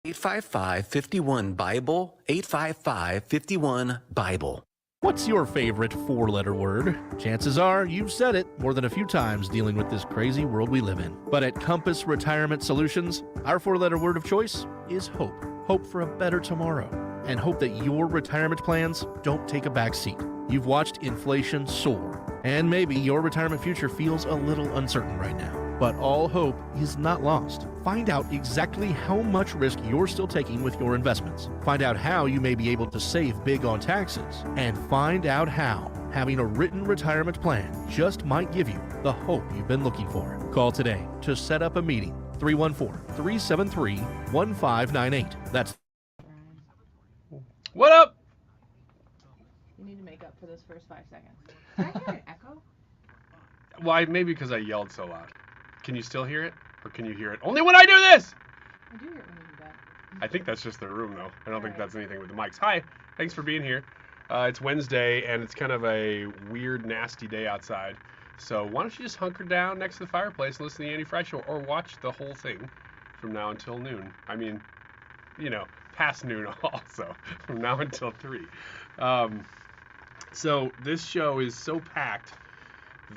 855-51-BIBLE, 855-51-BIBLE. What's your favorite four-letter word? Chances are you've said it more than a few times dealing with this crazy world we live in. But at Compass Retirement Solutions, our four-letter word of choice is hope. Hope for a better tomorrow. And hope that your retirement plans don't take a back seat. You've watched inflation soar, and maybe your retirement future feels a little uncertain right now. But all hope is not lost. Find out exactly how much risk you're still taking with your investments. Find out how you may be able to save big on taxes. And find out how having a written retirement plan just might give you the hope you've been looking for. Call today to set up a meeting. 314-373-1598. That's... What up? You need to make up for those first 5 seconds. Did I hear an echo? Why? Maybe because I yelled so loud. Can you still hear it? Or can you hear it only when I do this? I do hear it when you do that. I think that's just the room, though. I don't think that's anything with the mics. Hi. Thanks for being here. It's Wednesday, and it's kind of a weird, nasty day outside. So why don't you just hunker down next to the fireplace and listen to the Andy Frey Show, or watch the whole thing from now until noon. I mean, you know, past noon also, from now until 3. So this show is so packed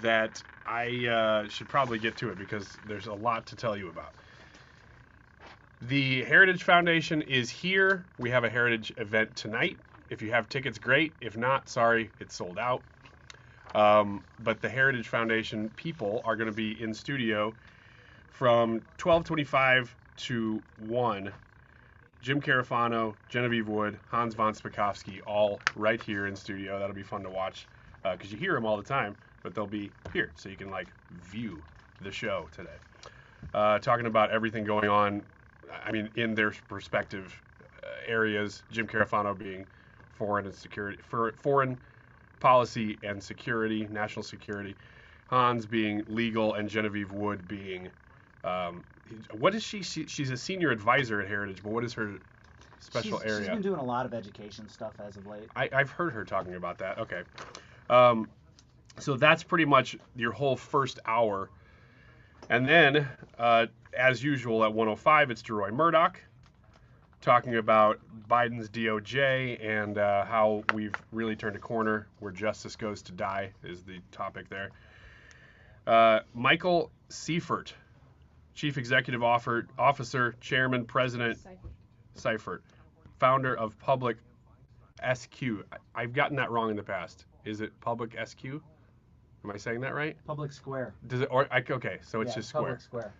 that I should probably get to it because there's a lot to tell you about. The Heritage Foundation is here. We have a Heritage event tonight. If you have tickets, great. If not, sorry, it's sold out. But the Heritage Foundation people are going to be in studio from 12:25 to 1. Jim Carafano, Genevieve Wood, Hans von Spakovsky, all right here in studio. That'll be fun to watch because you hear them all the time, but they'll be here so you can view the show today. Talking about everything going on, I mean, in their respective areas. Jim Carafano being foreign policy and security, national security. Hans being legal, and Genevieve Wood being what is she? She's a senior advisor at Heritage, but what is her special area? She's been doing a lot of education stuff as of late. I've heard her talking about that. Okay. So that's pretty much your whole first hour. And then, as usual, at 1:05, it's Deroy Murdock talking about Biden's DOJ and how we've really turned a corner where justice goes to die is the topic there. Michael Seifert, Chief Executive Officer, Chairman, President, Seifert, founder of PublicSq. I've gotten that wrong in the past. Is it PublicSq? Am I saying that right? PublicSq. Does it? Okay, so it's just Square. PublicSq.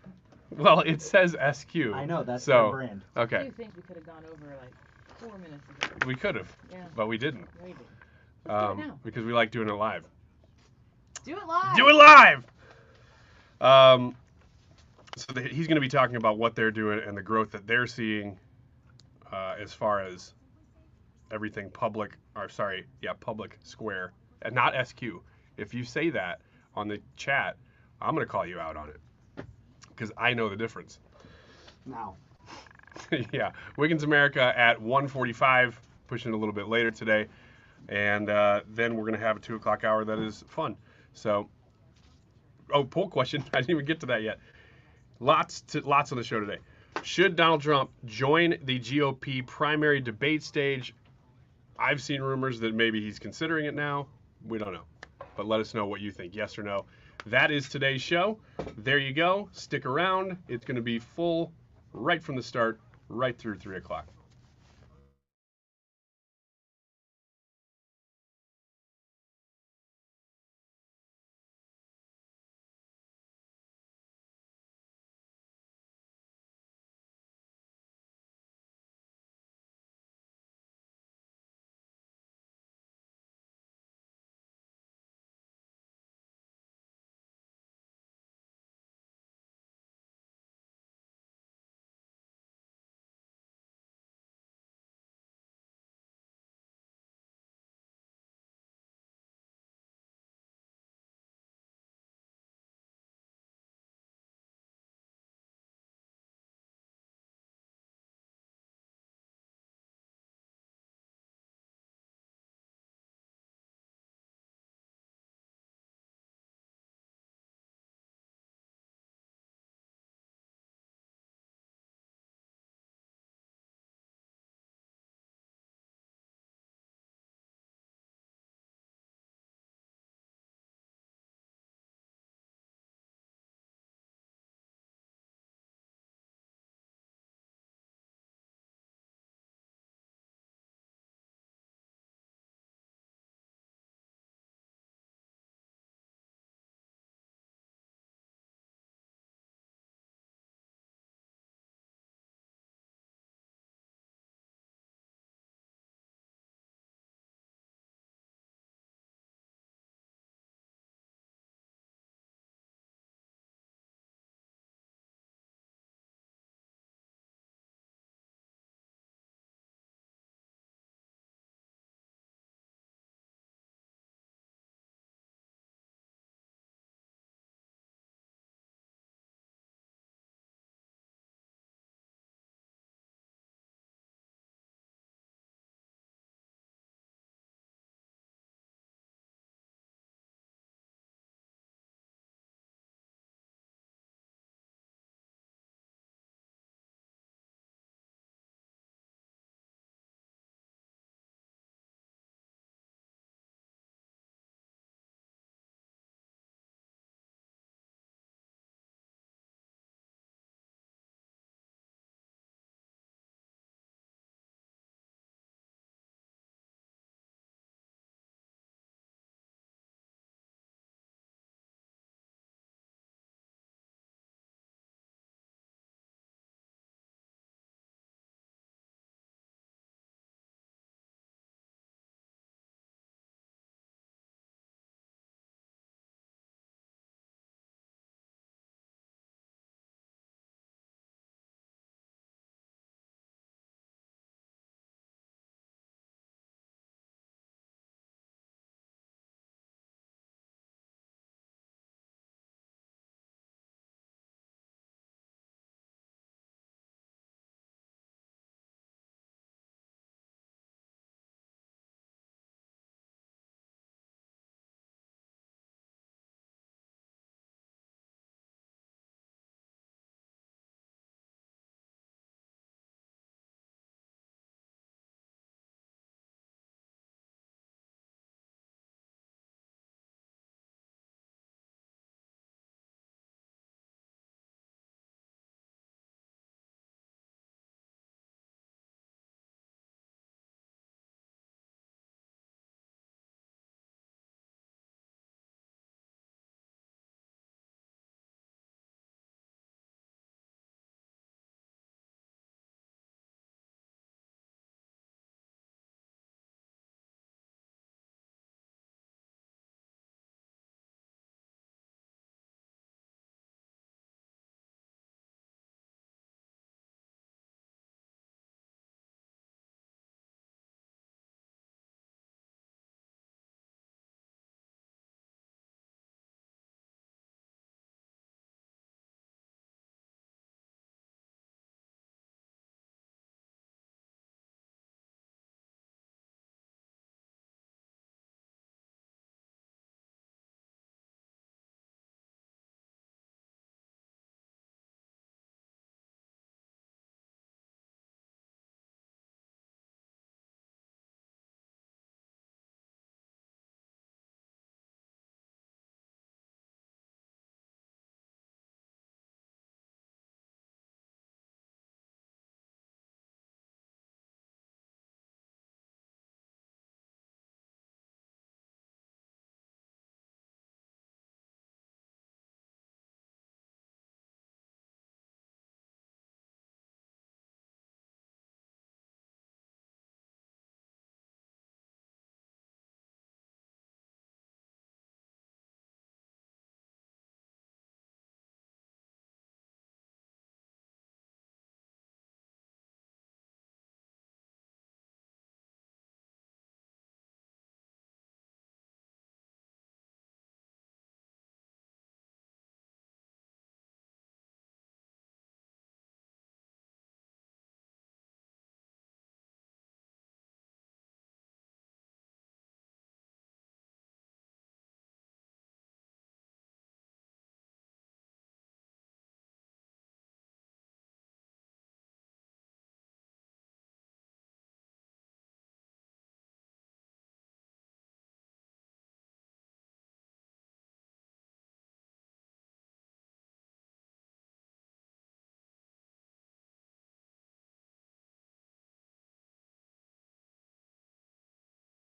Well, it says SQ. I know, that's their brand. Okay. I do think we could have gone over 4 minutes ago. We could have, but we didn't. No, you didn't. Let's do it now. Because we like doing it live. Do it live. Do it live. So he's going to be talking about what they're doing and the growth that they're seeing as far as everything PublicSq, and not SQ. If you say that on the chat, I'm going to call you out on it because I know the difference. Now. Yeah. Wiggins America at 1:45, pushing a little bit later today. And then we're going to have a 2 o'clock hour that is fun. So, poll question. I didn't even get to that yet. Lots on the show today. Should Donald Trump join the GOP primary debate stage? I've seen rumors that maybe he's considering it now. We don't know. But let us know what you think, yes or no. That is today's show. There you go. Stick around. It's going to be full right from the start, right through 3 o'clock.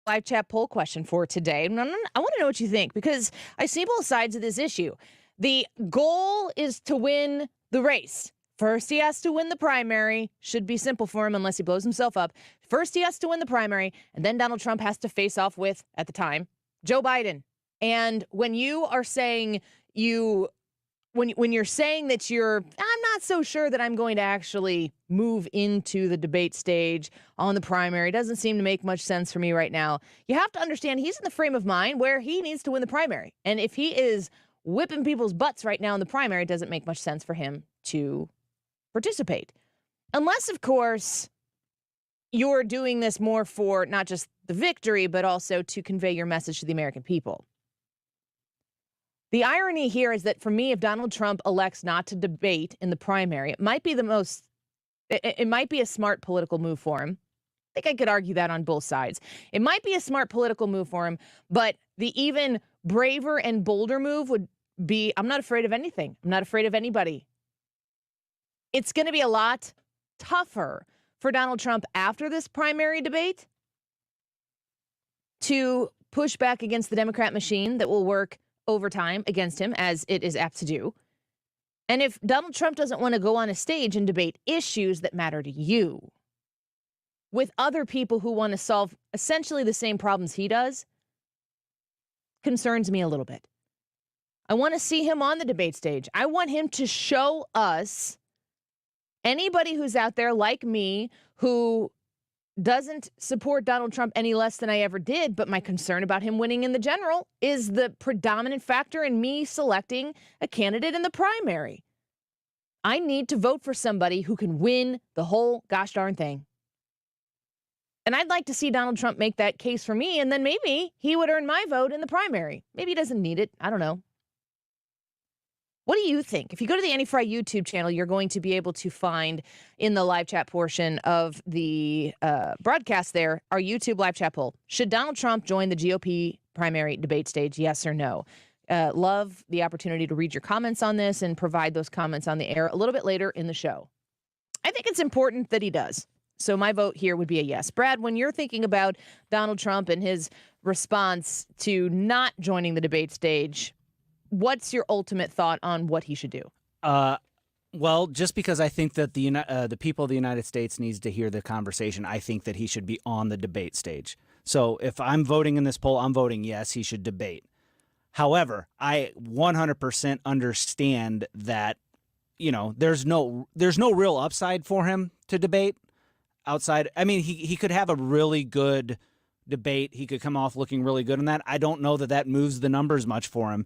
live chat poll question for today. And I want to know what you think, because I see both sides of this issue. The goal is to win the race. First, he has to win the primary. Should be simple for him unless he blows himself up. First, he has to win the primary, and then Donald Trump has to face off with, at the time, Joe Biden. And when you are saying when you're saying that I'm not so sure that I'm going to actually move into the debate stage on the primary, doesn't seem to make much sense for me right now. You have to understand he's in the frame of mind where he needs to win the primary. And if he is whipping people's butts right now in the primary, it doesn't make much sense for him to participate. Unless, of course, you're doing this more for not just the victory, but also to convey your message to the American people. The irony here is that for me, if Donald Trump elects not to debate in the primary, it might be a smart political move for him. I think I could argue that on both sides. It might be a smart political move for him, but the even braver and bolder move would be, I'm not afraid of anything. I'm not afraid of anybody. It's going to be a lot tougher for Donald Trump after this primary debate to push back against the Democrat machine that will work overtime against him, as it is apt to do. And if Donald Trump doesn't want to go on a stage and debate issues that matter to you with other people who want to solve essentially the same problems he does, concerns me a little bit. I want to see him on the debate stage. I want him to show us, anybody who's out there like me who doesn't support Donald Trump any less than I ever did, but my concern about him winning in the general is the predominant factor in me selecting a candidate in the primary. I need to vote for somebody who can win the whole gosh darn thing. And I'd like to see Donald Trump make that case for me, and then maybe he would earn my vote in the primary. Maybe he doesn't need it. I don't know. What do you think? If you go to the Annie Frey YouTube channel, you're going to be able to find in the live chat portion of the broadcast there our YouTube live chat poll. Should Donald Trump join the GOP primary debate stage, yes or no? Love the opportunity to read your comments on this and provide those comments on the air a little bit later in the show. I think it's important that he does. So my vote here would be a yes. Brad, when you're thinking about Donald Trump and his response to not joining the debate stage, what's your ultimate thought on what he should do? Well, just because I think that the people of the United States needs to hear the conversation, I think that he should be on the debate stage. So if I'm voting in this poll, I'm voting yes, he should debate. However, I 100% understand that, there's no real upside for him to debate outside. I mean, he could have a really good debate. He could come off looking really good in that. I don't know that moves the numbers much for him.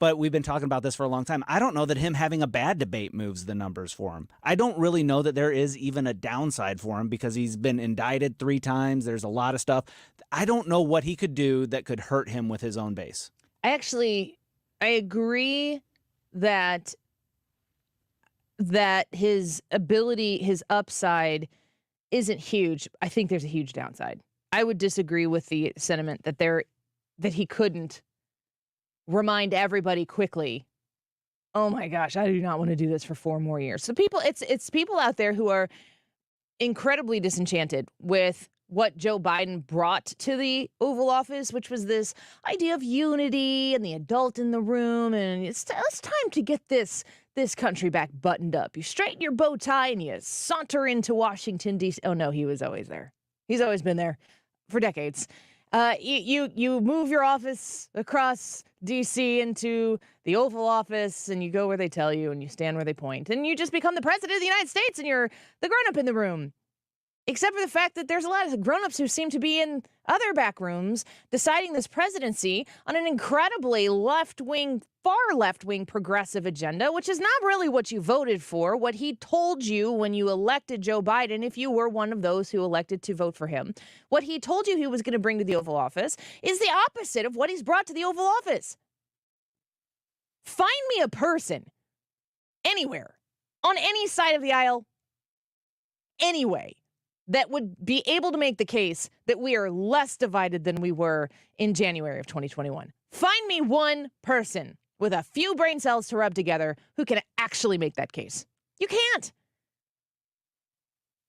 But we've been talking about this for a long time. I don't know that him having a bad debate moves the numbers for him. I don't really know that there is even a downside for him because he's been indicted 3 times. There's a lot of stuff. I don't know what he could do that could hurt him with his own base. I agree that his ability, his upside isn't huge. I think there's a huge downside. I would disagree with the sentiment that he couldn't remind everybody quickly, oh my gosh, I do not want to do this for 4 more years. So it's people out there who are incredibly disenchanted with what Joe Biden brought to the Oval Office, which was this idea of unity and the adult in the room. And it's time to get this country back buttoned up. You straighten your bow tie and you saunter into Washington, D.C. Oh no, he was always there. He's always been there for decades. You move your office across D.C. into the Oval Office, and you go where they tell you, and you stand where they point, and you just become the president of the United States, and you're the grown-up in the room. Except for the fact that there's a lot of grown-ups who seem to be in other back rooms deciding this presidency on an incredibly left-wing, far left-wing progressive agenda, which is not really what you voted for, what he told you when you elected Joe Biden, if you were one of those who elected to vote for him. What he told you he was going to bring to the Oval Office is the opposite of what he's brought to the Oval Office. Find me a person anywhere, on any side of the aisle, anyway, that would be able to make the case that we are less divided than we were in January of 2021. Find me one person with a few brain cells to rub together who can actually make that case. You can't.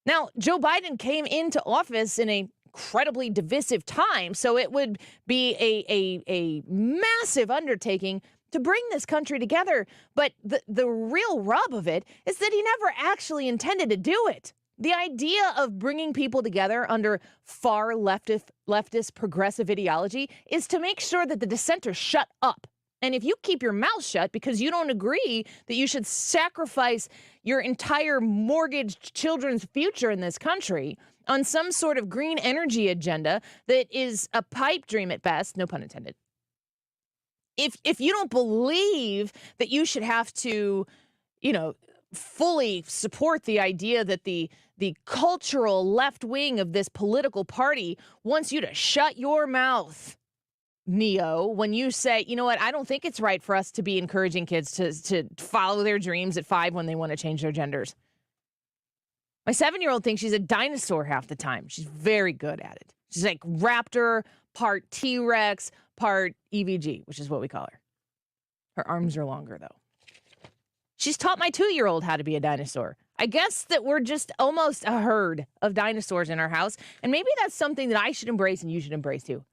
Now, Joe Biden came into office in a incredibly divisive time. So it would be a massive undertaking to bring this country together. But the real rub of it is that he never actually intended to do it. The idea of bringing people together under far leftist progressive ideology is to make sure that the dissenters shut up. And if you keep your mouth shut because you don't agree that you should sacrifice your entire mortgaged children's future in this country on some sort of green energy agenda that is a pipe dream at best, no pun intended. If you don't believe that you should have to, fully support the idea that the cultural left wing of this political party wants you to shut your mouth, Neo, when you say, you know what, I don't think it's right for us to be encouraging kids to follow their dreams at 5 when they want to change their genders. My 7-year-old thinks she's a dinosaur half the time. She's very good at it. She's like raptor, part T-Rex, part EVG, which is what we call her. Her arms are longer, though. She's taught my 2-year-old how to be a dinosaur. I guess that we're just almost a herd of dinosaurs in our house, and maybe that's something that I should embrace and you should embrace too.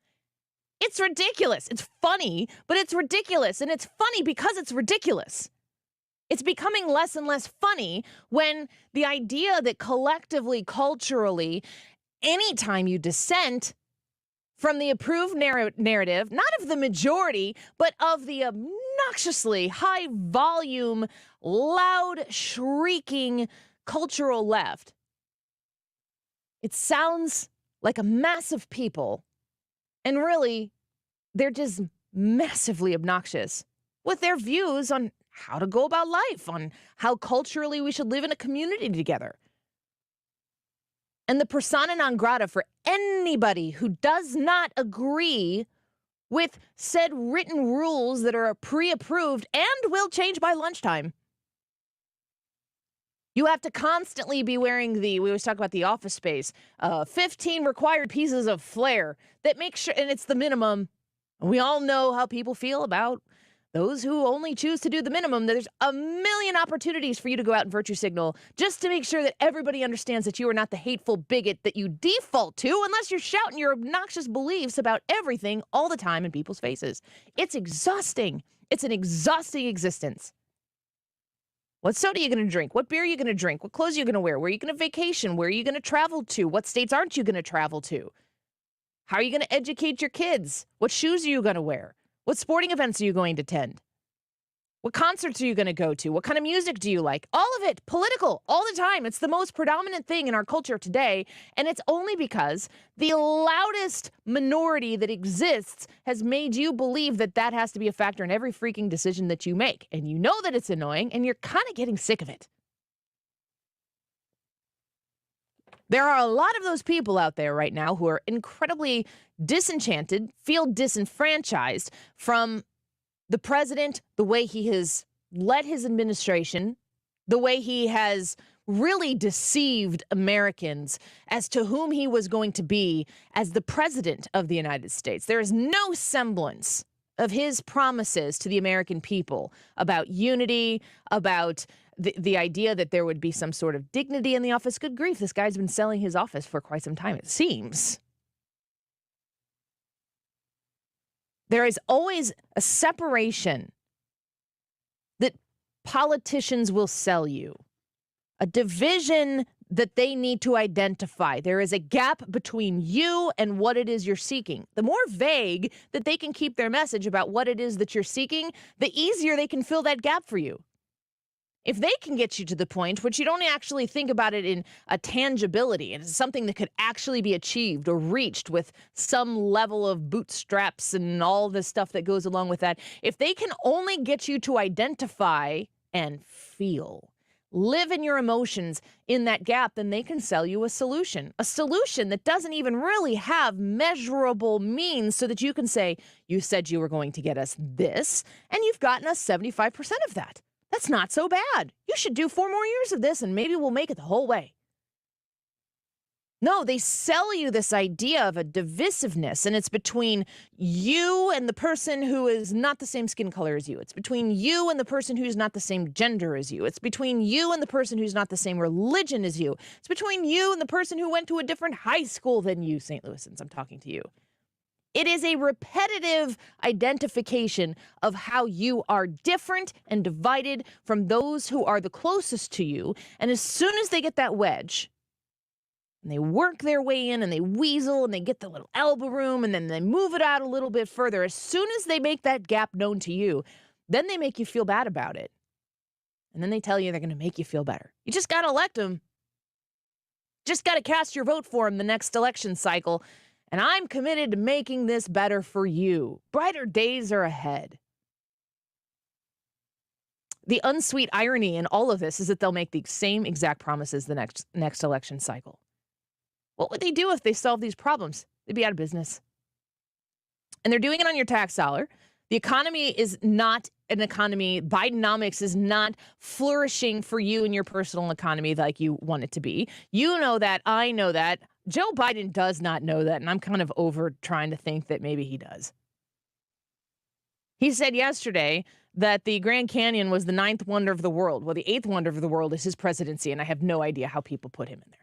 It's ridiculous. It's funny, but it's ridiculous. And it's funny because it's ridiculous. It's becoming less and less funny when the idea that collectively, culturally, anytime you dissent from the approved narrative, not of the majority, but of the obnoxiously high volume, loud, shrieking cultural left, it sounds like a mass of people. And really, they're just massively obnoxious with their views on how to go about life, on how culturally we should live in a community together. And the persona non grata for anybody who does not agree with said written rules that are pre-approved and will change by lunchtime. You have to constantly be wearing we always talk about the Office Space, 15 required pieces of flair that make sure, and it's the minimum. We all know how people feel about those who only choose to do the minimum. There's a million opportunities for you to go out and virtue signal just to make sure that everybody understands that you are not the hateful bigot that you default to unless you're shouting your obnoxious beliefs about everything all the time in people's faces. It's exhausting. It's an exhausting existence. What soda are you going to drink? What beer are you going to drink? What clothes are you going to wear? Where are you going to vacation? Where are you going to travel to? What states aren't you going to travel to? How are you going to educate your kids? What shoes are you going to wear? What sporting events are you going to attend? What concerts are you going to go to? What kind of music do you like? All of it, political, all the time. It's the most predominant thing in our culture today, and it's only because the loudest minority that exists has made you believe that that has to be a factor in every freaking decision that you make. And you know that it's annoying, and you're kind of getting sick of it. There are a lot of those people out there right now who are incredibly disenchanted, feel disenfranchised from the president, the way he has led his administration, the way he has really deceived Americans as to whom he was going to be as the president of the United States. There is no semblance of his promises to the American people about unity, about the idea that there would be some sort of dignity in the office. Good grief, this guy's been selling his office for quite some time, it seems. There is always a separation that politicians will sell you, a division that they need to identify. There is a gap between you and what it is you're seeking. The more vague that they can keep their message about what it is that you're seeking, the easier they can fill that gap for you. If they can get you to the point which you don't actually think about it in a tangibility, and it's something that could actually be achieved or reached with some level of bootstraps and all the stuff that goes along with that, if they can only get you to identify and feel, live in your emotions in that gap, then they can sell you a solution that doesn't even really have measurable means so that you can say, you said you were going to get us this, and you've gotten us 75% of that. That's not so bad. You should do 4 more years of this and maybe we'll make it the whole way. No, they sell you this idea of a divisiveness, and it's between you and the person who is not the same skin color as you. It's between you and the person who's not the same gender as you. It's between you and the person who's not the same religion as you. It's between you and the person who went to a different high school than you, St. Louisans. I'm talking to you. It is a repetitive identification of how you are different and divided from those who are the closest to you. And as soon as they get that wedge, and they work their way in and they weasel and they get the little elbow room and then they move it out a little bit further. As soon as they make that gap known to you, then they make you feel bad about it. And then they tell you they're going to make you feel better. You just got to elect them. Just got to cast your vote for them the next election cycle. And I'm committed to making this better for you. Brighter days are ahead. The unsweet irony in all of this is that they'll make the same exact promises the next election cycle. What would they do if they solved these problems? They'd be out of business. And they're doing it on your tax dollar. The economy is not an economy. Bidenomics is not flourishing for you and your personal economy like you want it to be. You know that. I know that. Joe Biden does not know that. And I'm kind of over trying to think that maybe he does. He said yesterday that the Grand Canyon was the 9th wonder of the world. Well, the 8th wonder of the world is his presidency. And I have no idea how people put him in there.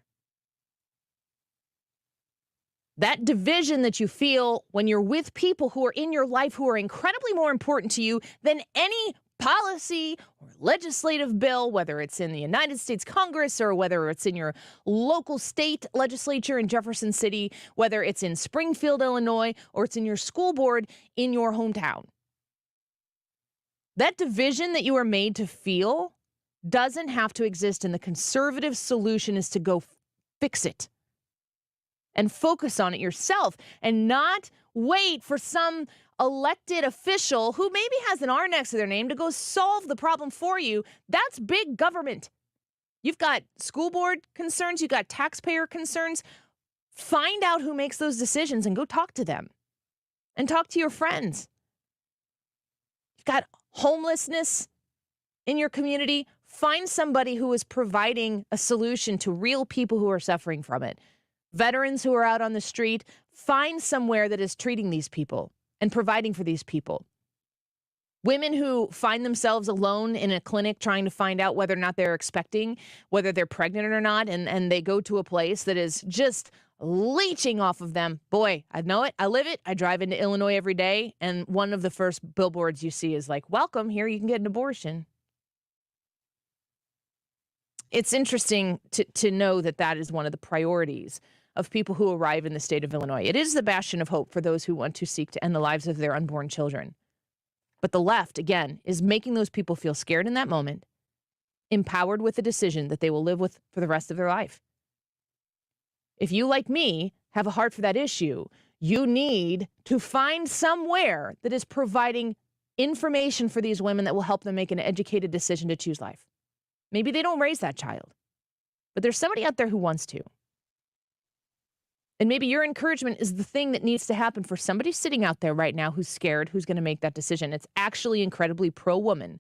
That division that you feel when you're with people who are in your life who are incredibly more important to you than any policy or legislative bill, whether it's in the United States Congress or whether it's in your local state legislature in Jefferson City, whether it's in Springfield, Illinois, or it's in your school board in your hometown. That division that you are made to feel doesn't have to exist, and the conservative solution is to go fix it. And focus on it yourself and not wait for some elected official who maybe has an R next to their name to go solve the problem for you. That's big government. You've got school board concerns. You've got taxpayer concerns. Find out who makes those decisions and go talk to them and talk to your friends. You've got homelessness in your community. Find somebody who is providing a solution to real people who are suffering from it. Veterans who are out on the street, find somewhere that is treating these people and providing for these people. Women who find themselves alone in a clinic trying to find out whether or not they're expecting, whether they're pregnant or not, and they go to a place that is just leeching off of them. Boy, I know it. I live it. I drive into Illinois every day, and one of the first billboards you see is like, welcome, here you can get an abortion. It's interesting to know that that is one of the priorities of people who arrive in the state of Illinois. It is the bastion of hope for those who want to seek to end the lives of their unborn children. But the left, again, is making those people feel scared in that moment, empowered with a decision that they will live with for the rest of their life. If you, like me, have a heart for that issue, you need to find somewhere that is providing information for these women that will help them make an educated decision to choose life. Maybe they don't raise that child, but there's somebody out there who wants to. And maybe your encouragement is the thing that needs to happen for somebody sitting out there right now who's scared, who's going to make that decision. It's actually incredibly pro-woman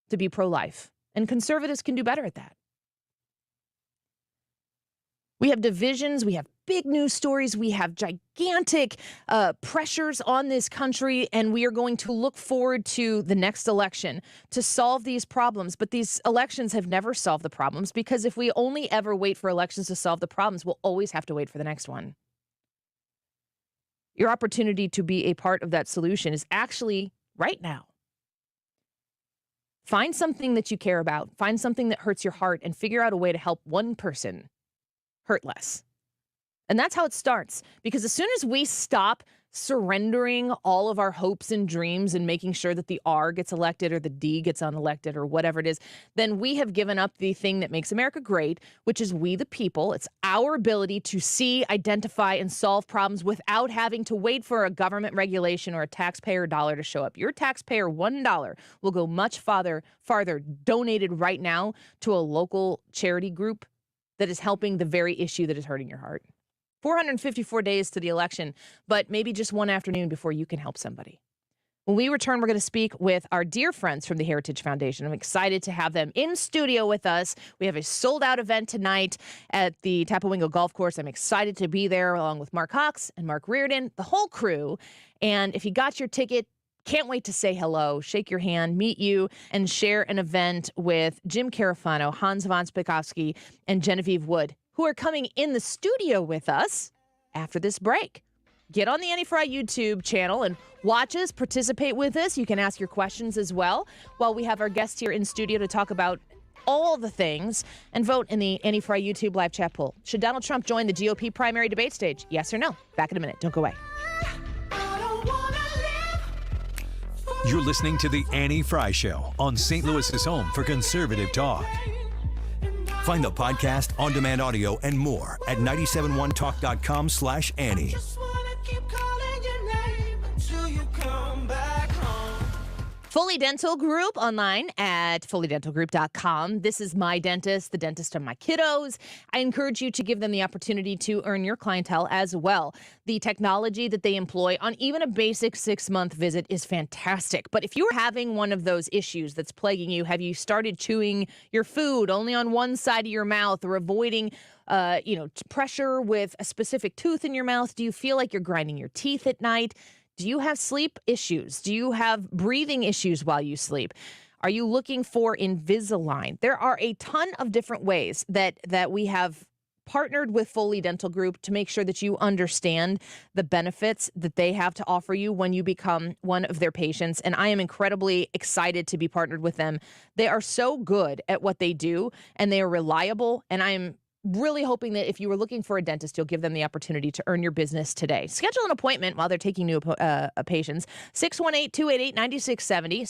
to be pro-life. And conservatives can do better at that. We have divisions. We have big news stories. We have gigantic pressures on this country. And we are going to look forward to the next election to solve these problems. But these elections have never solved the problems, because if we only ever wait for elections to solve the problems, we'll always have to wait for the next one. Your opportunity to be a part of that solution is actually right now. Find something that you care about. Find something that hurts your heart and figure out a way to help one person hurt less. And that's how it starts. Because as soon as we stop surrendering all of our hopes and dreams and making sure that the R gets elected or the D gets unelected or whatever it is, then we have given up the thing that makes America great, which is we the people. It's our ability to see, identify, and solve problems without having to wait for a government regulation or a taxpayer dollar to show up. Your taxpayer $1 will go much farther donated right now to a local charity group that is helping the very issue that is hurting your heart. 454 days to the election, but maybe just one afternoon before you can help somebody. When we return, we're going to speak with our dear friends from the Heritage Foundation. I'm excited to have them in studio with us. We have a sold-out event tonight at the Tapawingo Golf Course. I'm excited to be there along with Mark Hawks and Mark Reardon, the whole crew. And if you got your ticket, can't wait to say hello, shake your hand, meet you, and share an event with Jim Carafano, Hans von Spakovsky, and Genevieve Wood, who are coming in the studio with us after this break. Get on the Annie Frey YouTube channel and watch us, participate with us. You can ask your questions as well while we have our guests here in studio to talk about all the things and vote in the Annie Frey YouTube live chat poll. Should Donald Trump join the GOP primary debate stage? Yes or no? Back in a minute. Don't go away. You're listening to The Annie Frey Show on St. Louis's home for conservative talk. Find the podcast, on-demand audio, and more at 971talk.com/Annie. Foley Dental Group online at foleydentalgroup.com. This is my dentist, the dentist of my kiddos. I encourage you to give them the opportunity to earn your clientele as well. The technology that they employ on even a basic 6-month visit is fantastic. But if you're having one of those issues that's plaguing you, have you started chewing your food only on one side of your mouth or avoiding pressure with a specific tooth in your mouth? Do you feel like you're grinding your teeth at night? Do you have sleep issues? Do you have breathing issues while you sleep? Are you looking for Invisalign? There are a ton of different ways that we have partnered with Foley Dental Group to make sure that you understand the benefits that they have to offer you when you become one of their patients. And I am incredibly excited to be partnered with them. They are so good at what they do, and they are reliable. And I'm really hoping that if you were looking for a dentist, you'll give them the opportunity to earn your business today. Schedule an appointment while they're taking new patients. 618-288-9670,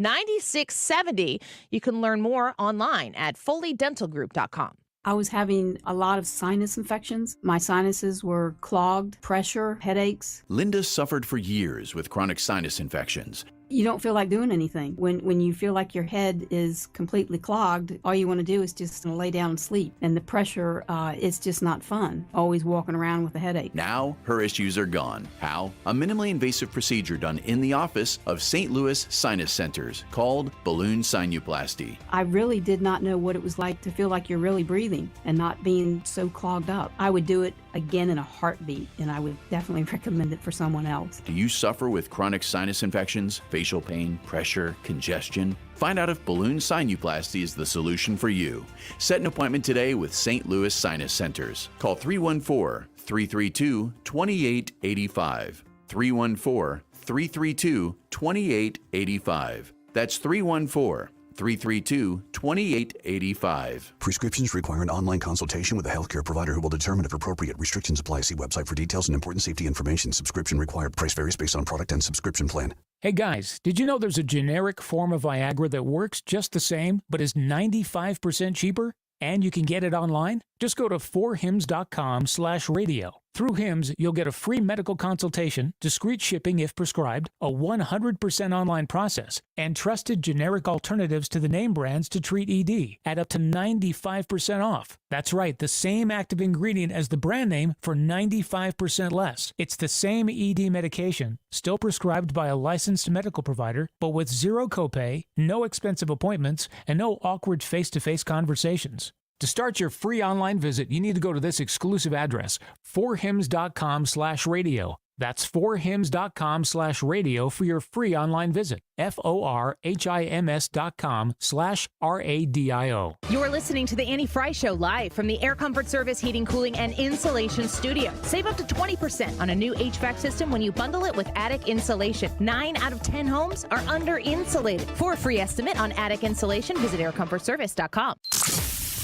618-288-9670. You can learn more online at foleydentalgroup.com. I was having a lot of sinus infections. My sinuses were clogged, pressure, headaches. Linda suffered for years with chronic sinus infections. You don't feel like doing anything. When you feel like your head is completely clogged, all you want to do is just lay down and sleep. And the pressure, it's just not fun, always walking around with a headache. Now, her issues are gone. How? A minimally invasive procedure done in the office of St. Louis Sinus Centers called balloon sinuplasty. I really did not know what it was like to feel like you're really breathing and not being so clogged up. I would do it again in a heartbeat, and I would definitely recommend it for someone else. Do you suffer with chronic sinus infections, facial pain, pressure, congestion? Find out if balloon sinuplasty is the solution for you. Set an appointment today with St. Louis Sinus Centers. Call 314-332-2885. 314-332-2885. That's 314-332-2885. Prescriptions require an online consultation with a healthcare provider who will determine if appropriate. Restrictions apply. See website for details and important safety information. Subscription required. Price varies based on product and subscription plan. Hey guys, did you know there's a generic form of Viagra that works just the same, but is 95% cheaper? And you can get it online? Just go to 4hims.com/radio. Through Hims, you'll get a free medical consultation, discreet shipping if prescribed, a 100% online process, and trusted generic alternatives to the name brands to treat ED at up to 95% off. That's right, the same active ingredient as the brand name for 95% less. It's the same ED medication, still prescribed by a licensed medical provider, but with zero copay, no expensive appointments, and no awkward face-to-face conversations. To start your free online visit, you need to go to this exclusive address, 4hims.com/radio. That's 4hims.com/radio for your free online visit. FORHIMS.com/RADIO. You're listening to the Annie Frey Show live from the Air Comfort Service Heating, Cooling, and Insulation Studio. Save up to 20% on a new HVAC system when you bundle it with attic insulation. 9 out of 10 homes are under insulated. For a free estimate on attic insulation, visit aircomfortservice.com.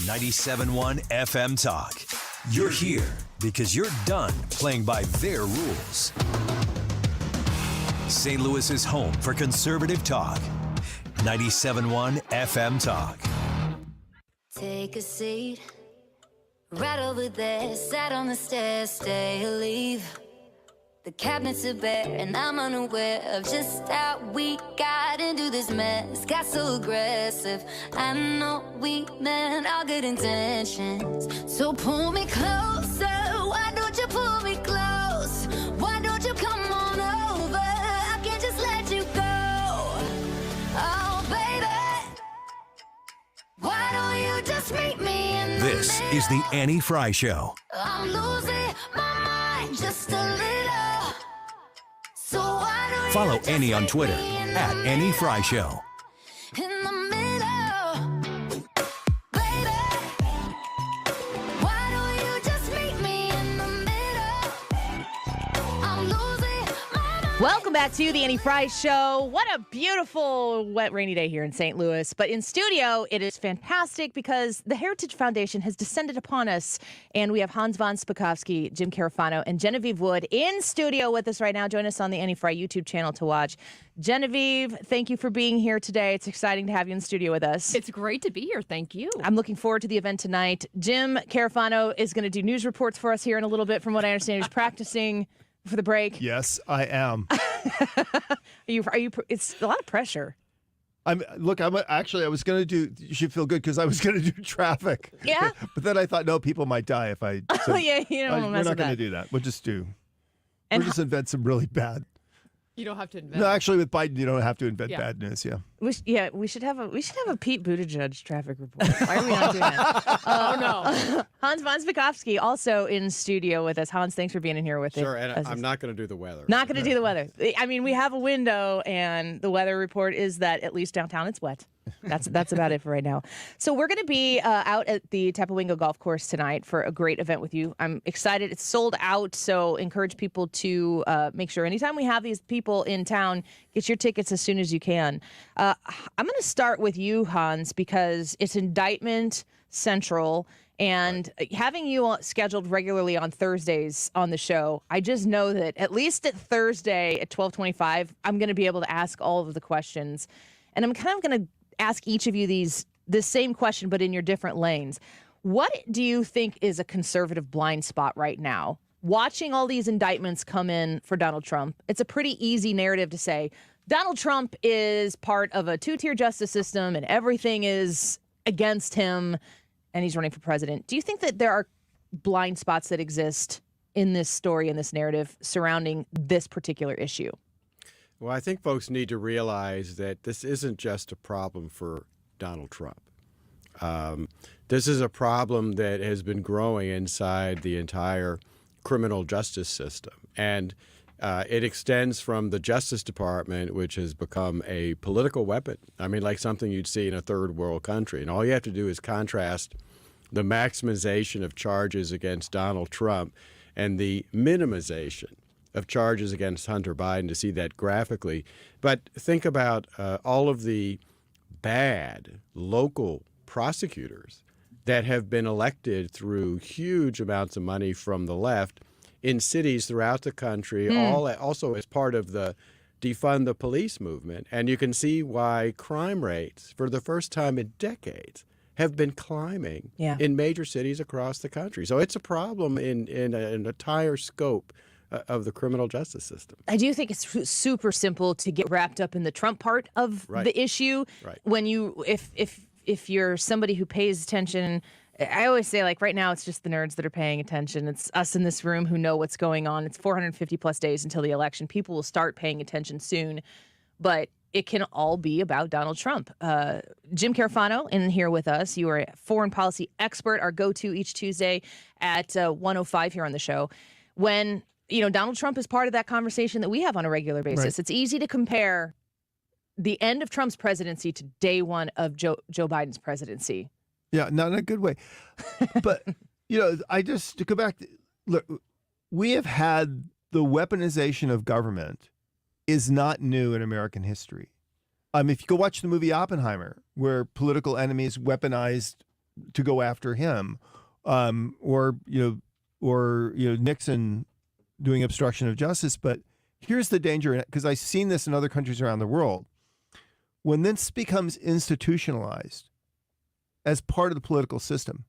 97.1 FM Talk. You're here because you're done playing by their rules. St. Louis's home for conservative talk. 97.1 FM Talk. Take a seat right over there. Sat on the stairs, stay or leave. The cabinets are bare and I'm unaware of just how we got into this mess. Got so aggressive. I know we meant all good intentions. So pull me closer. Why don't you pull me close? Why don't you come on over? I is The Annie Frey Show. I'm losing my mind just a little. So why don't you Follow just Annie on meet Twitter me in the at Annie Frey Show. in the middle, baby. Why don't you just meet me in the middle? I'm losing my mind. Welcome back to the Annie Frey Show. What a beautiful, wet, rainy day here in St. Louis. But in studio, it is fantastic because the Heritage Foundation has descended upon us. And we have Hans von Spakovsky, Jim Carafano, and Genevieve Wood in studio with us right now. Join us on the Annie Frey YouTube channel to watch. Genevieve, thank you for being here today. It's exciting to have you in studio with us. It's great to be here. Thank you. I'm looking forward to the event tonight. Jim Carafano is going to do news reports for us here in a little bit. From what I understand, he's practicing for the break. Yes, I am. Are you? It's a lot of pressure. I was going to do, you should feel good because I was going to do traffic. Yeah? But then I thought, no, people might die if I. So Oh, yeah, you don't want to we're mess not with going that. to do that. We'll just And we'll just invent some really bad. You don't have to invent. No, actually, with Biden, you don't have to invent Yeah. bad news. Yeah. We should have a Pete Buttigieg traffic report. Why are we not doing that? Oh, no. Hans von Spakovsky also in studio with us. Hans, thanks for being in here with us. Sure, and I'm not going to do the weather. Not going to do the weather. I mean, we have a window, and the weather report is that at least downtown it's wet. That's about it for right now. So we're going to be out at the Tapawingo Golf Course tonight for a great event with you. I'm excited. It's sold out, so encourage people to make sure anytime we have these people in town, get your tickets as soon as you can. I'm going to start with you, Hans, because it's indictment central. And having you scheduled regularly on Thursdays on the show, I just know that at least at Thursday at 12:25, I'm going to be able to ask all of the questions. And I'm kind of going to ask each of you the same question, but in your different lanes. What do you think is a conservative blind spot right now? Watching all these indictments come in for Donald Trump, it's a pretty easy narrative to say Donald Trump is part of a two-tier justice system and everything is against him and he's running for president. Do you think that there are blind spots that exist in this story, in this narrative surrounding this particular issue? Well, I think folks need to realize that this isn't just a problem for Donald Trump. This is a problem that has been growing inside the entire criminal justice system. And it extends from the Justice Department, which has become a political weapon. I mean, like something you'd see in a third world country. And all you have to do is contrast the maximization of charges against Donald Trump and the minimization of charges against Hunter Biden to see that graphically. But think about all of the bad local prosecutors that have been elected through huge amounts of money from the left in cities throughout the country, all also as part of the defund the police movement. And you can see why crime rates, for the first time in decades, have been climbing in major cities across the country. So it's a problem in an entire scope of the criminal justice system. I do think it's super simple to get wrapped up in the Trump part of the issue. Right. When you, if you're somebody who pays attention, I always say, like, right now it's just the nerds that are paying attention. It's us in this room who know what's going on. It's 450 plus days until the election. People will start paying attention soon, but it can all be about Donald Trump. Jim Carafano in here with us. You are a foreign policy expert, our go-to each Tuesday at 1:05 here on the show. When Donald Trump is part of that conversation that we have on a regular basis. Right. It's easy to compare the end of Trump's presidency to day one of Joe Biden's presidency. Yeah, not in a good way. But, I just, to go back, look, we have had the weaponization of government is not new in American history. If you go watch the movie Oppenheimer, where political enemies weaponized to go after him, or Nixon doing obstruction of justice. But here's the danger, because I've seen this in other countries around the world. When this becomes institutionalized as part of the political system,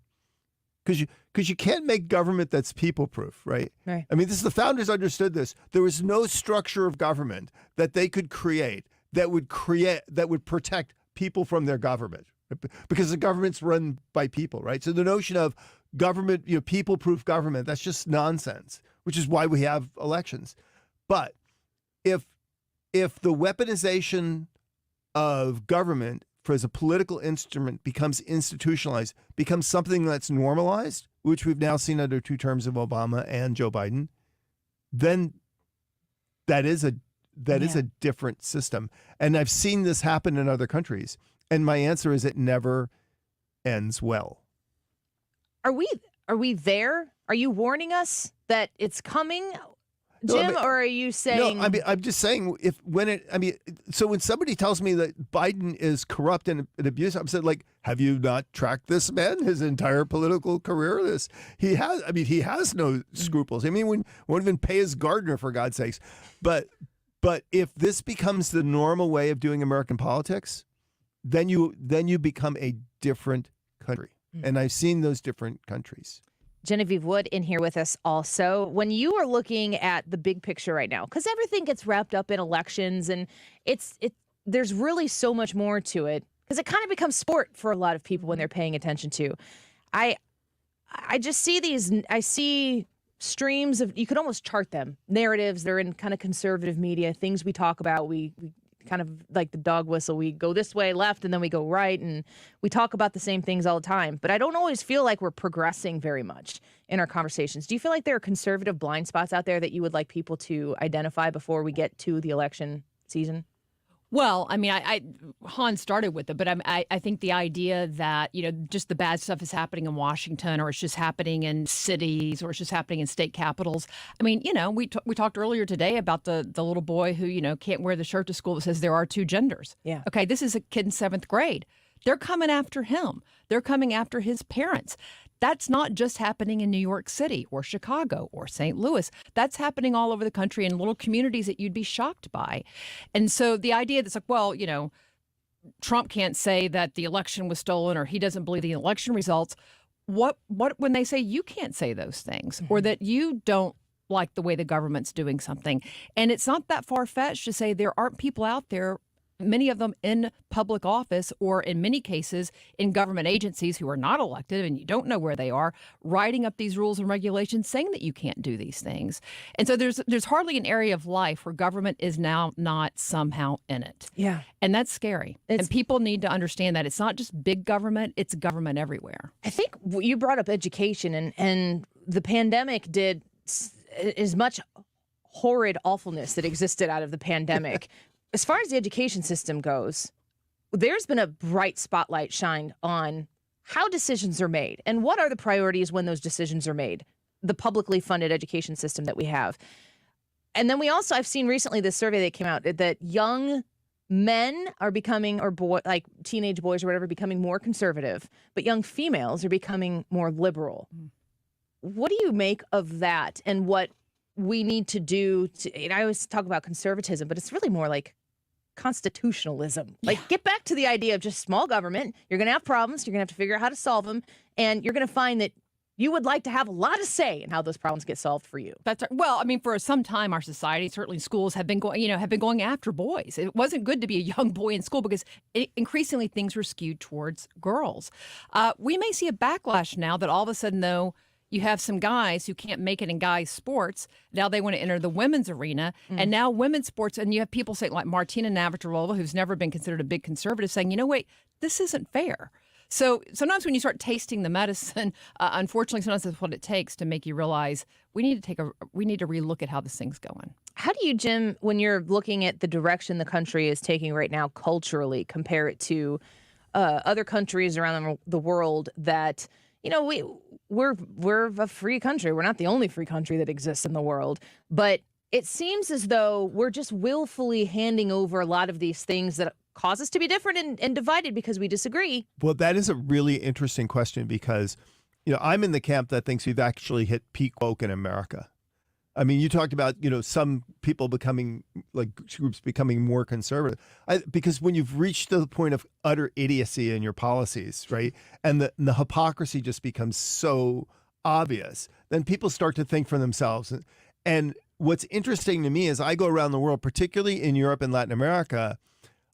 because you can't make government that's people-proof, right? Right. I mean, the founders understood this. There was no structure of government that they could create that would protect people from their government, because the government's run by people, right? So the notion of government, people-proof government, that's just nonsense, which is why we have elections. But if the weaponization of government as a political instrument becomes institutionalized, becomes something that's normalized, which we've now seen under 2 terms of Obama and Joe Biden, then that is a different system. And I've seen this happen in other countries. And my answer is it never ends well. Are we there? Are you warning us that it's coming, Jim, or are you saying? No, I'm just saying so when somebody tells me that Biden is corrupt and abusive, I'm saying, like, have you not tracked this man his entire political career? He has no scruples. I mean, won't even pay his gardener, for God's sakes. But if this becomes the normal way of doing American politics, then you become a different country. And I've seen those different countries. Genevieve Wood in here with us also. When you are looking at the big picture right now, because everything gets wrapped up in elections, and there's really so much more to it, because it kind of becomes sport for a lot of people when they're paying attention to. I just see I see streams of, you could almost chart them, narratives. They're in kind of conservative media, things we talk about. We kind of like the dog whistle. We go this way, left, and then we go right, and we talk about the same things all the time. But I don't always feel like we're progressing very much in our conversations. Do you feel like there are conservative blind spots out there that you would like people to identify before we get to the election season? Well, I mean, Hans started with it, but I think the idea that, just the bad stuff is happening in Washington, or it's just happening in cities, or it's just happening in state capitals. I mean, we talked earlier today about the little boy who, can't wear the shirt to school that says there are 2 genders. Yeah. Okay, this is a kid in 7th grade. They're coming after him. They're coming after his parents. That's not just happening in New York City or Chicago or St. Louis. That's happening all over the country in little communities that you'd be shocked by. And so the idea that's like, well, Trump can't say that the election was stolen, or he doesn't believe the election results. What when they say you can't say those things, or that you don't like the way the government's doing something? And it's not that far-fetched to say there aren't people out there, many of them in public office, or in many cases in government agencies who are not elected and you don't know where they are, writing up these rules and regulations saying that you can't do these things. And so there's hardly an area of life where government is now not somehow in it. Yeah. And that's scary. And people need to understand that it's not just big government, it's government everywhere. I think you brought up education, and the pandemic did as much horrid awfulness that existed out of the pandemic. As far as the education system goes, there's been a bright spotlight shined on how decisions are made and what are the priorities when those decisions are made, the publicly funded education system that we have. And then I've seen recently this survey that came out that young men are becoming, or like teenage boys or whatever, becoming more conservative, but young females are becoming more liberal. What do you make of that, and what we need to do I always talk about conservatism, but it's really more like constitutionalism. Like, get back to the idea of just small government. You're going to have problems. You're going to have to figure out how to solve them. And you're going to find that you would like to have a lot of say in how those problems get solved for you. That's right. Well, I mean, for some time, our society, certainly schools, have been going after boys. It wasn't good to be a young boy in school because increasingly things were skewed towards girls. We may see a backlash now that all of a sudden, though, you have some guys who can't make it in guys' sports. Now they want to enter the women's arena. And now women's sports, and you have people saying, like Martina Navratilova, who's never been considered a big conservative, saying, wait, this isn't fair. So sometimes when you start tasting the medicine, unfortunately, sometimes that's what it takes to make you realize we need to relook at how this thing's going. How do you, Jim, when you're looking at the direction the country is taking right now culturally, compare it to other countries around the world that, we're a free country. We're not the only free country that exists in the world, but it seems as though we're just willfully handing over a lot of these things that cause us to be different and divided because we disagree. Well, that is a really interesting question because, I'm in the camp that thinks we've actually hit peak woke in America. I mean, you talked about, some people becoming, like groups becoming more conservative. Because when you've reached the point of utter idiocy in your policies, right, and the hypocrisy just becomes so obvious, then people start to think for themselves. And what's interesting to me is I go around the world, particularly in Europe and Latin America,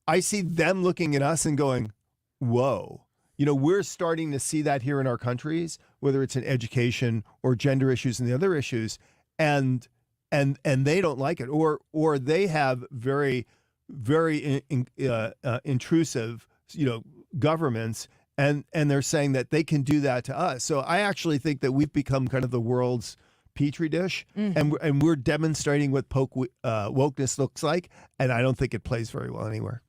I see them looking at us and going, whoa. We're starting to see that here in our countries, whether it's in education or gender issues and the other issues. And they don't like it, or they have very, very intrusive governments, and they're saying that they can do that to us. So I actually think that we've become kind of the world's petri dish, and we're demonstrating what wokeness looks like, and I don't think it plays very well anywhere.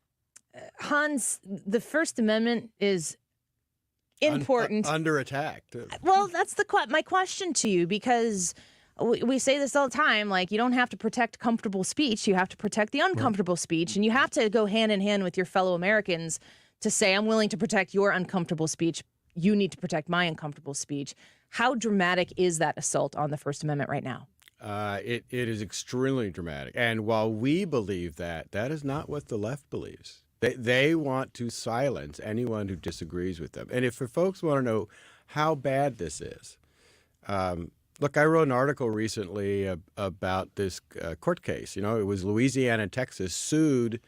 Hans, the First Amendment is important. Under attack, too. Well, that's my question to you, because we say this all the time, like, you don't have to protect comfortable speech, you have to protect the uncomfortable speech, and you have to go hand in hand with your fellow Americans to say, I'm willing to protect your uncomfortable speech, you need to protect my uncomfortable speech. How dramatic is that assault on the First Amendment right now? It is extremely dramatic. And while we believe that is not what the left believes. They want to silence anyone who disagrees with them. And if folks want to know how bad this is, look, I wrote an article recently about this court case. It was Louisiana and Texas sued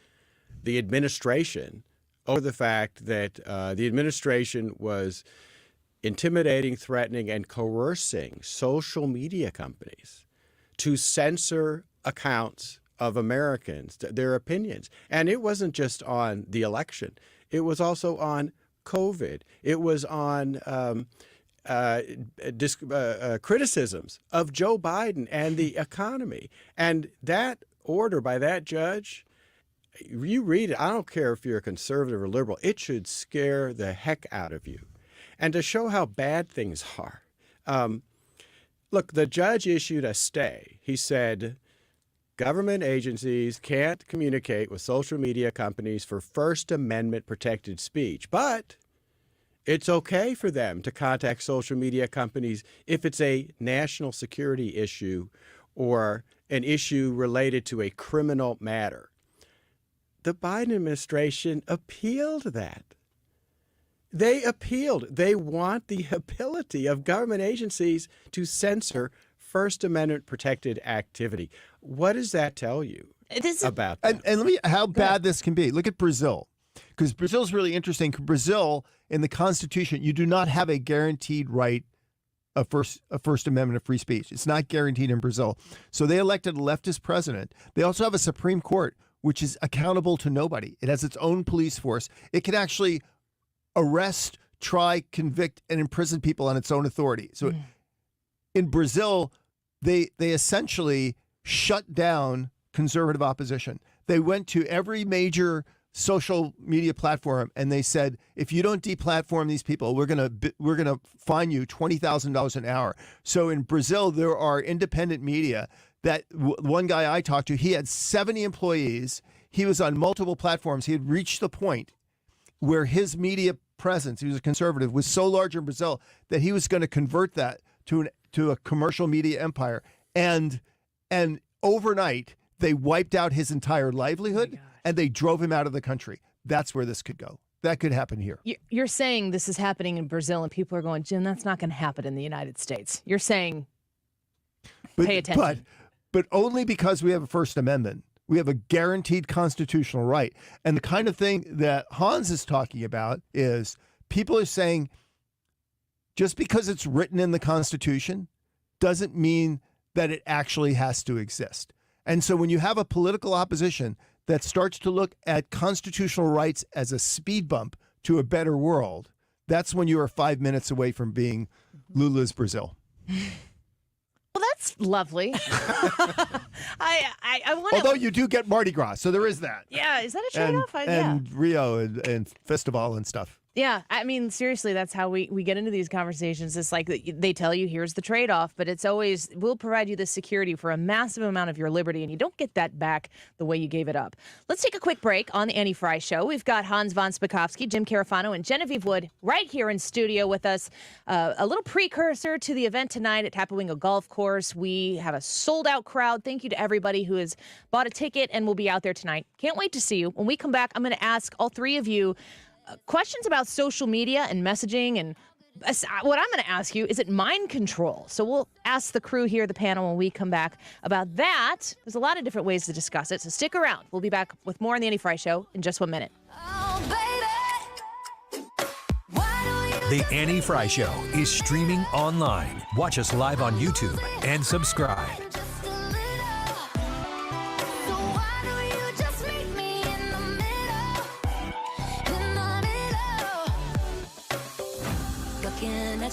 the administration over the fact that the administration was intimidating, threatening, and coercing social media companies to censor accounts of Americans, their opinions. And it wasn't just on the election. It was also on COVID. It was on criticisms of Joe Biden and the economy. And that order by that judge, you read it, I don't care if you're a conservative or liberal, it should scare the heck out of you. And to show how bad things are, look, the judge issued a stay. He said government agencies can't communicate with social media companies for First Amendment protected speech, but it's okay for them to contact social media companies if it's a national security issue or an issue related to a criminal matter. The Biden administration appealed that. They appealed. They want the ability of government agencies to censor First Amendment protected activity. What does that tell you about them? And let me, how bad this can be. Look at Brazil, because Brazil is really interesting. Brazil, in the Constitution, you do not have a guaranteed right of First Amendment of free speech. It's not guaranteed in Brazil. So they elected a leftist president. They also have a Supreme Court, which is accountable to nobody. It has its own police force. It can actually arrest, try, convict, and imprison people on its own authority. So in Brazil, they essentially shut down conservative opposition. They went to every major social media platform and they said, if you don't deplatform these people, we're gonna fine you $20,000 an hour. So in Brazil, there are independent media that one guy I talked to, he had 70 employees. He was on multiple platforms. He had reached the point where his media presence, he was a conservative, was so large in Brazil that he was going to convert that to a commercial media empire. And overnight, they wiped out his entire livelihood and they drove him out of the country. That's where this could go. That could happen here. You're saying this is happening in Brazil and people are going, Jim, that's not going to happen in the United States. You're saying pay attention. But only because we have a First Amendment. We have a guaranteed constitutional right. And the kind of thing that Hans is talking about is people are saying just because it's written in the Constitution doesn't mean that it actually has to exist. And so when you have a political opposition that starts to look at constitutional rights as a speed bump to a better world, that's when you are 5 minutes away from being Lula's Brazil. Well, that's lovely. I want to. Although you do get Mardi Gras, so there is that. Yeah, is that a trade-off? And Rio and Festival and stuff. Yeah, I mean, seriously, that's how we get into these conversations. It's like they tell you, here's the trade-off, but it's always, we'll provide you the security for a massive amount of your liberty, and you don't get that back the way you gave it up. Let's take a quick break on the Annie Frey Show. We've got Hans von Spakovsky, Jim Carafano, and Genevieve Wood right here in studio with us. A little precursor to the event tonight at Tapawingo Golf Course. We have a sold-out crowd. Thank you to everybody who has bought a ticket and will be out there tonight. Can't wait to see you. When we come back, I'm going to ask all three of you questions about social media and messaging, and what I'm going to ask you, is it mind control? So we'll ask the crew here, the panel, when we come back about that. There's a lot of different ways to discuss it, so stick around. We'll be back with more on the Annie Frey Show in just 1 minute. The Annie Frey Show is streaming online. Watch us live on YouTube and subscribe.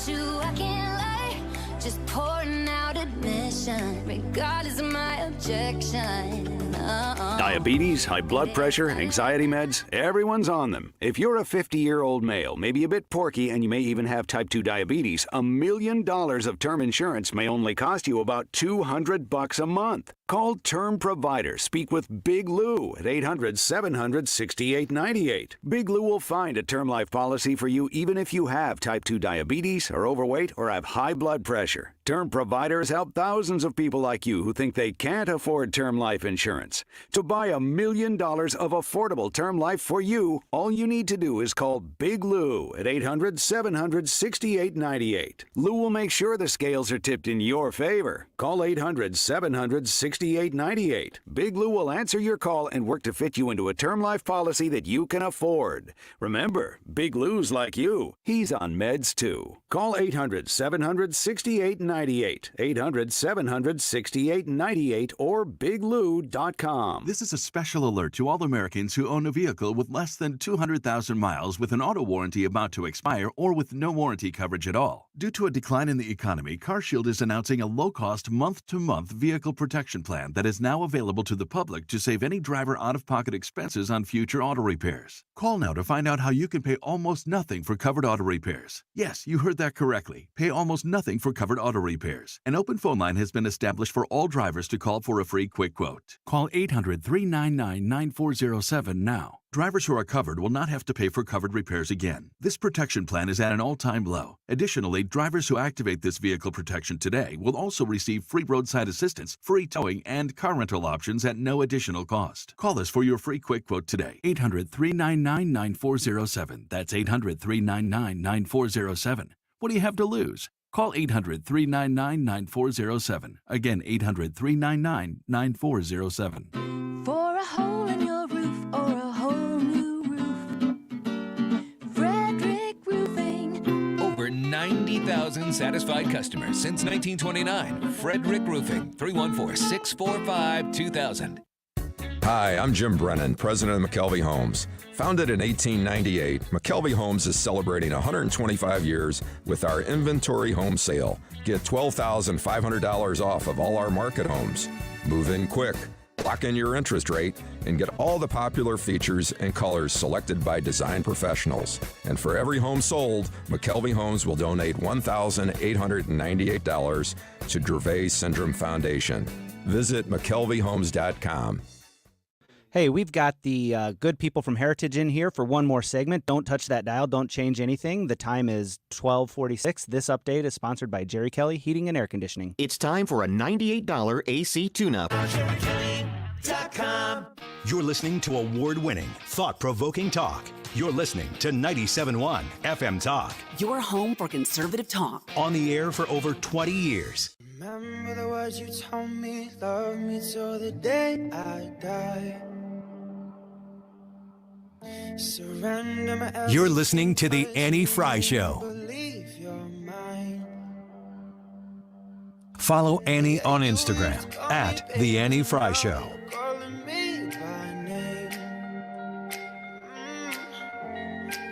without you, I can't lie. Just pouring out admission, regardless of my objection. Diabetes, high blood pressure, anxiety meds, everyone's on them. If you're a 50-year-old male, maybe a bit porky, and you may even have type 2 diabetes, $1 million of term insurance may only cost you about $200 a month. Call Term Provider. Speak with Big Lou at 800-700-6898. Big Lou will find a term life policy for you even if you have type 2 diabetes, are overweight, or have high blood pressure. Term Providers help thousands of people like you who think they can't afford term life insurance. To buy $1 million of affordable term life for you, all you need to do is call Big Lou at 800-700-6898. Lou will make sure the scales are tipped in your favor. Call 800-700-6898. Big Lou will answer your call and work to fit you into a term life policy that you can afford. Remember, Big Lou's like you. He's on meds too. Call 800-700-6898. 800-700-6898 or biglou.com. This is a special alert to all Americans who own a vehicle with less than 200,000 miles with an auto warranty about to expire or with no warranty coverage at all. Due to a decline in the economy, CarShield is announcing a low-cost month-to-month vehicle protection plan that is now available to the public to save any driver out-of-pocket expenses on future auto repairs. Call now to find out how you can pay almost nothing for covered auto repairs. Yes, you heard that correctly. Pay almost nothing for covered auto repairs. An open phone line has been established for all drivers to call for a free quick quote. Call 800-399-9407 now. Drivers who are covered will not have to pay for covered repairs again. This protection plan is at an all-time low. Additionally, drivers who activate this vehicle protection today will also receive free roadside assistance, free towing, and car rental options at no additional cost. Call us for your free quick quote today. 800-399-9407. That's 800-399-9407. What do you have to lose? Call 800-399-9407. Again, 800-399-9407. For a hole in your roof or a whole new roof, Frederick Roofing. Over 90,000 satisfied customers since 1929. Frederick Roofing, 314-645-2000. Hi, I'm Jim Brennan, president of McKelvey Homes. Founded in 1898, McKelvey Homes is celebrating 125 years with our inventory home sale. Get $12,500 off of all our market homes. Move in quick, lock in your interest rate, and get all the popular features and colors selected by design professionals. And for every home sold, McKelvey Homes will donate $1,898 to Dravet Syndrome Foundation. Visit McKelveyhomes.com. Hey, we've got the good people from Heritage in here for one more segment. Don't touch that dial. Don't change anything. The time is 12:46. This update is sponsored by Jerry Kelly Heating and Air Conditioning. It's time for a $98 AC tune-up. You're listening to award-winning, thought-provoking talk. You're listening to 97.1 FM Talk. Your home for conservative talk. On the air for over 20 years. Remember the words you told me, love me till the day I die. Surrender my You're listening to The Annie Frey Show. Believe you're mine. Follow Annie on Instagram at The Annie Frey Show. Calling me by name.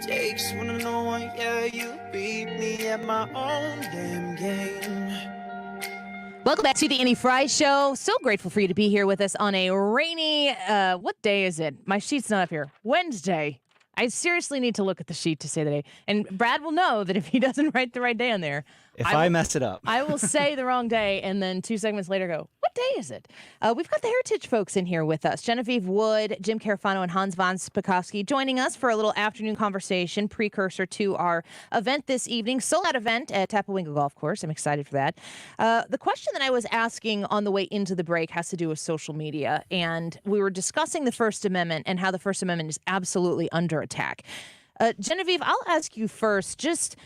Takes one to know one, yeah, you beat me at my own damn game. Welcome back to the Annie Frey Show. So grateful for you to be here with us on a rainy, what day is it? My sheet's not up here. Wednesday. I seriously need to look at the sheet to say the day. And Brad will know that if he doesn't write the right day on there. If I mess it up. I will say the wrong day and then 2 segments later go, what day is it? We've got the Heritage folks in here with us. Genevieve Wood, Jim Carafano, and Hans von Spakovsky joining us for a little afternoon conversation precursor to our event this evening. Sold out event at Tapawingo Golf Course. I'm excited for that. The question that I was asking on the way into the break has to do with social media. And we were discussing the First Amendment and how the First Amendment is absolutely under attack. Genevieve, I'll ask you first, just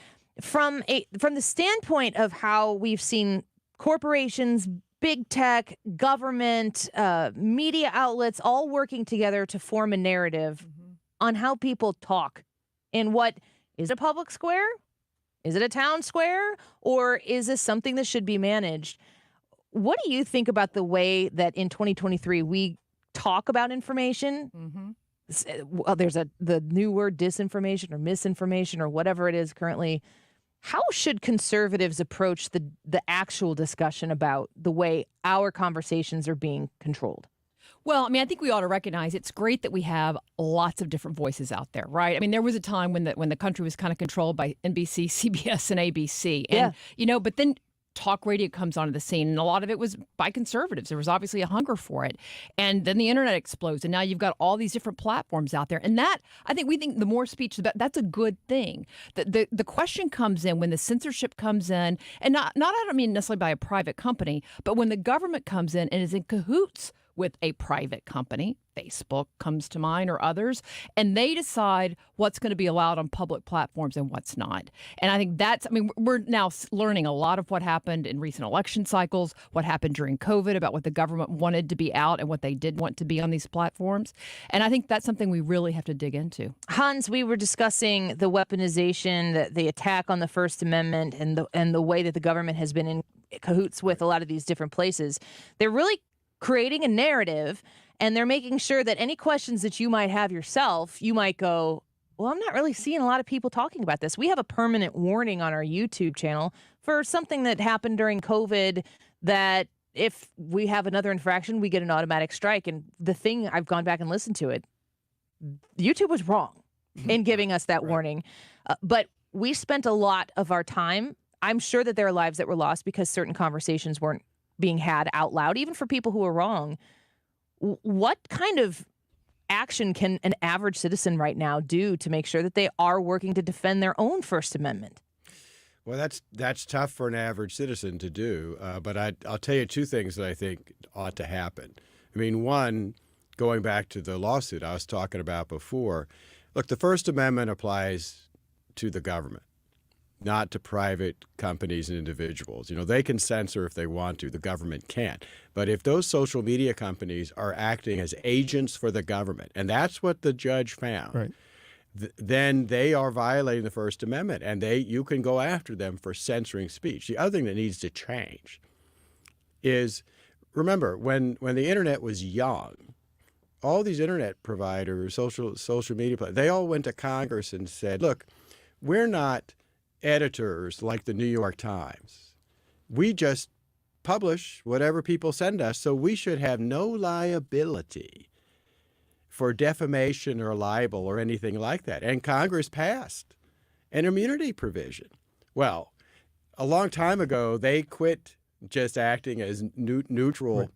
from the standpoint of how we've seen corporations, big tech, government, media outlets all working together to form a narrative on how people talk in what is a public square? Is it a town square? Or is this something that should be managed? What do you think about the way that in 2023 we talk about information? Well, there's the new word disinformation or misinformation or whatever it is currently How should conservatives approach the actual discussion about the way our conversations are being controlled? Well, I mean, I think we ought to recognize it's great that we have lots of different voices out there, right? I mean, there was a time when the country was kind of controlled by NBC, CBS, and ABC. And, but then talk radio comes onto the scene, and a lot of it was by conservatives. There was obviously a hunger for it. And then the internet explodes, and now you've got all these different platforms out there. And that, we think the more speech, that's a good thing. The question comes in when the censorship comes in, and I don't mean necessarily by a private company, but when the government comes in and is in cahoots with a private company, Facebook comes to mind or others, and they decide what's going to be allowed on public platforms and what's not. And I think we're now learning a lot of what happened in recent election cycles, what happened during COVID about what the government wanted to be out and what they did want to be on these platforms. And I think that's something we really have to dig into. Hans, we were discussing the weaponization, the attack on the First Amendment, and the way that the government has been in cahoots with a lot of these different places. They're really creating a narrative, and they're making sure that any questions that you might have yourself, you might go, well, I'm not really seeing a lot of people talking about this. We have a permanent warning on our YouTube channel for something that happened during COVID that if we have another infraction, we get an automatic strike. And the thing, I've gone back and listened to it, YouTube was wrong in giving us that warning. But we spent a lot of our time. I'm sure that there are lives that were lost because certain conversations weren't being had out loud, even for people who are wrong. What kind of action can an average citizen right now do to make sure that they are working to defend their own First Amendment? Well, that's tough for an average citizen to do, but I'll tell you two things that I think ought to happen. I mean, one, going back to the lawsuit I was talking about before, look, the First Amendment applies to the government, not to private companies and individuals. They can censor if they want to. The government can't. But if those social media companies are acting as agents for the government, and that's what the judge found, right, then they are violating the First Amendment, and you can go after them for censoring speech. The other thing that needs to change is, remember, when the internet was young, all these internet providers, social media providers, they all went to Congress and said, look, we're not editors like the New York Times. We just publish whatever people send us, so we should have no liability for defamation or libel or anything like that. And Congress passed an immunity provision. Well, a long time ago, they quit just acting as neutral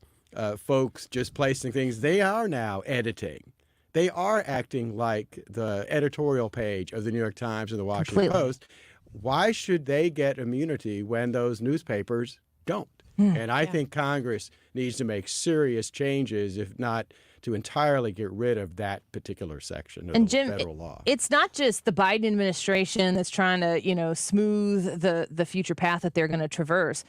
folks, just placing things. They are now editing. They are acting like the editorial page of the New York Times or the Washington Post. Why should they get immunity when those newspapers don't? And I think Congress needs to make serious changes, if not to entirely get rid of that particular section of the federal law. It's not just the Biden administration that's trying to, smooth the future path that they're going to traverse.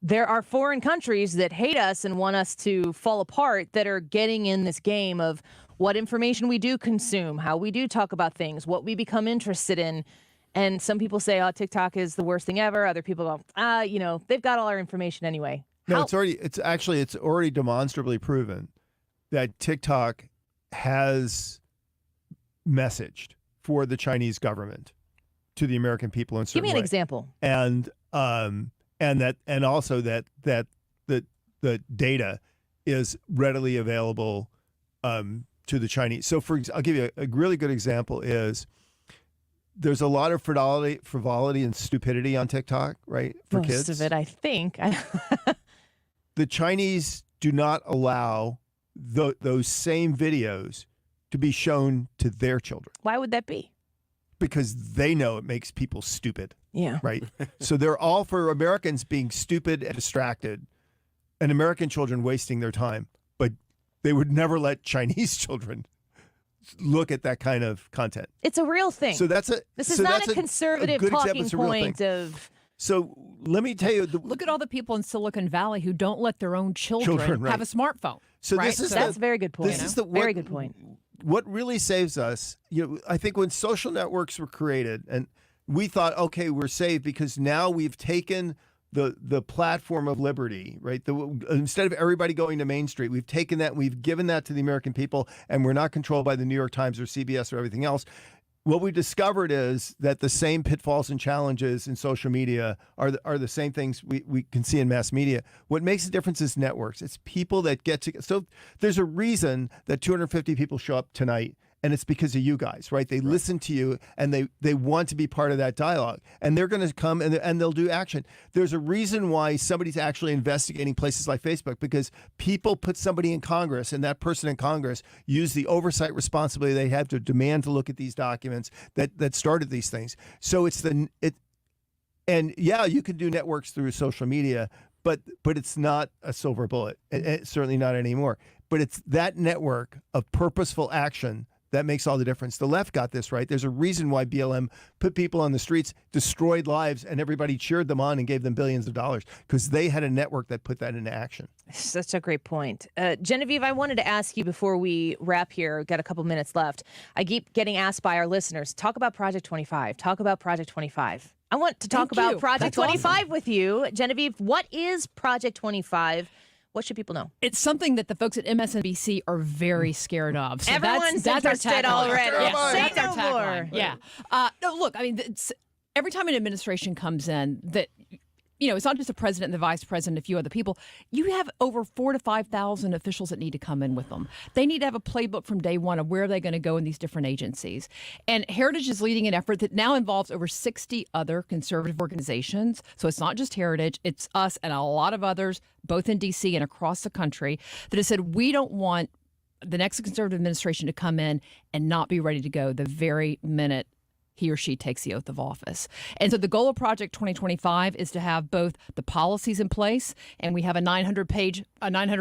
There are foreign countries that hate us and want us to fall apart that are getting in this game of what information we do consume, how we do talk about things, what we become interested in. And some people say, oh, TikTok is the worst thing ever. Other people go, they've got all our information anyway. No, it's already demonstrably proven that TikTok has messaged for the Chinese government to the American people in certain Give me an way. example. And also that the data is readily available to the Chinese. So I'll give you a really good example is there's a lot of frivolity and stupidity on TikTok, right? For kids. Most of it, I think. The Chinese do not allow those same videos to be shown to their children. Why would that be? Because they know it makes people stupid. Yeah. Right? So they're all for Americans being stupid and distracted and American children wasting their time. But they would never let Chinese children look at that kind of content. It's a real thing. So this is not a conservative talking point of... So let me tell you. Look at all the people in Silicon Valley who don't let their own children have a smartphone. So right? That's a very good point. Very good point. What really saves us, I think when social networks were created and we thought, okay, we're saved because now we've taken the platform of liberty, right? Instead of everybody going to Main Street, we've taken that, we've given that to the American people, and we're not controlled by the New York Times or CBS or everything else. what we discovered is that the same pitfalls and challenges in social media are the same things we can see in mass media. What makes the difference is networks. It's people that get to. So there's a reason that 250 people show up tonight. And it's because of you guys, right? They listen to you and they want to be part of that dialogue. And they're going to come and they'll do action. There's a reason why somebody's actually investigating places like Facebook, because people put somebody in Congress, and that person in Congress used the oversight responsibility they have to demand to look at these documents that started these things. So and yeah, you can do networks through social media, but it's not a silver bullet. It's certainly not anymore. But it's that network of purposeful action that makes all the difference. The left got this right. There's a reason why BLM put people on the streets, destroyed lives, and everybody cheered them on and gave them billions of dollars, because they had a network that put that into action. Such a great point. Genevieve, I wanted to ask you before we wrap here, we've got a couple minutes left. I keep getting asked by our listeners, talk about Project 25. Talk about Project 25. I want to talk about Project 25 with you. Genevieve, what is Project 25? What should people know? It's something that the folks at MSNBC are very scared of. So Everyone's that's interested already. Yeah, Say that's our no tagline. more. Yeah. No, look, I mean, every time an administration comes in that, it's not just the president and the vice president, a few other people. You have over 4,000 to 5,000 officials that need to come in with them. They need to have a playbook from day one of where they're going to go in these different agencies. And Heritage is leading an effort that now involves over 60 other conservative organizations. So it's not just Heritage, it's us and a lot of others, both in D.C. and across the country, that have said we don't want the next conservative administration to come in and not be ready to go the very minute he or she takes the oath of office. And so the goal of Project 2025 is to have both the policies in place, and we have a 900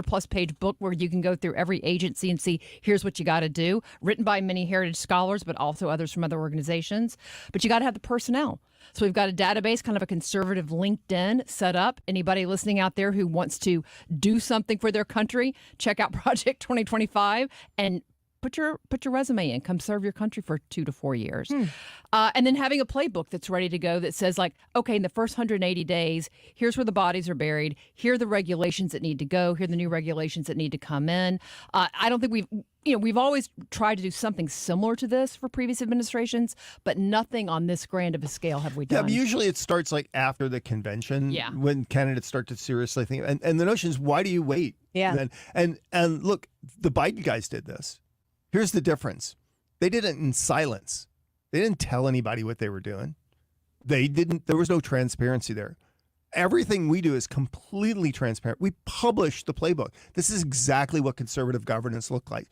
plus page book where you can go through every agency and see here's what you got to do, written by many Heritage scholars, but also others from other organizations. But you got to have the personnel. So we've got a database, kind of a conservative LinkedIn set up. Anybody listening out there who wants to do something for their country, check out Project 2025 and put your resume in. Come serve your country for 2 to 4 years. And then having a playbook that's ready to go that says, like, okay, in the first 180 days, here's where the bodies are buried. Here are the regulations that need to go. Here are the new regulations that need to come in. I don't think we've always tried to do something similar to this for previous administrations, but nothing on this grand of a scale have we done. Yeah, but usually it starts like after the convention, when candidates start to seriously think. And the notion is, why do you wait? Yeah. And look, the Biden guys did this. Here's the difference. They did it in silence. They didn't tell anybody what they were doing. There was no transparency there. Everything we do is completely transparent. We publish the playbook. This is exactly what conservative governance looked like.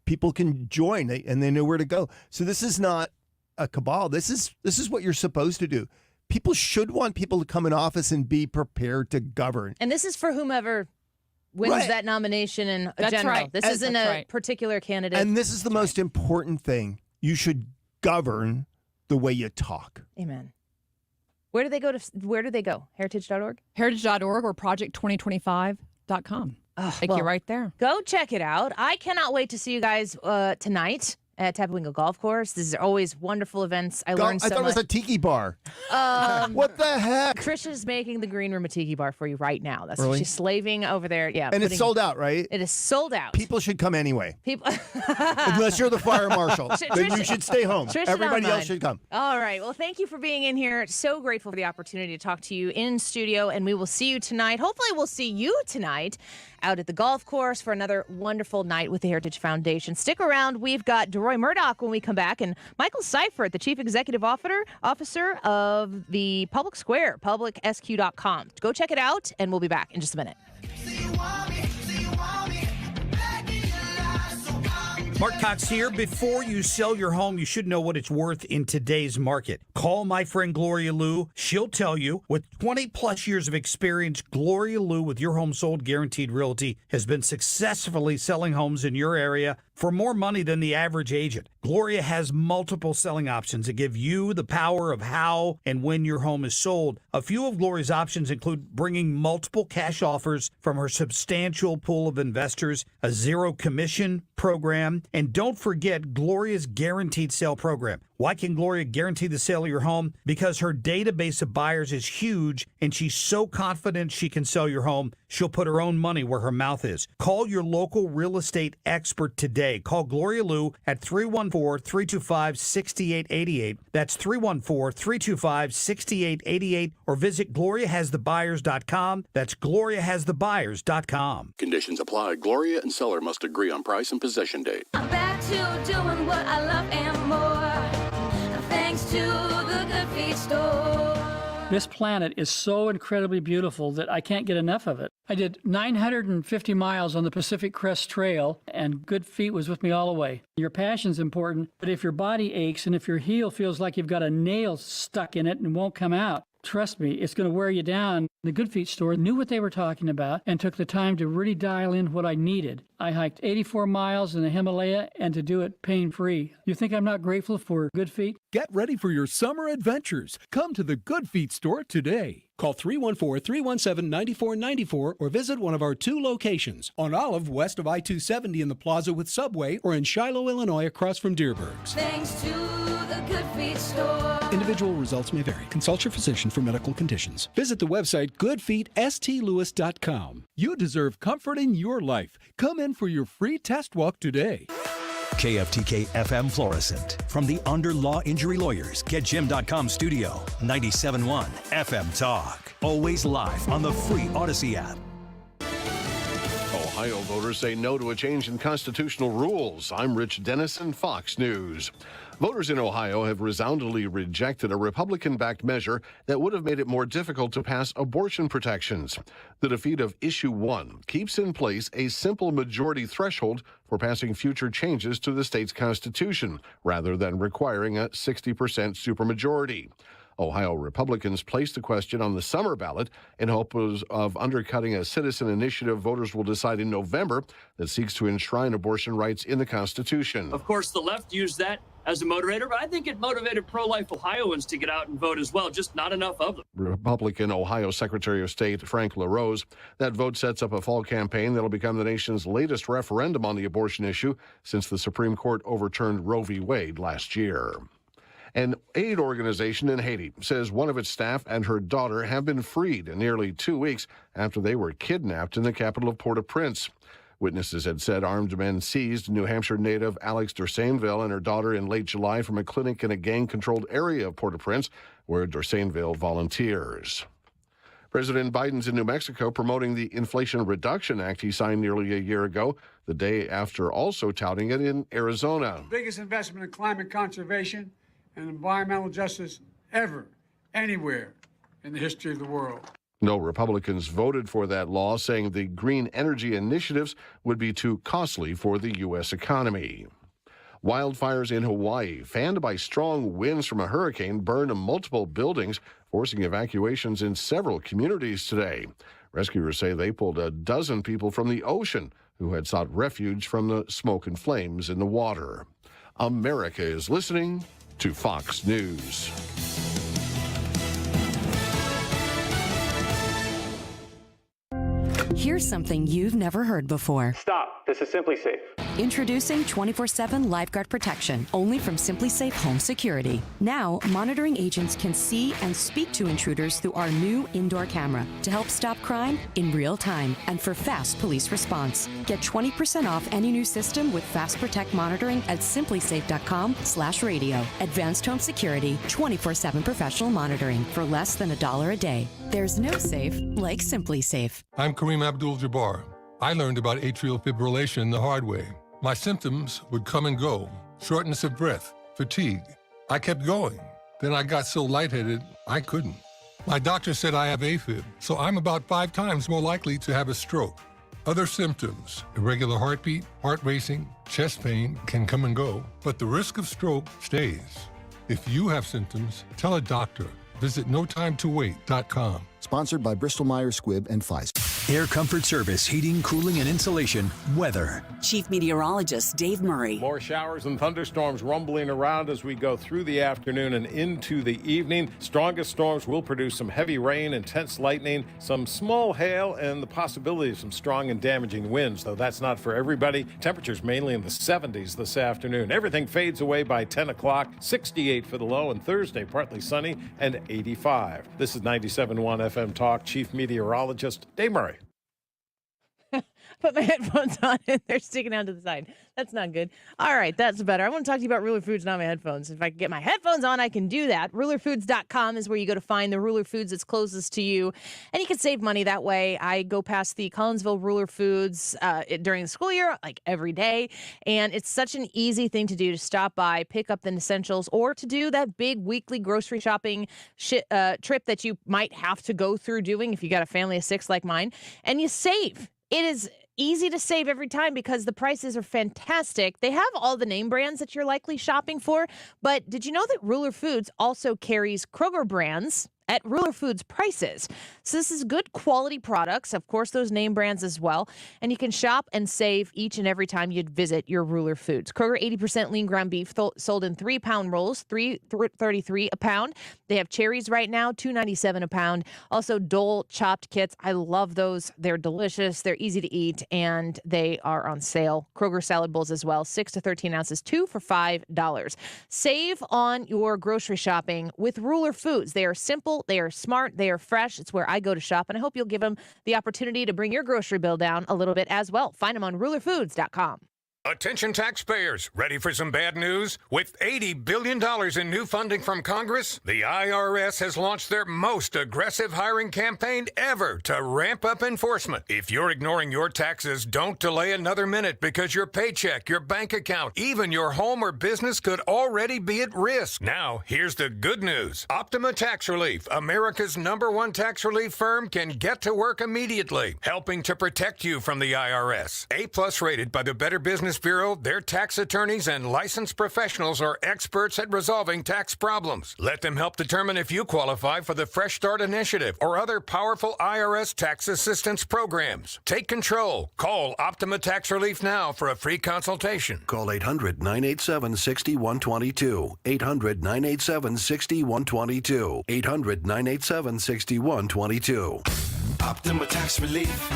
People can join and they know where to go. So this is not a cabal. This is what you're supposed to do. People should want people to come in office and be prepared to govern. And this is for whomever wins that nomination in general. Right. This isn't a particular candidate. And this is the most important thing. You should govern the way you talk. Amen. Where do they go? Heritage.org? Heritage.org or project2025.com. Take you right there. Go check it out. I cannot wait to see you guys tonight at Tapawingo Golf Course. These are always wonderful events. I learned so much. I thought it was a tiki bar. What the heck? Trisha's making the green room a tiki bar for you right now. That's what she's slaving over there. Yeah, and it's sold out, right? It is sold out. People should come anyway. Unless you're the fire marshal, then you should stay home. Everybody else should come. All right. Well, thank you for being in here. So grateful for the opportunity to talk to you in studio, and we will see you tonight. Hopefully, we'll see you tonight out at the golf course for another wonderful night with the Heritage Foundation. Stick around. We've got Deroy Murdock when we come back, and Michael Seifert, the Chief Executive Officer of the Public Square, PublicSq.com. Go check it out, and we'll be back in just a minute. Mark Cox here. Before you sell your home, you should know what it's worth in today's market. Call my friend Gloria Liu. She'll tell you. With 20 plus years of experience, Gloria Liu with Your Home Sold Guaranteed Realty has been successfully selling homes in your area for more money than the average agent. Gloria has multiple selling options that give you the power of how and when your home is sold. A few of Gloria's options include bringing multiple cash offers from her substantial pool of investors, a zero commission program, and don't forget Gloria's guaranteed sale program. Why can Gloria guarantee the sale of your home? Because her database of buyers is huge, and she's so confident she can sell your home, she'll put her own money where her mouth is. Call your local real estate expert today today. Call Gloria Lou at 314-325-6888. That's 314-325-6888. Or visit GloriaHasTheBuyers.com. That's GloriaHasTheBuyers.com. Conditions apply. Gloria and seller must agree on price and possession date. I'm back to doing what I love and more, thanks to the Good Feet store. This planet is so incredibly beautiful that I can't get enough of it. I did 950 miles on the Pacific Crest Trail, and Good Feet was with me all the way. Your passion's important, but if your body aches and if your heel feels like you've got a nail stuck in it and won't come out, trust me, it's going to wear you down. The Good Feet store knew what they were talking about and took the time to really dial in what I needed. I hiked 84 miles in the Himalaya and to do it pain-free. You think I'm not grateful for Good Feet? Get ready for your summer adventures. Come to the Good Feet store today. Call 314-317-9494 or visit one of our 2 locations on Olive west of I-270 in the Plaza with Subway or in Shiloh, Illinois across from Deerbergs. Thanks to the Good Feet store. Individual results may vary. Consult your physician for medical conditions. Visit the website goodfeetstlouis.com. You deserve comfort in your life. Come in for your free test walk today. KFTK FM Florissant. From the Under Law Injury Lawyers, GetJim.com studio. 97.1 FM Talk. Always live on the free Odyssey app. Ohio voters say no to a change in constitutional rules. I'm Rich Dennison, Fox News. Voters in Ohio have resoundingly rejected a Republican-backed measure that would have made it more difficult to pass abortion protections. The defeat of Issue 1 keeps in place a simple majority threshold for passing future changes to the state's constitution, rather than requiring a 60% supermajority. Ohio Republicans placed the question on the summer ballot in hopes of undercutting a citizen initiative voters will decide in November that seeks to enshrine abortion rights in the Constitution. Of course, the left used that as a motivator, but I think it motivated pro-life Ohioans to get out and vote as well, just not enough of them. Republican Ohio Secretary of State Frank LaRose. That vote sets up a fall campaign that'll become the nation's latest referendum on the abortion issue since the Supreme Court overturned Roe v. Wade last year. An aid organization in Haiti says one of its staff and her daughter have been freed in nearly 2 weeks after they were kidnapped in the capital of Port-au-Prince. Witnesses had said armed men seized New Hampshire native Alex Dorsainville and her daughter in late July from a clinic in a gang-controlled area of Port-au-Prince where Dorsainville volunteers. President Biden's in New Mexico promoting the Inflation Reduction Act he signed nearly a year ago, the day after also touting it in Arizona. Biggest investment in climate conservation and environmental justice ever, anywhere in the history of the world. No Republicans voted for that law, saying the green energy initiatives would be too costly for the U.S. economy. Wildfires in Hawaii, fanned by strong winds from a hurricane, burned multiple buildings, forcing evacuations in several communities today. Rescuers say they pulled a dozen people from the ocean who had sought refuge from the smoke and flames in the water. America is listening to Fox News. Here's something you've never heard before. Stop. This is Simply Safe. Introducing 24/7 Lifeguard Protection, only from Simply Safe Home Security. Now, monitoring agents can see and speak to intruders through our new indoor camera to help stop crime in real time and for fast police response. Get 20% off any new system with Fast Protect monitoring at simplysafe.com/radio. Advanced home security, 24/7 professional monitoring for less than $1 a day. There's no safe like Simply Safe. I'm Kareem Abdul-Jabbar. I learned about atrial fibrillation the hard way. My symptoms would come and go, shortness of breath, fatigue. I kept going. Then I got so lightheaded, I couldn't. My doctor said I have AFib, so I'm about 5 times more likely to have a stroke. Other symptoms, irregular heartbeat, heart racing, chest pain can come and go, but the risk of stroke stays. If you have symptoms, tell a doctor. Visit notimetowait.com. Sponsored by Bristol-Myers Squibb and Pfizer. Air Comfort Service, heating, cooling, and insulation. Weather. Chief Meteorologist Dave Murray. More showers and thunderstorms rumbling around as we go through the afternoon and into the evening. Strongest storms will produce some heavy rain, intense lightning, some small hail, and the possibility of some strong and damaging winds, though that's not for everybody. Temperatures mainly in the 70s this afternoon. Everything fades away by 10 o'clock. 68 for the low, and Thursday partly sunny and 85. This is 97.1 FM Talk. Chief Meteorologist Dave Murray. Put my headphones on and they're sticking out to the side. That's not good. All right, that's better. I want to talk to you about Ruler Foods, not my headphones. If I can get my headphones on, I can do that. RulerFoods.com is where you go to find the Ruler Foods that's closest to you. And you can save money that way. I go past the Collinsville Ruler Foods during the school year, like every day. And it's such an easy thing to do, to stop by, pick up the essentials, or to do that big weekly grocery shopping trip that you might have to go through doing if you got a family of 6 like mine. And you save. It is easy to save every time because the prices are fantastic. They have all the name brands that you're likely shopping for, but did you know that Ruler Foods also carries Kroger brands at Ruler Foods prices? So this is good quality products, of course, those name brands as well. And you can shop and save each and every time you visit your Ruler Foods. Kroger 80% lean ground beef sold in 3-pound rolls, $3.33 a pound. They have cherries right now, $2.97 a pound. Also, Dole chopped kits. I love those. They're delicious. They're easy to eat, and they are on sale. Kroger salad bowls as well, 6 to 13 ounces, 2 for $5. Save on your grocery shopping with Ruler Foods. They are simple. They are smart. They are fresh. It's where I go to shop, and I hope you'll give them the opportunity to bring your grocery bill down a little bit as well. Find them on rulerfoods.com. Attention taxpayers, ready for some bad news? With $80 billion in new funding from Congress, the IRS has launched their most aggressive hiring campaign ever to ramp up enforcement. If you're ignoring your taxes, don't delay another minute because your paycheck, your bank account, even your home or business could already be at risk. Now, here's the good news. Optima Tax Relief, America's #1 tax relief firm, can get to work immediately, helping to protect you from the IRS. A+ rated by the Better Business Bureau, their tax attorneys and licensed professionals are experts at resolving tax problems. Let them help determine if you qualify for the Fresh Start Initiative or other powerful IRS tax assistance programs. Take control. Call Optima Tax Relief now for a free consultation. Call 800-987-6122. 800-987-6122. 800-987-6122. Optima Tax Relief.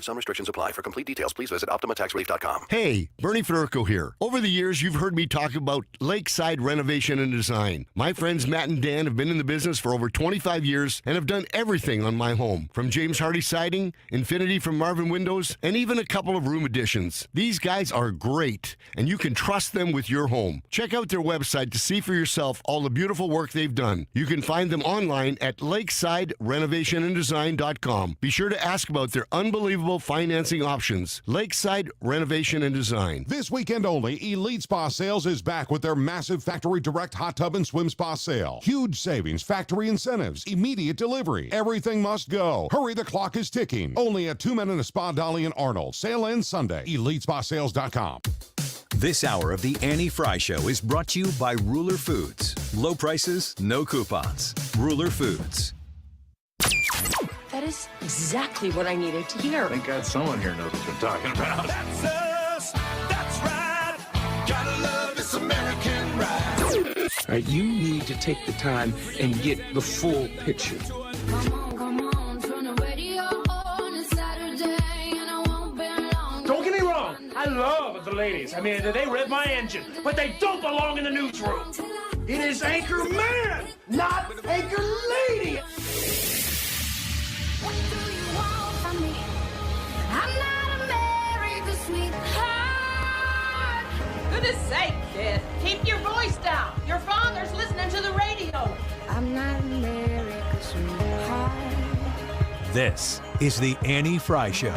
Some restrictions apply. For complete details, please visit OptimaTaxRelief.com. Hey, Bernie Federico here. Over the years, you've heard me talk about lakeside renovation and design. My friends Matt and Dan have been in the business for over 25 years and have done everything on my home, from James Hardy siding, Infinity from Marvin Windows, and even a couple of room additions. These guys are great, and you can trust them with your home. Check out their website to see for yourself all the beautiful work they've done. You can find them online at lakesidrenovationanddesign.com. Be sure to ask about their unbelievable financing options. Lakeside Renovation and Design. This weekend only, Elite Spa Sales is back with their massive factory direct hot tub and swim spa sale. Huge savings, factory incentives, immediate delivery. Everything must go. Hurry, the clock is ticking. Only at 2 Men and a Spa Dolly and Arnold. Sale ends Sunday. EliteSpaSales.com. This hour of the Annie Frey Show is brought to you by Ruler Foods. Low prices, no coupons. Ruler Foods. That is exactly what I needed to hear. Thank God someone here knows what they're talking about. That's us. That's right. Gotta love this American ride. All right, you need to take the time and get the full picture. Come on, turn the radio on. It's Saturday and I won't be long. Don't get me wrong. I love the ladies. I mean, they rev my engine, but they don't belong in the newsroom. It is Anchor Man, not Anchor Lady. What do you want from me? I'm not America's sweetheart. Goodness sake, kid. Keep your voice down. Your father's listening to the radio. I'm not America's sweetheart. This is the Annie Frey Show.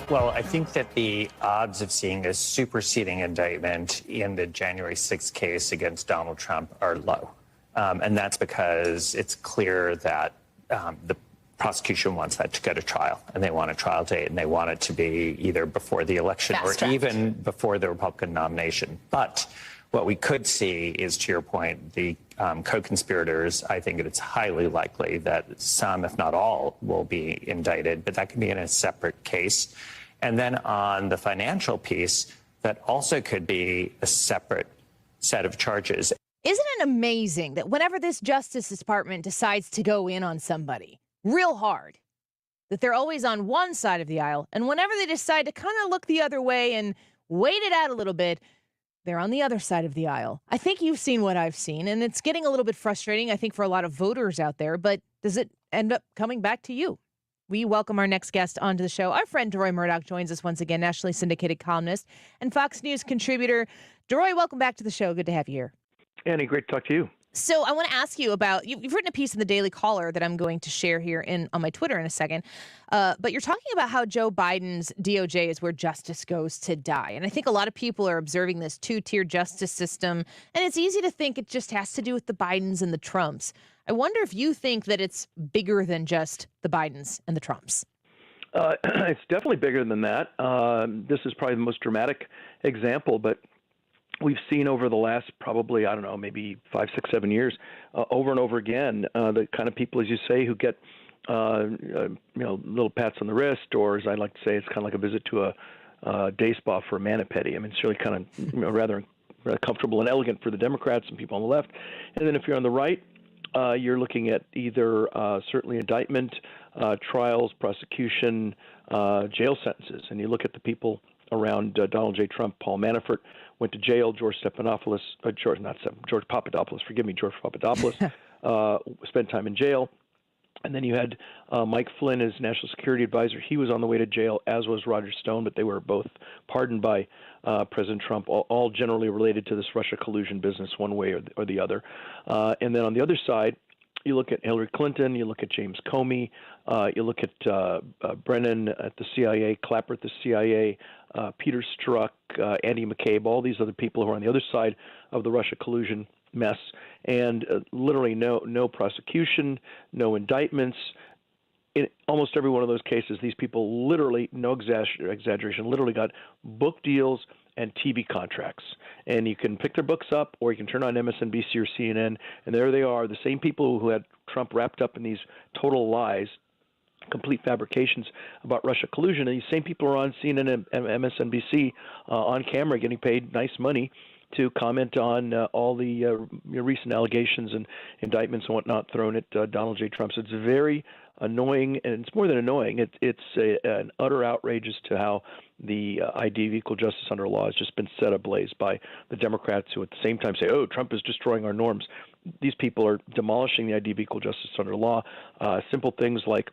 Well, I think that the odds of seeing a superseding indictment in the January 6th case against Donald Trump are low. And that's because it's clear that the prosecution wants that to go to trial, and they want a trial date, and they want it to be either before the election or even before the Republican nomination. But what we could see is, to your point, the co-conspirators. I think that it's highly likely that some, if not all, will be indicted, but that could be in a separate case. And then on the financial piece, that also could be a separate set of charges. Isn't it amazing that whenever this Justice Department decides to go in on somebody real hard, that they're always on one side of the aisle, and whenever they decide to kind of look the other way and wait it out a little bit, they're on the other side of the aisle. I think you've seen what I've seen, and it's getting a little bit frustrating, I think, for a lot of voters out there, but does it end up coming back to you? We welcome our next guest onto the show. Our friend Deroy Murdock joins us once again, nationally syndicated columnist and Fox News contributor. Deroy, welcome back to the show. Good to have you here. Annie, great to talk to you. So I want to ask you about, you've written a piece in the Daily Caller that I'm going to share here on my Twitter in a second. But you're talking about how Joe Biden's DOJ is where justice goes to die. And I think a lot of people are observing this two-tier justice system. And it's easy to think it just has to do with the Bidens and the Trumps. I wonder if you think that it's bigger than just the Bidens and the Trumps. It's definitely bigger than that. This is probably the most dramatic example, but we've seen over the last probably, I don't know, maybe 5, 6, 7 years, over and over again, the kind of people, as you say, who get, little pats on the wrist, or as I like to say, it's kind of like a visit to a day spa for a mani-pedi. I mean, it's really kind of rather comfortable and elegant for the Democrats and people on the left. And then if you're on the right, you're looking at either certainly indictment, trials, prosecution, jail sentences. And you look at the people around Donald J. Trump. Paul Manafort went to jail. George Papadopoulos, spent time in jail. And then you had Mike Flynn as National Security Advisor. He was on the way to jail, as was Roger Stone, but they were both pardoned by President Trump, all generally related to this Russia collusion business one way or the other. And then on the other side, you look at Hillary Clinton, you look at James Comey, you look at Brennan at the CIA, Clapper at the CIA, Peter Strzok, Andy McCabe, all these other people who are on the other side of the Russia collusion mess, and literally no prosecution, no indictments. In almost every one of those cases, these people literally, no exaggeration, literally got book deals and TV contracts. And you can pick their books up, or you can turn on MSNBC or CNN, and there they are, the same people who had Trump wrapped up in these total lies, complete fabrications about Russia collusion. And these same people are on CNN and MSNBC on camera getting paid nice money to comment on all the recent allegations and indictments and whatnot thrown at Donald J. Trump. So it's very annoying, and it's more than annoying. It's an utter outrage as to how the idea of equal justice under law has just been set ablaze by the Democrats, who at the same time say, oh, Trump is destroying our norms. These people are demolishing the idea of equal justice under law. Simple things like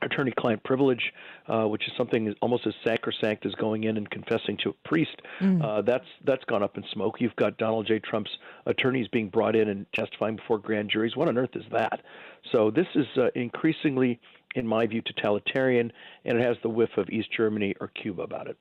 attorney-client privilege, which is something almost as sacrosanct as going in and confessing to a priest. That's gone up in smoke. You've got Donald J. Trump's attorneys being brought in and testifying before grand juries. What on earth is that? So this is increasingly, in my view, totalitarian, and it has the whiff of East Germany or Cuba about it.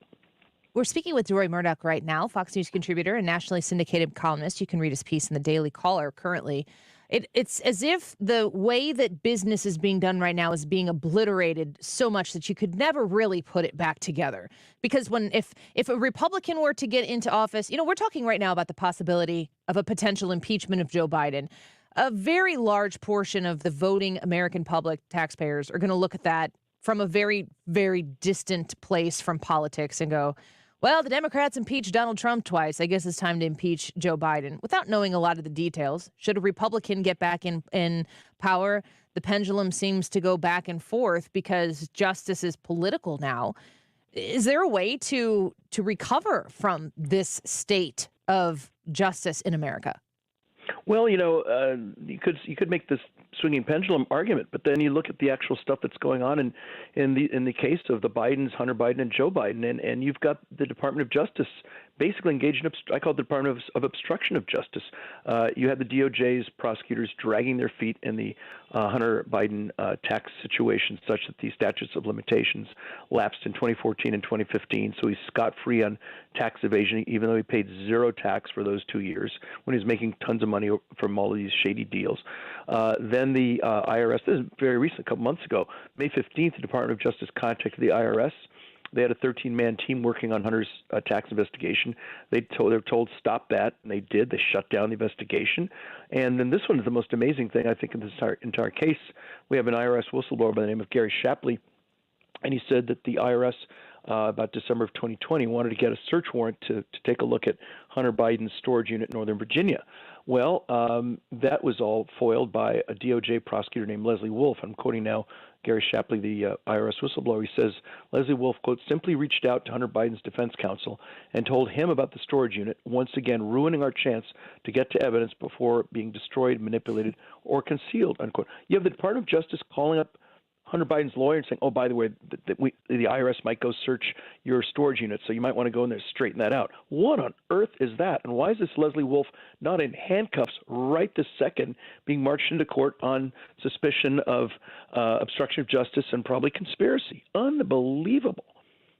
We're speaking with Deroy Murdock right now, Fox News contributor and nationally syndicated columnist. You can read his piece in the Daily Caller currently. It's as if the way that business is being done right now is being obliterated so much that you could never really put it back together. Because if a Republican were to get into office, we're talking right now about the possibility of a potential impeachment of Joe Biden. A very large portion of the voting American public taxpayers are going to look at that from a very, very distant place from politics and go, well, the Democrats impeached Donald Trump twice. I guess it's time to impeach Joe Biden, without knowing a lot of the details. Should a Republican get back in power, the pendulum seems to go back and forth because justice is political now. Is there a way to recover from this state of justice in America? Well, you could make this swinging pendulum argument, but then you look at the actual stuff that's going on in the case of the Bidens, Hunter Biden and Joe Biden, and you've got the Department of Justice basically engaged in, I call it the Department of Obstruction of Justice. You had the DOJ's prosecutors dragging their feet in the Hunter Biden tax situation, such that the statutes of limitations lapsed in 2014 and 2015. So he's scot-free on tax evasion, even though he paid zero tax for those 2 years when he was making tons of money from all of these shady deals. Then the IRS, this is very recent, a couple months ago, May 15th, the Department of Justice contacted the IRS. They had a 13-man team working on Hunter's tax investigation. They were told stop that, and they did. They shut down the investigation. And then this one is the most amazing thing, I think, in this entire case. We have an IRS whistleblower by the name of Gary Shapley, and he said that the IRS, about December of 2020, wanted to get a search warrant to take a look at Hunter Biden's storage unit in Northern Virginia. Well, that was all foiled by a DOJ prosecutor named Leslie Wolf. I'm quoting now Gary Shapley, the IRS whistleblower. He says, Leslie Wolf, quote, simply reached out to Hunter Biden's defense counsel and told him about the storage unit, once again ruining our chance to get to evidence before being destroyed, manipulated, or concealed, unquote. You have the Department of Justice calling up Hunter Biden's lawyer and saying, oh, by the way, the IRS might go search your storage unit, so you might want to go in there and straighten that out. What on earth is that? And why is this Leslie Wolf not in handcuffs right this second, being marched into court on suspicion of obstruction of justice and probably conspiracy? Unbelievable.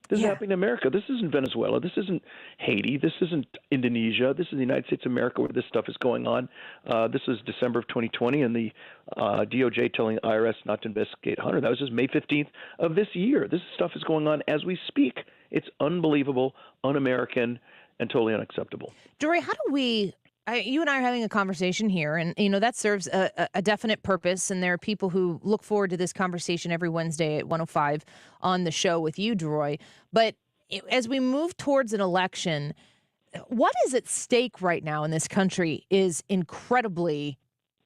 This is happening in America. This isn't Venezuela. This isn't Haiti. This isn't Indonesia. This is the United States of America where this stuff is going on. This was December of 2020, and the DOJ telling the IRS not to investigate Hunter. That was just May 15th of this year. This stuff is going on as we speak. It's unbelievable, un-American, and totally unacceptable. Deroy, how do we... you and I are having a conversation here, and that serves a definite purpose. And there are people who look forward to this conversation every Wednesday at 1:05 on the show with you, Deroy. But as we move towards an election, what is at stake right now in this country is incredibly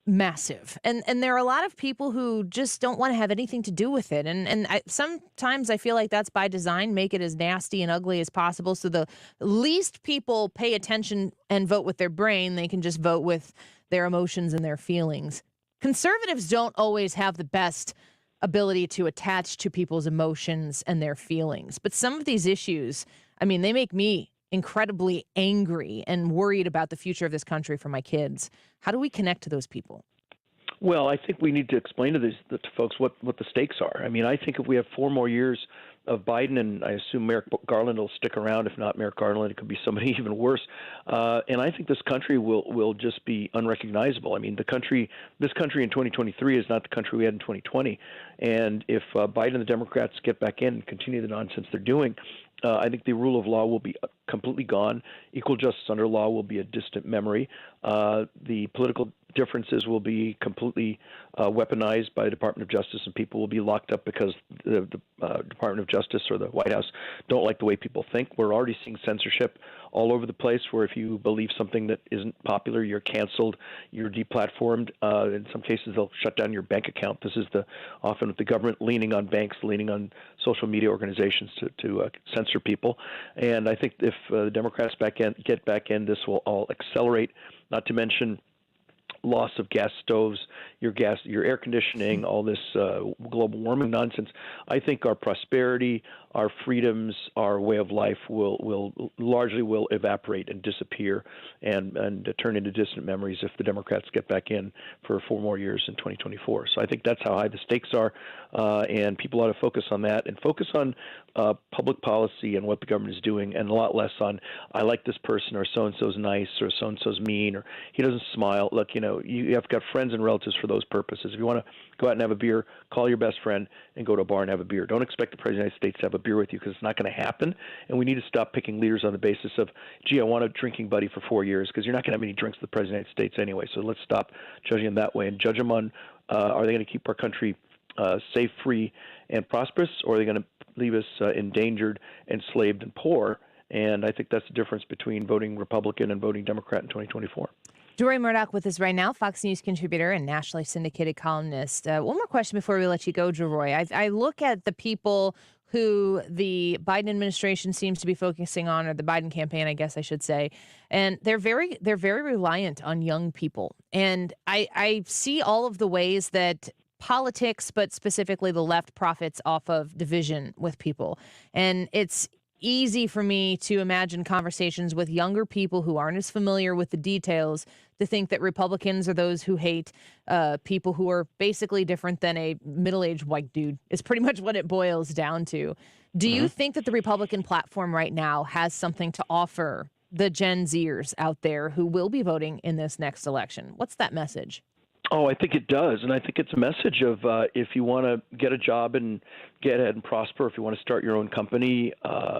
massive. And there are a lot of people who just don't want to have anything to do with it. And sometimes I feel like that's by design, make it as nasty and ugly as possible. So the least people pay attention and vote with their brain, they can just vote with their emotions and their feelings. Conservatives don't always have the best ability to attach to people's emotions and their feelings. But some of these issues, I mean, they make me incredibly angry and worried about the future of this country for my kids. How do we connect to those people? Well, I think we need to explain to folks what the stakes are. I mean, I think if we have 4 more years of Biden, and I assume Merrick Garland will stick around. If not Merrick Garland, it could be somebody even worse. And I think this country will just be unrecognizable. I mean, this country in 2023 is not the country we had in 2020. And if Biden and the Democrats get back in and continue the nonsense they're doing, I think the rule of law will be completely gone. Equal justice under law will be a distant memory. The political differences will be completely weaponized by the Department of Justice, and people will be locked up because the Department of Justice or the White House don't like the way people think. We're already seeing censorship all over the place, where if you believe something that isn't popular, you're canceled, you're deplatformed. In some cases, they'll shut down your bank account. This is often with the government leaning on banks, leaning on social media organizations to censor people. And I think if the Democrats get back in, this will all accelerate, not to mention loss of gas stoves, your air conditioning, all this global warming nonsense. I think our prosperity, our freedoms, our way of life will largely evaporate and disappear and turn into distant memories if the Democrats get back in for 4 more years in 2024. So I think that's how high the stakes are, and people ought to focus on that and focus on public policy and what the government is doing, and a lot less on, I like this person, or so-and-so's nice, or so-and-so's mean, or he doesn't smile. Look, you have got friends and relatives for those purposes. If you want to go out and have a beer, call your best friend and go to a bar and have a beer. Don't expect the President of the United States to have a beer with you, because it's not going to happen. And we need to stop picking leaders on the basis of, gee, I want a drinking buddy for 4 years, because you're not going to have any drinks with the President of the United States anyway. So let's stop judging them that way and judge them on, are they going to keep our country safe, free, and prosperous, or are they going to leave us endangered, enslaved, and poor? And I think that's the difference between voting Republican and voting Democrat in 2024. Deroy Murdock with us right now, Fox News contributor and nationally syndicated columnist. One more question before we let you go, Deroy. I look at the people who the Biden administration seems to be focusing on, or the Biden campaign, I guess I should say, and they're very reliant on young people. And I see all of the ways that politics, but specifically the left, profits off of division with people. And it's easy for me to imagine conversations with younger people who aren't as familiar with the details to think that Republicans are those who hate people who are basically different than a middle-aged white dude. Is pretty much what it boils down to. Do you think that the Republican platform right now has something to offer the Gen Zers out there who will be voting in this next election? What's that message? Oh, I think it does. And I think it's a message of if you want to get a job and get ahead and prosper, if you want to start your own company,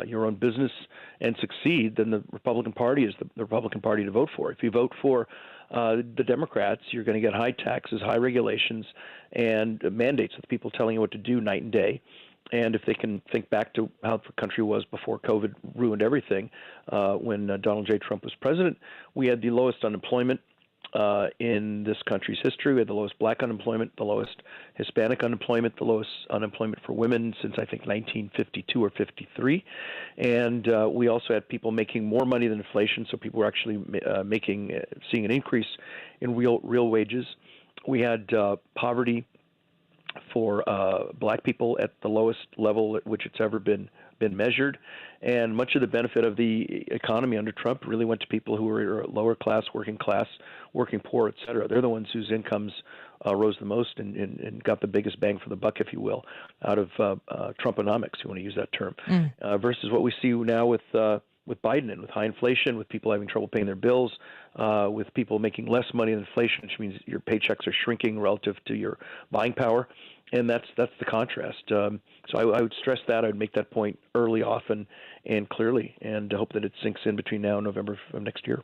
your own business, and succeed, then the Republican Party is the Republican Party to vote for. If you vote for the Democrats, you're going to get high taxes, high regulations, and mandates with people telling you what to do night and day. And if they can think back to how the country was before COVID ruined everything, when Donald J. Trump was president, we had the lowest unemployment in this country's history. We had the lowest black unemployment, the lowest Hispanic unemployment, the lowest unemployment for women since, I think, 1952 or 53. And we also had people making more money than inflation, so people were actually seeing an increase in real wages. We had poverty for black people at the lowest level at which it's ever been measured. And much of the benefit of the economy under Trump really went to people who were lower class, working poor, et cetera. They're the ones whose incomes rose the most and got the biggest bang for the buck, if you will, out of Trumponomics, if you want to use that term, versus what we see now with Biden and with high inflation, with people having trouble paying their bills, with people making less money than inflation, which means your paychecks are shrinking relative to your buying power. And that's the contrast. So I would stress that. I would make that point early, often, and clearly, and hope that it sinks in between now and November of next year.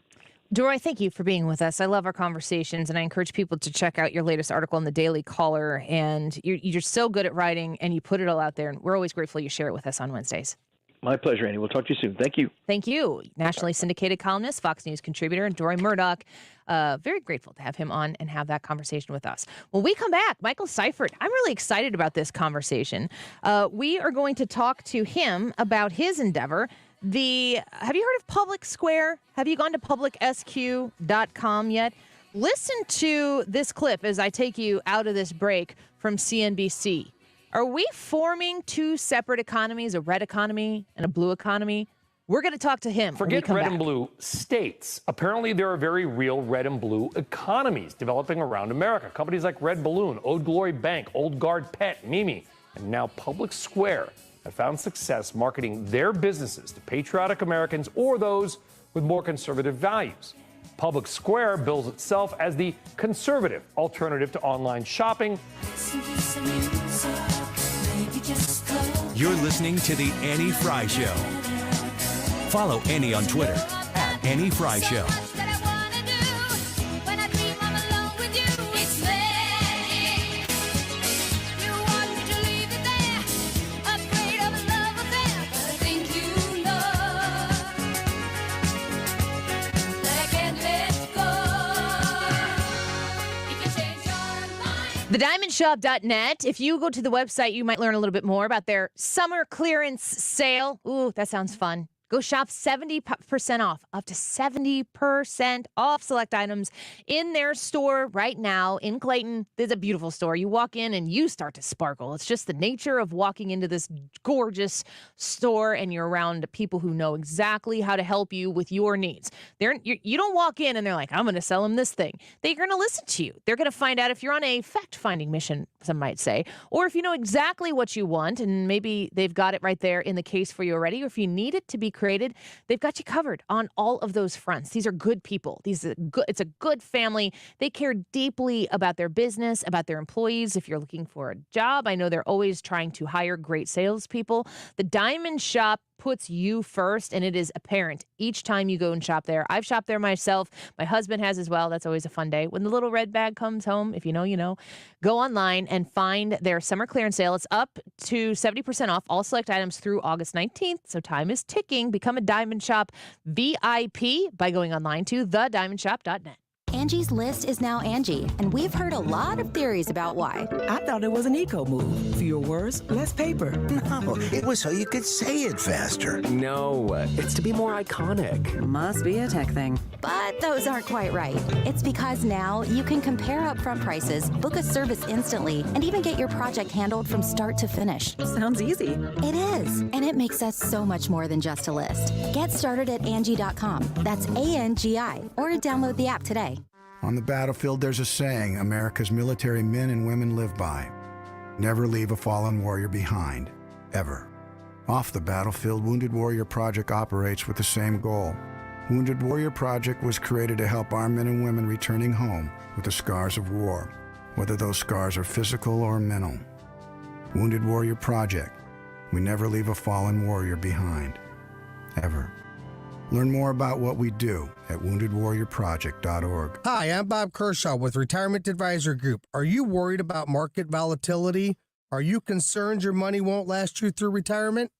Deroy, thank you for being with us. I love our conversations, and I encourage people to check out your latest article in the Daily Caller. And you're so good at writing, and you put it all out there, and we're always grateful you share it with us on Wednesdays. My pleasure, Annie. We'll talk to you soon. Thank you. Thank you. Nationally syndicated columnist, Fox News contributor, and Deroy Murdock. Very grateful to have him on and have that conversation with us. When we come back, Michael Seifert, I'm really excited about this conversation. We are going to talk to him about his endeavor. Have you heard of PublicSq? Have you gone to publicsq.com yet? Listen to this clip as I take you out of this break from CNBC. Are we forming two separate economies, a red economy and a blue economy? We're going to talk to him. Forget red and blue states. Apparently, there are very real red and blue economies developing around America. Companies like Red Balloon, Old Glory Bank, Old Guard Pet, Mimi, and now PublicSq have found success marketing their businesses to patriotic Americans or those with more conservative values. PublicSq bills itself as the conservative alternative to online shopping. You're listening to The Annie Frey Show. Follow Annie on Twitter @AnnieFryShow. TheDiamondShop.net. If you go to the website, you might learn a little bit more about their summer clearance sale. Ooh, that sounds fun. Go shop 70% off, up to 70% off select items in their store right now in Clayton. There's a beautiful store. You walk in and you start to sparkle. It's just the nature of walking into this gorgeous store, and you're around people who know exactly how to help you with your needs. You don't walk in and they're like, I'm going to sell them this thing. They're going to listen to you. They're going to find out if you're on a fact-finding mission, some might say, or if you know exactly what you want, and maybe they've got it right there in the case for you already, or if you need it to be created, they've got you covered on all of those fronts. These are good people. It's a good family. They care deeply about their business, about their employees. If you're looking for a job, I know they're always trying to hire great salespeople. The Diamond Shop puts you first, and it is apparent each time you go and shop there. I've shopped there myself. My husband has as well. That's always a fun day. When the little red bag comes home, if you know, you know. Go online and find their summer clearance sale. It's up to 70% off all select items through August 19th, so time is ticking. Become a Diamond Shop VIP by going online to thediamondshop.net. Angie's List is now Angie, and we've heard a lot of theories about why. I thought it was an eco move. Fewer words, less paper. No, it was so you could say it faster. No, it's to be more iconic. Must be a tech thing. But those aren't quite right. It's because now you can compare upfront prices, book a service instantly, and even get your project handled from start to finish. Sounds easy. It is, and it makes us so much more than just a list. Get started at Angie.com. That's ANGI, or download the app today. On the battlefield, there's a saying America's military men and women live by. Never leave a fallen warrior behind, ever. Off the battlefield, Wounded Warrior Project operates with the same goal. Wounded Warrior Project was created to help our men and women returning home with the scars of war, whether those scars are physical or mental. Wounded Warrior Project. We never leave a fallen warrior behind, ever. Learn more about what we do at woundedwarriorproject.org. Hi, I'm Bob Kershaw with Retirement Advisor Group. Are you worried about market volatility? Are you concerned your money won't last you through retirement?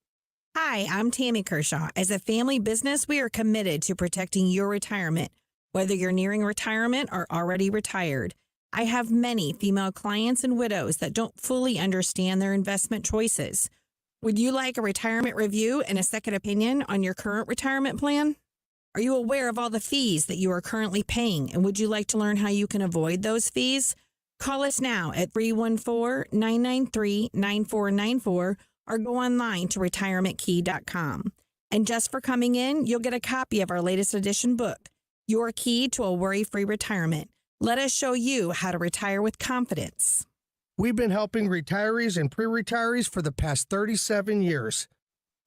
Hi, I'm Tammy Kershaw. As a family business, we are committed to protecting your retirement, whether you're nearing retirement or already retired. I have many female clients and widows that don't fully understand their investment choices. Would you like a retirement review and a second opinion on your current retirement plan? Are you aware of all the fees that you are currently paying, and would you like to learn how you can avoid those fees? Call us now at 314-993-9494 or go online to retirementkey.com. And just for coming in, you'll get a copy of our latest edition book, Your Key to a Worry-Free Retirement. Let us show you how to retire with confidence. We've been helping retirees and pre-retirees for the past 37 years.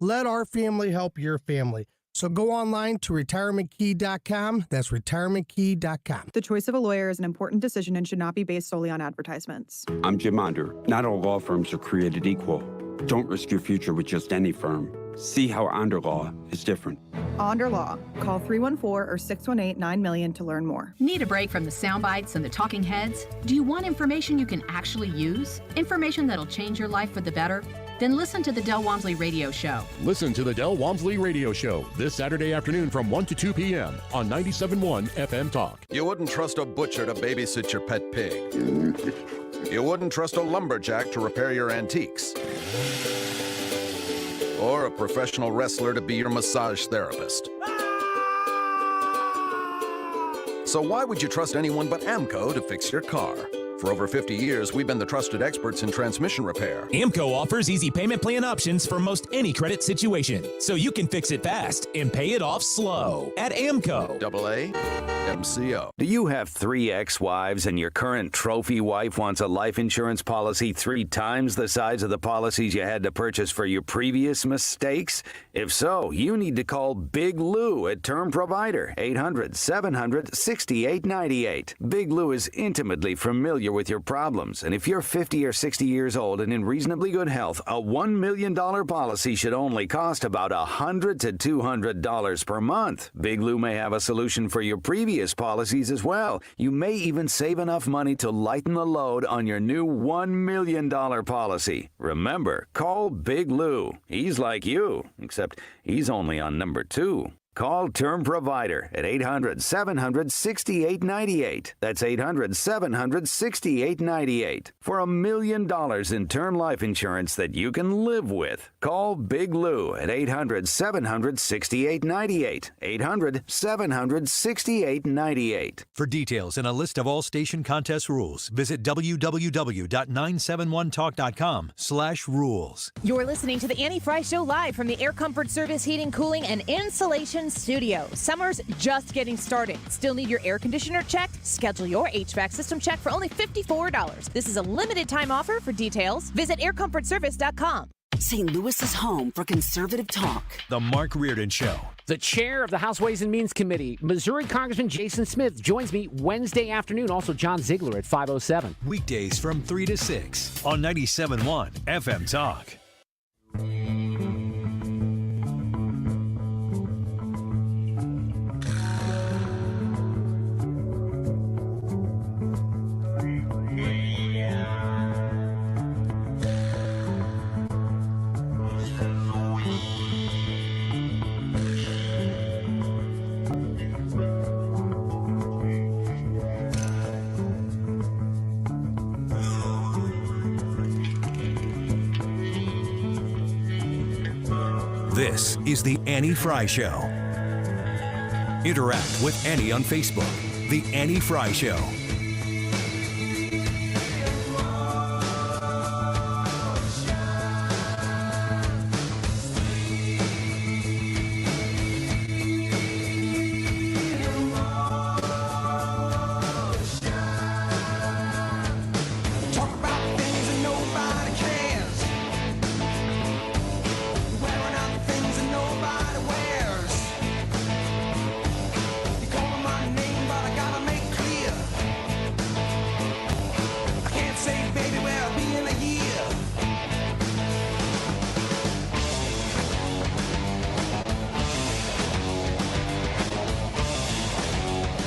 Let our family help your family. So go online to retirementkey.com. That's retirementkey.com. The choice of a lawyer is an important decision and should not be based solely on advertisements. I'm Jim Onder. Not all law firms are created equal. Don't risk your future with just any firm. See how Onder Law is different. Onder Law. Call 314 or 618-9000 to learn more. Need a break from the sound bites and the talking heads? Do you want information you can actually use? Information that'll change your life for the better? Then listen to the Del Walmsley Radio Show. Listen to the Del Walmsley Radio Show this Saturday afternoon from 1 to 2 p.m. on 97.1 FM Talk. You wouldn't trust a butcher to babysit your pet pig. You wouldn't trust a lumberjack to repair your antiques. Or a professional wrestler to be your massage therapist. So why would you trust anyone but AMCO to fix your car? For over 50 years, we've been the trusted experts in transmission repair. AMCO offers easy payment plan options for most any credit situation, so you can fix it fast and pay it off slow at AMCO. AAMCO. Do you have 3 ex-wives and your current trophy wife wants a life insurance policy 3 times the size of the policies you had to purchase for your previous mistakes? If so, you need to call Big Lou at Term Provider, 800-700-6898. Big Lou is intimately familiar with your problems, and if you're 50 or 60 years old and in reasonably good health, a $1 million policy should only cost about $100 to $200 per month. Big Lou may have a solution for your previous policies as well. You may even save enough money to lighten the load on your new $1 million policy. Remember, call Big Lou. He's like you, except he's only on number 2. Call Term Provider at 800-700-6898. That's 800-700-6898 for $1 million in term life insurance that you can live with. Call Big Lou at 800-700-6898. 800-700-6898. For details and a list of all station contest rules, visit www.971talk.com/rules. You're listening to the Annie Frey Show live from the Air Comfort Service Heating, Cooling, and Insulation Studio. Summer's just getting started. Still need your air conditioner checked? Schedule your HVAC system check for only $54. This is a limited time offer. For details, visit aircomfortservice.com. St. Louis's home for conservative talk. The Mark Reardon Show. The chair of the House Ways and Means Committee, Missouri Congressman Jason Smith, joins me Wednesday afternoon. Also, John Ziegler at 5:07. Weekdays from 3 to 6 on 97.1 FM Talk. This is the Annie Frey Show. Interact with Annie on Facebook. The Annie Frey Show.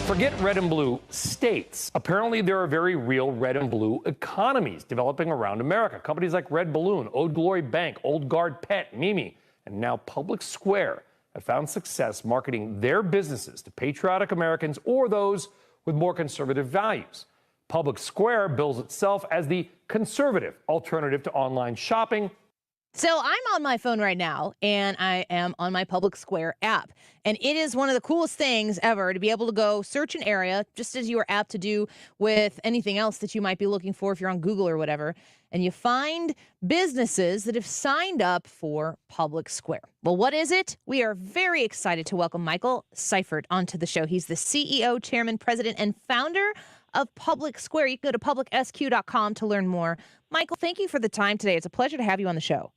Forget red and blue states. Apparently, there are very real red and blue economies developing around America. Companies like Red Balloon, Old Glory Bank, Old Guard Pet, Mimi, and now PublicSq have found success marketing their businesses to patriotic Americans or those with more conservative values. PublicSq bills itself as the conservative alternative to online shopping, So I'm on my phone right now, and I am on my PublicSq app. And it is one of the coolest things ever to be able to go search an area, just as you are apt to do with anything else that you might be looking for if you're on Google or whatever. And you find businesses that have signed up for PublicSq. Well, what is it? We are very excited to welcome Michael Seifert onto the show. He's the CEO, chairman, president, and founder of PublicSq. You can go to publicsq.com to learn more. Michael, thank you for the time today. It's a pleasure to have you on the show.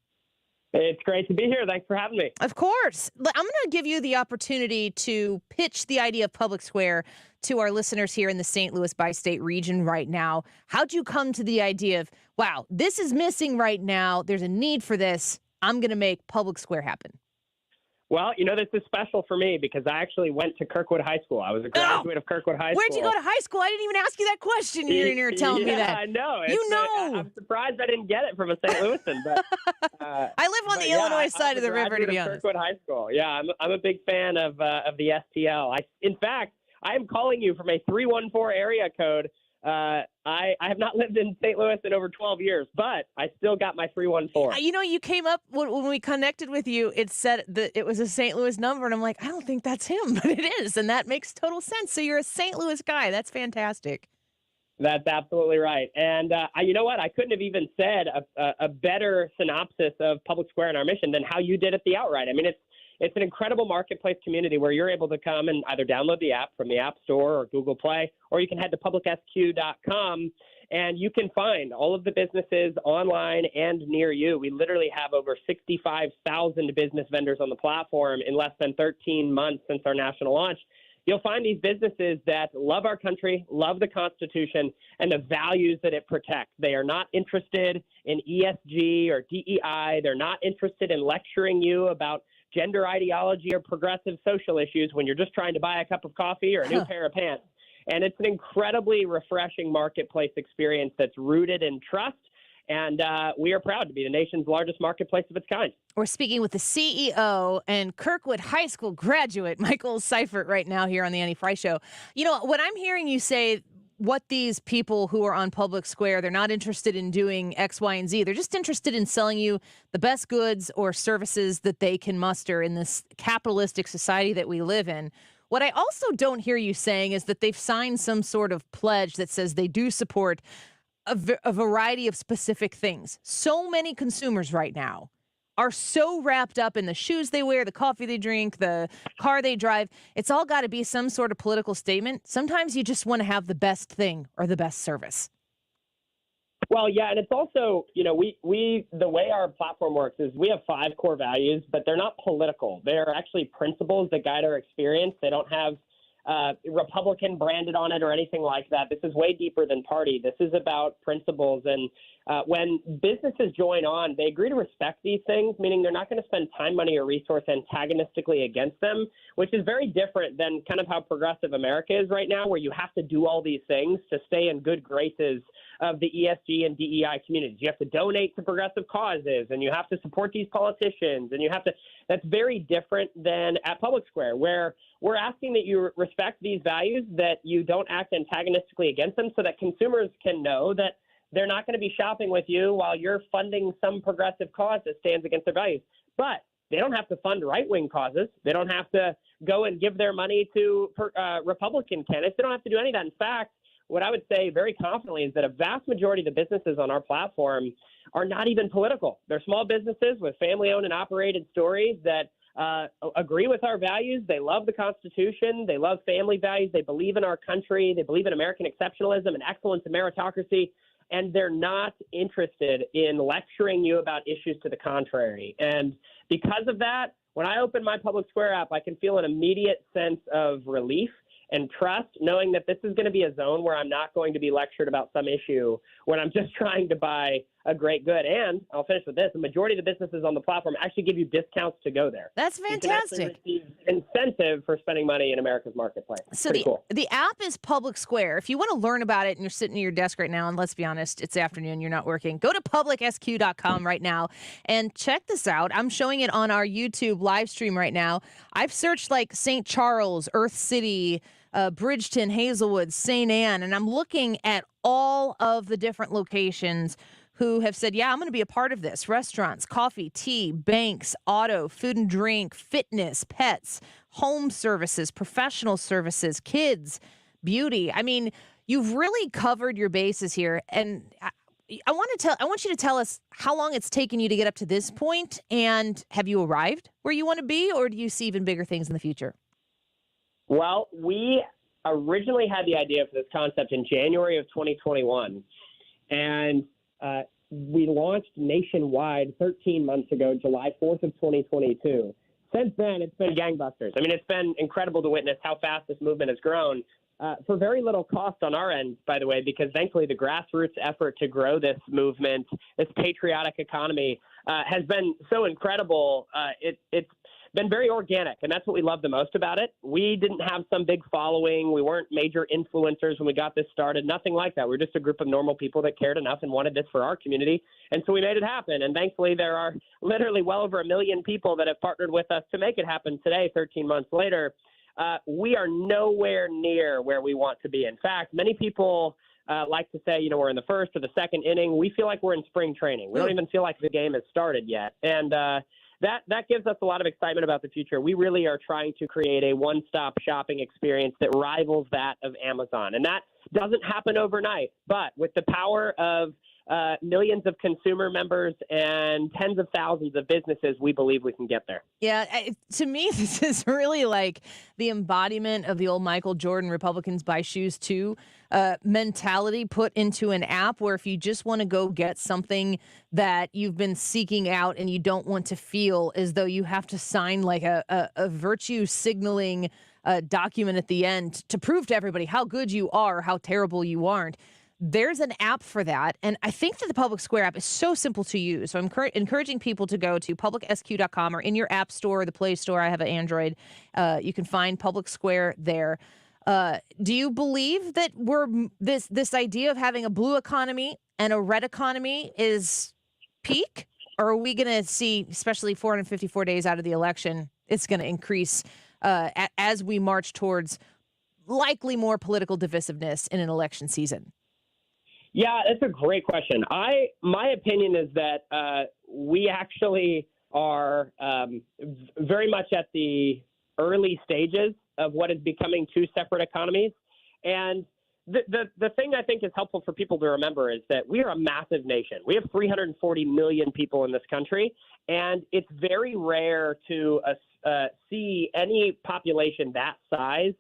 It's great to be here. Thanks for having me. Of course. I'm going to give you the opportunity to pitch the idea of PublicSq to our listeners here in the St. Louis bi-state region right now. How'd you come to the idea of, wow, this is missing right now. There's a need for this. I'm going to make PublicSq happen. Well, this is special for me because I actually went to Kirkwood High School. I was a graduate of Kirkwood High School. Where'd you go to high school? I didn't even ask you that question. You're in here telling me that. Yeah, I know. I'm surprised I didn't get it from a St. Louisan. But I live on the Illinois side of the river, to be honest. Kirkwood High School. Yeah, I'm a big fan of the STL. In fact, I am calling you from a 314 area code. I have not lived in St. Louis in over 12 years, but I still got my 314. You came up when we connected with you, it said that it was a St. Louis number, and I'm like, I don't think that's him, but it is, and that makes total sense. So you're a St. Louis guy. That's fantastic. That's absolutely right. And you know what? I couldn't have even said a better synopsis of PublicSq and our mission than how you did at the outright. I mean, it's an incredible marketplace community where you're able to come and either download the app from the App Store or Google Play, or you can head to publicsq.com and you can find all of the businesses online and near you. We literally have over 65,000 business vendors on the platform in less than 13 months since our national launch. You'll find these businesses that love our country, love the Constitution, and the values that it protects. They are not interested in ESG or DEI. They're not interested in lecturing you about gender ideology or progressive social issues when you're just trying to buy a cup of coffee or a new pair of pants. And it's an incredibly refreshing marketplace experience that's rooted in trust. And we are proud to be the nation's largest marketplace of its kind. We're speaking with the CEO and Kirkwood High School graduate, Michael Seifert, right now here on the Annie Frey Show. When I'm hearing you say what these people who are on PublicSq, they're not interested in doing X, Y, and Z. They're just interested in selling you the best goods or services that they can muster in this capitalistic society that we live in. What I also don't hear you saying is that they've signed some sort of pledge that says they do support a variety of specific things. So many consumers right now are so wrapped up in the shoes they wear, the coffee they drink, the car they drive. It's all got to be some sort of political statement. Sometimes you just want to have the best thing or the best service. Well, yeah, and it's also, we the way our platform works is we have 5 core values, but they're not political. They're actually principles that guide our experience. They don't have Republican branded on it or anything like that. This is way deeper than party. This is about principles. And when businesses join on, they agree to respect these things, meaning they're not going to spend time, money, or resource antagonistically against them, which is very different than kind of how progressive America is right now, where you have to do all these things to stay in good graces of the ESG and DEI communities. You have to donate to progressive causes, and you have to support these politicians, and that's very different than at PublicSq, where we're asking that you respect these values, that you don't act antagonistically against them, so that consumers can know that they're not going to be shopping with you while you're funding some progressive cause that stands against their values. But they don't have to fund right-wing causes. They don't have to go and give their money to Republican candidates. They don't have to do any of that. In fact, what I would say very confidently is that a vast majority of the businesses on our platform are not even political. They're small businesses with family-owned and operated stories that agree with our values. They love the Constitution. They love family values. They believe in our country. They believe in American exceptionalism and excellence and meritocracy. And they're not interested in lecturing you about issues to the contrary. And because of that, when I open my PublicSq app, I can feel an immediate sense of relief and trust, knowing that this is going to be a zone where I'm not going to be lectured about some issue when I'm just trying to buy a great good. And I'll finish with this. The majority of the businesses on the platform actually give you discounts to go there. That's fantastic. You can actually receive incentive for spending money in America's marketplace. So the app is PublicSq. If you want to learn about it and you're sitting at your desk right now, and let's be honest, it's afternoon, you're not working, go to publicsq.com right now and check this out. I'm showing it on our YouTube live stream right now. I've searched like St. Charles, Earth City, Bridgeton, Hazelwood, St. Anne, and I'm looking at all of the different locations who have said, yeah, I'm going to be a part of this. Restaurants, coffee, tea, banks, auto, food and drink, fitness, pets, home services, professional services, kids, beauty. I mean, you've really covered your bases here. And I want you to tell us how long it's taken you to get up to this point, and have you arrived where you want to be, or do you see even bigger things in the future? Well, we originally had the idea for this concept in January of 2021, and we launched nationwide 13 months ago, July 4th of 2022. Since then, it's been gangbusters. I mean, it's been incredible to witness how fast this movement has grown. For very little cost on our end, by the way, because thankfully the grassroots effort to grow this movement, this patriotic economy, has been so incredible. It's been very organic, and that's what we love the most about it. We didn't have some big following. We weren't major influencers when we got this started, nothing like that. We were just a group of normal people that cared enough and wanted this for our community, and so we made it happen. And thankfully, there are literally well over 1 million people that have partnered with us to make it happen today, 13 months later. We are nowhere near where we want to be. In fact, many people like to say, we're in the first or the second inning. We feel like we're in spring training. We don't even feel like the game has started yet. And that gives us a lot of excitement about the future. We really are trying to create a one-stop shopping experience that rivals that of Amazon. And that doesn't happen overnight. But with the power of millions of consumer members and tens of thousands of businesses, we believe we can get there. Yeah, to me, this is really like the embodiment of the old Michael Jordan Republicans buy shoes too mentality put into an app, where if you just want to go get something that you've been seeking out and you don't want to feel as though you have to sign like a virtue signaling document at the end to prove to everybody how good you are, how terrible you aren't. There's an app for that, and I think that the PublicSq app is so simple to use. So I'm encouraging people to go to PublicSq.com or in your app store or the Play Store. I have an Android. You can find PublicSq there. Do you believe that this idea of having a blue economy and a red economy is peak, or are we going to see, especially 454 days out of the election, it's going to increase as we march towards likely more political divisiveness in an election season? Yeah, that's a great question. My opinion is that we actually are very much at the early stages of what is becoming two separate economies. And the thing I think is helpful for people to remember is that we are a massive nation. We have 340 million people in this country, and it's very rare to see any population that size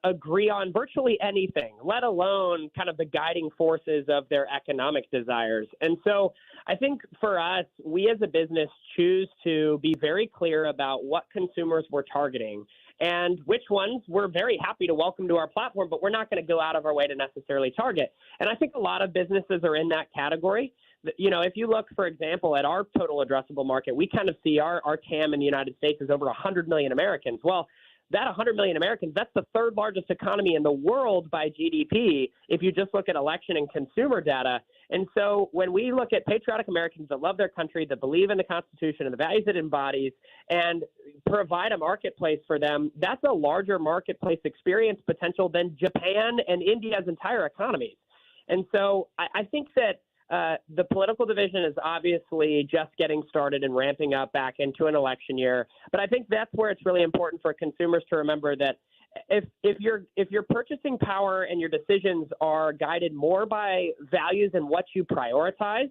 agree on virtually anything, let alone kind of the guiding forces of their economic desires. And so I think for us, we as a business choose to be very clear about what consumers we're targeting and which ones we're very happy to welcome to our platform, but we're not going to go out of our way to necessarily target. And I think a lot of businesses are in that category. If you look, for example, at our total addressable market, we kind of see our TAM in the United States is over 100 million Americans. Well, that 100 million Americans, that's the third largest economy in the world by GDP if you just look at election and consumer data. And so when we look at patriotic Americans that love their country, that believe in the Constitution and the values it embodies, and provide a marketplace for them, that's a larger marketplace experience potential than Japan and India's entire economies. And so I think that the political division is obviously just getting started and ramping up back into an election year. But I think that's where it's really important for consumers to remember that if your purchasing power and your decisions are guided more by values and what you prioritize,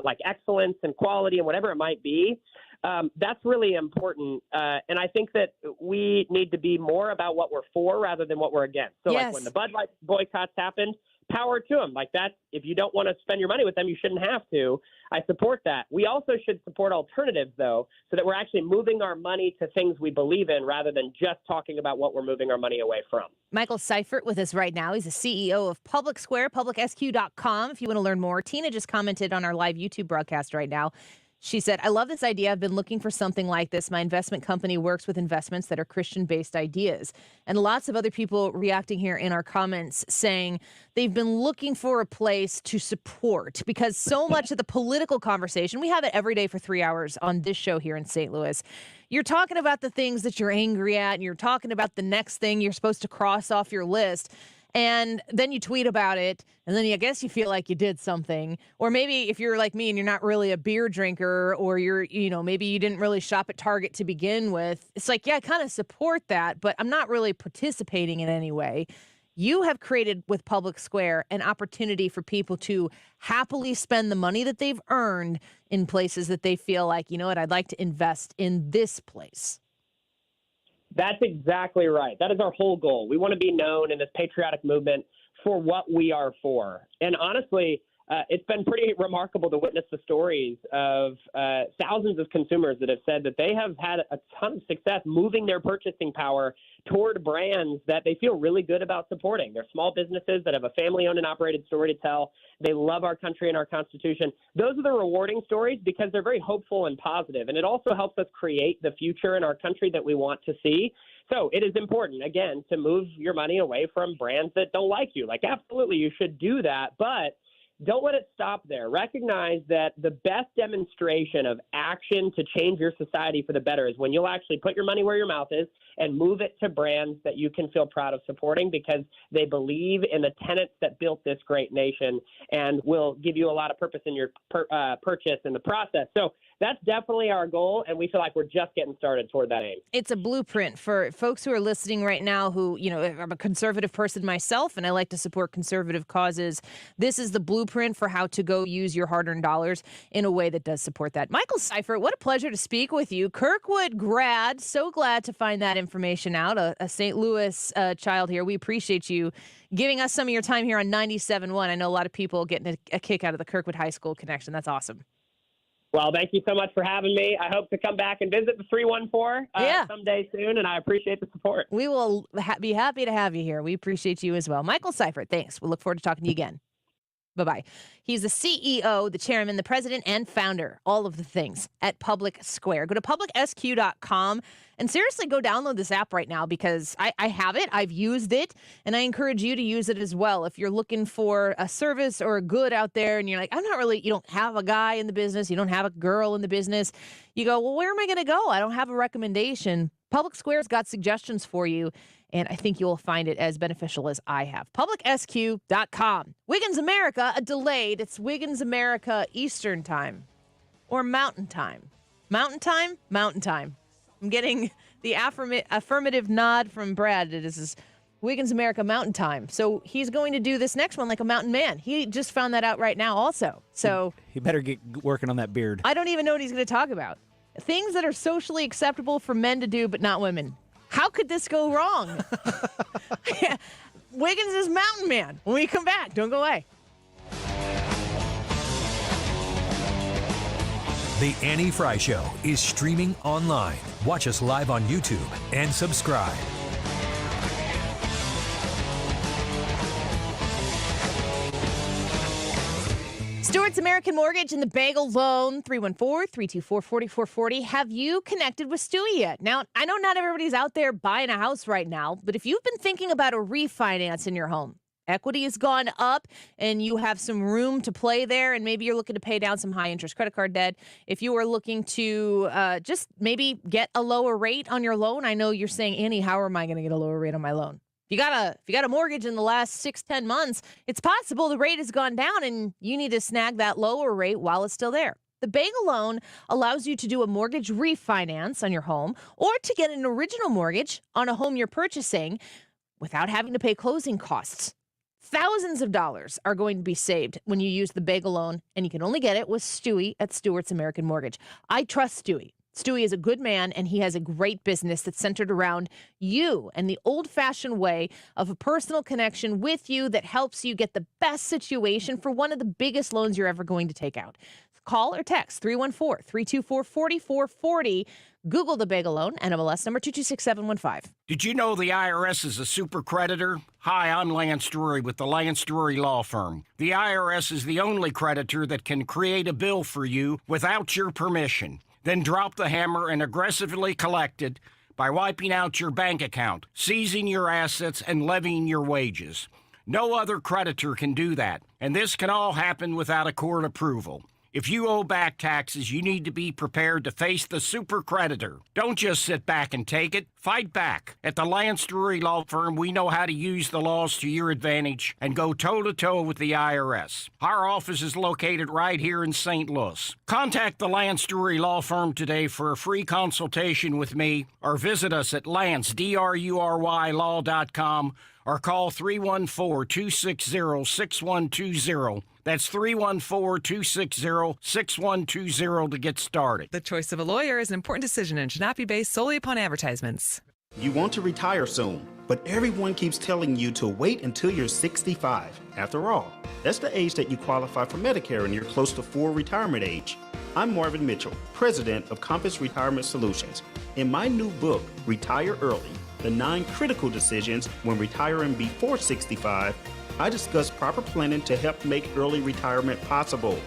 like excellence and quality and whatever it might be, that's really important. And I think that we need to be more about what we're for rather than what we're against. So like when the Bud Light boycotts happened, power to them. Like that, if you don't want to spend your money with them, you shouldn't have to. I support that. We also should support alternatives, though, so that we're actually moving our money to things we believe in rather than just talking about what we're moving our money away from. Michael Seifert with us right now. He's the CEO of PublicSq, PublicSq.com. If you want to learn more, Tina just commented on our live YouTube broadcast right now. She said, I love this idea. I've been looking for something like this. My investment company works with investments that are Christian-based ideas. And lots of other people reacting here in our comments saying they've been looking for a place to support, because so much of the political conversation, we have it every day for 3 hours on this show here in St. Louis. You're talking about the things that you're angry at, and you're talking about the next thing you're supposed to cross off your list. And then you tweet about it, and then I guess you feel like you did something. Or maybe if you're like me and you're not really a beer drinker, or maybe you didn't really shop at Target to begin with, it's like, yeah, I kind of support that, but I'm not really participating in any way. You have created with PublicSq an opportunity for people to happily spend the money that they've earned in places that they feel like, you know what, I'd like to invest in this place. That's exactly right. That is our whole goal. We want to be known in this patriotic movement for what we are for. And honestly, it's been pretty remarkable to witness the stories of thousands of consumers that have said that they have had a ton of success moving their purchasing power toward brands that they feel really good about supporting. They're small businesses that have a family-owned and operated story to tell. They love our country and our Constitution. Those are the rewarding stories because they're very hopeful and positive, and it also helps us create the future in our country that we want to see. So it is important, again, to move your money away from brands that don't like you. Like, absolutely, you should do that, but don't let it stop there. Recognize that the best demonstration of action to change your society for the better is when you'll actually put your money where your mouth is and move it to brands that you can feel proud of supporting because they believe in the tenets that built this great nation and will give you a lot of purpose in your purchase in the process. So that's definitely our goal, and we feel like we're just getting started toward that aim. It's a blueprint for folks who are listening right now who, I'm a conservative person myself, and I like to support conservative causes. This is the blueprint for how to go use your hard-earned dollars in a way that does support that. Michael Seifert, what a pleasure to speak with you. Kirkwood grad, so glad to find that information out. A St. Louis child here. We appreciate you giving us some of your time here on 97.1. I know a lot of people getting a kick out of the Kirkwood High School connection. That's awesome. Well, thank you so much for having me. I hope to come back and visit the 314 someday soon, and I appreciate the support. We will be happy to have you here. We appreciate you as well. Michael Seifert, thanks. We'll look forward to talking to you again. Bye-bye. He's the CEO, the chairman, the president, and founder, all of the things at PublicSq. Go to PublicSq.com and seriously go download this app right now because I have it, I've used it, and I encourage you to use it as well. If you're looking for a service or a good out there and you're like, you don't have a guy in the business, you don't have a girl in the business, you go, well, where am I going to go? I don't have a recommendation. PublicSq's got suggestions for you, and I think you'll find it as beneficial as I have. PublicSq.com. Wiggins America, a delayed. It's Wiggins America Eastern Time or Mountain Time. Mountain Time? Mountain Time. I'm getting the affirmative nod from Brad. This is Wiggins America Mountain Time. So he's going to do this next one like a mountain man. He just found that out right now also. So he better get working on that beard. I don't even know what he's going to talk about. Things that are socially acceptable for men to do but not women. How could this go wrong? Wiggins is Mountain Man. When we come back, don't go away. The Annie Frey Show is streaming online. Watch us live on YouTube and subscribe. Stewart's American Mortgage and the Bagel Loan, 314-324-4440. Have you connected with Stewie yet? Now, I know not everybody's out there buying a house right now, but if you've been thinking about a refinance in your home, equity has gone up and you have some room to play there, and maybe you're looking to pay down some high-interest credit card debt. If you are looking to just maybe get a lower rate on your loan, I know you're saying, Annie, how am I going to get a lower rate on my loan? If you got a mortgage in the last 6-10 months, it's possible the rate has gone down and you need to snag that lower rate while it's still there. The Bagel Loan allows you to do a mortgage refinance on your home or to get an original mortgage on a home you're purchasing without having to pay closing costs. Thousands of dollars are going to be saved when you use the Bagel Loan, and you can only get it with Stewie at Stewart's American Mortgage. I trust Stewie. Stewie is a good man, and he has a great business that's centered around you and the old-fashioned way of a personal connection with you that helps you get the best situation for one of the biggest loans you're ever going to take out. Call or text 314-324-4440. Google the Bagel Loan, NMLS number 226715. Did you know the IRS is a super creditor? Hi, I'm Lance Drury with the Lance Drury Law Firm. The IRS is the only creditor that can create a bill for you without your permission, then drop the hammer and aggressively collect it by wiping out your bank account, seizing your assets, and levying your wages. No other creditor can do that, and this can all happen without a court approval. If you owe back taxes, you need to be prepared to face the super creditor. Don't just sit back and take it. Fight back. At the Lance Drury Law Firm, we know how to use the laws to your advantage and go toe-to-toe with the IRS. Our office is located right here in St. Louis. Contact the Lance Drury Law Firm today for a free consultation with me, or visit us at lancedrurylaw.com or call 314-260-6120. That's 314-260-6120 to get started. The choice of a lawyer is an important decision and should not be based solely upon advertisements. You want to retire soon, but everyone keeps telling you to wait until you're 65. After all, that's the age that you qualify for Medicare and you're close to full retirement age. I'm Marvin Mitchell, president of Compass Retirement Solutions. In my new book, Retire Early, The 9 Critical Decisions When Retiring Before 65, I discuss proper planning to help make early retirement possible.